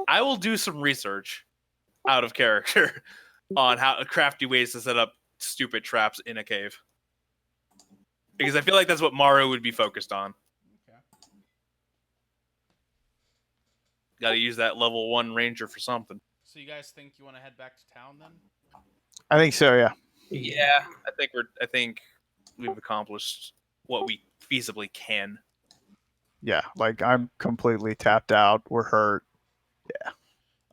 I will do some research out of character on how crafty ways to set up stupid traps in a cave. Because I feel like that's what Mario would be focused on. Okay. Got to use that level 1 ranger for something. So you guys think you want to head back to town then? I think so. Yeah. Yeah, I think we've accomplished what we feasibly can. Yeah. Like I'm completely tapped out. We're hurt.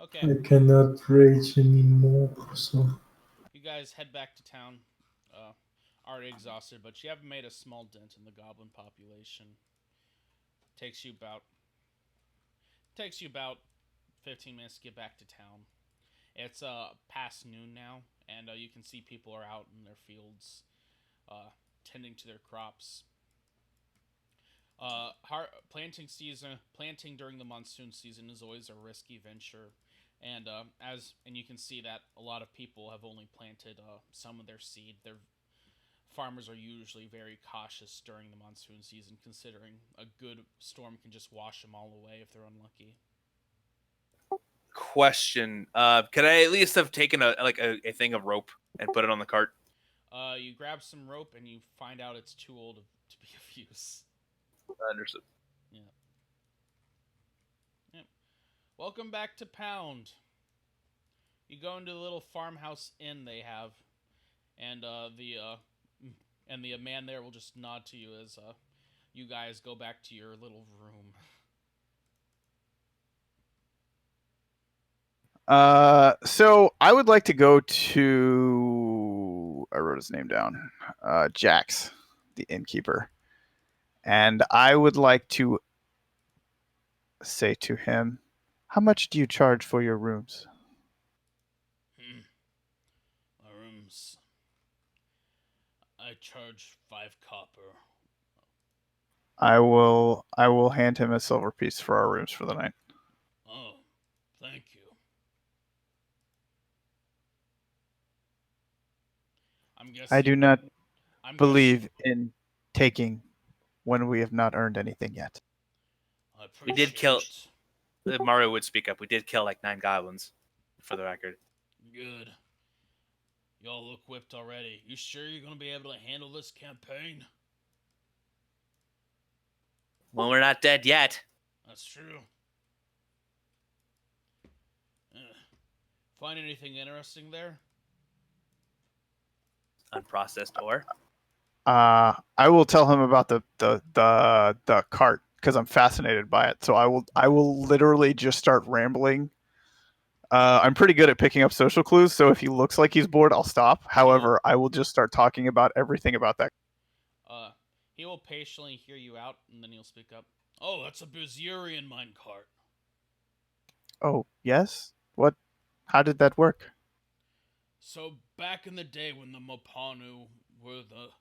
Okay, I cannot rage anymore. So you guys head back to town. Already exhausted, but you have made a small dent in the goblin population. Takes you about 15 minutes to get back to town. It's past noon now, and you can see people are out in their fields, tending to their crops. Planting during the monsoon season is always a risky venture, and you can see that a lot of people have only planted some of their seed. Their farmers are usually very cautious during the monsoon season, considering a good storm can just wash them all away if they're unlucky. Question: could I at least have taken a thing of rope and put it on the cart? You grab some rope and you find out it's too old to be of use. Understood. Yeah. Yep. Welcome back to Pound. You go into the little farmhouse inn they have, and the man there will just nod to you as you guys go back to your little room. So I would like to go to. I wrote his name down. Jax, the innkeeper, and I would like to say to him, "How much do you charge for your rooms?" My rooms. I charge 5 copper. I will hand him a silver piece for our rooms for the night. Oh, thank you. I'm guessing. I do not I'm believe in taking when we have not earned anything yet. I We did kill. it. Mario would speak up. We did kill like 9 goblins, for the record. Good. Y'all look whipped already. You sure you're gonna be able to handle this campaign? Well, we're not dead yet. That's true. Find anything interesting there? Unprocessed ore. I will tell him about the cart because I'm fascinated by it. So I will literally just start rambling. I'm pretty good at picking up social clues, so if he looks like he's bored, I'll stop. However, I will just start talking about everything about that. He will patiently hear you out, and then he'll speak up. Oh, that's a Bizurian minecart. Oh, yes? What? How did that work? So, back in the day when the Mopanu were the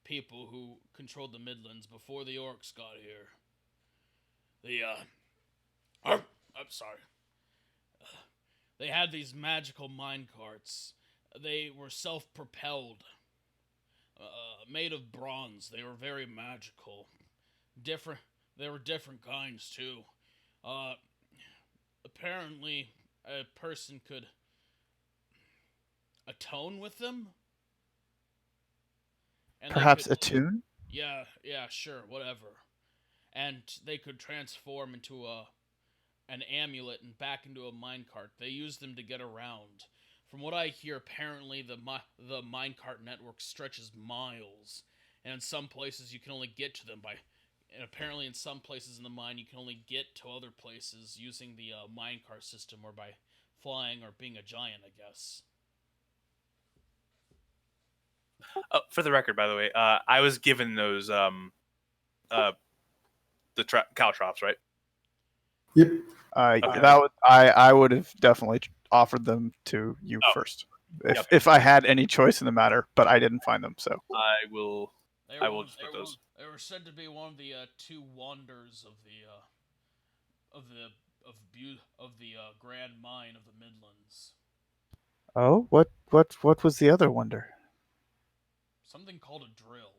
people who controlled the Midlands before the orcs got here, I'm sorry. They had these magical minecarts. They were self-propelled, made of bronze. They were very magical. There were different kinds too. Apparently, a person could atone with them. And Perhaps attune? Yeah, sure, whatever. And they could transform into an amulet and back into a minecart. They use them to get around. From what I hear, apparently the minecart network stretches miles, and in some places you can only get to them by. And apparently, in some places in the mine, you can only get to other places using the minecart system or by flying or being a giant, I guess. Oh, for the record, by the way, I was given those caltrops, right? yep. Okay. I would have definitely offered them to you first if I had any choice in the matter, but I didn't find them. So I will just put those. They were said to be one of the 2 wonders of the Grand Mine of the Midlands. oh, what was the other wonder? Something called a drill.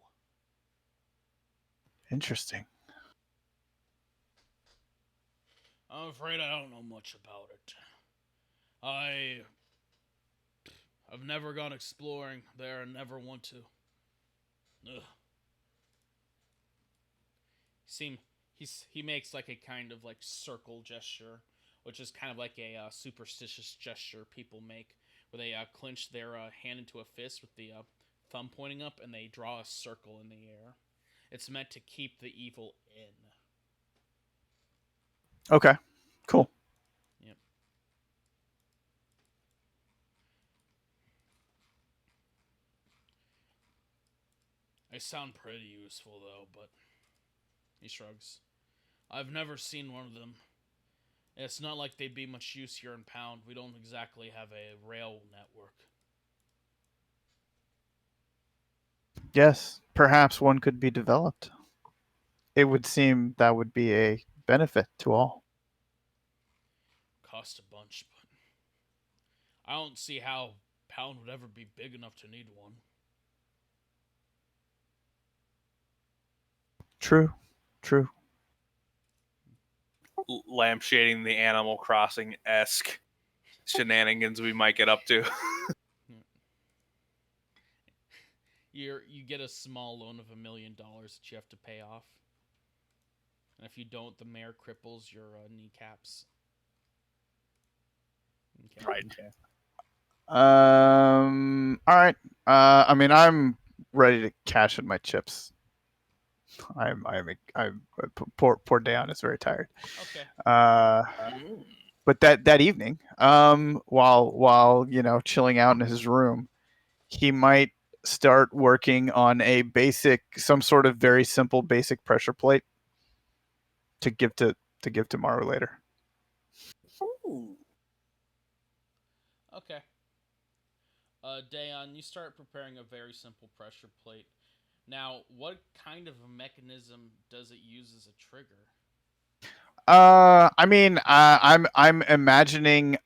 Interesting. I'm afraid I don't know much about it. I've never gone exploring there and never want to. Ugh. He makes like a kind of like circle gesture which is kind of like a superstitious gesture people make, where they clench their hand into a fist with the thumb pointing up, and they draw a circle in the air. It's meant to keep the evil in. Okay, cool. Yep. They sound pretty useful, though, but he shrugs. I've never seen one of them. It's not like they'd be much use here in Pound. We don't exactly have a rail network. Yes, perhaps one could be developed. It would seem that would be a benefit to all. Cost a bunch, but I don't see how Pound would ever be big enough to need one. True, true. Lampshading the Animal Crossing esque shenanigans we might get up to. You get a small loan of $1 million that you have to pay off, and if you don't, the mayor cripples your kneecaps. Okay. Right. All right. I mean, I'm ready to cash in my chips. I'm poor Dayon is very tired. Okay. But that evening, while chilling out in his room, he might start working on some sort of very simple basic pressure plate to give to Maru later. Okay. Dayon, you start preparing a very simple pressure plate. Now, what kind of a mechanism does it use as a trigger? I mean, I'm imagining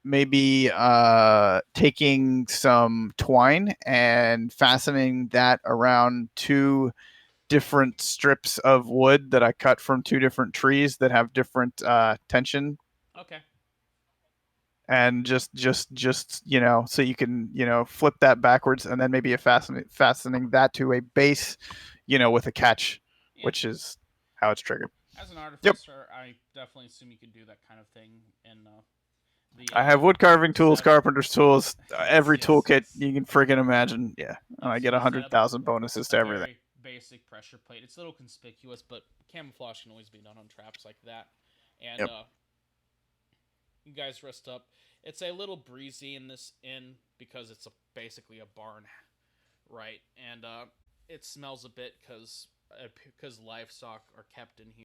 maybe taking some twine and fastening that around two different strips of wood that I cut from two different trees that have different tension, Okay. and just so you can flip that backwards, and then maybe fastening that to a base, with a catch, Yeah. which is how it's triggered. As an artificer, I definitely assume you could do that kind of thing in I have wood carving tools, set- carpenter's tools, every yes, toolkit yes. you can friggin' imagine. Yeah, and I Yes, get you set up 100,000 bonuses to a everything. very basic pressure plate. It's a little conspicuous, but camouflage can always be done on traps like that. And Yep. You guys rest up. It's a little breezy in this inn because it's basically a barn, right? And it smells a bit because livestock are kept in here.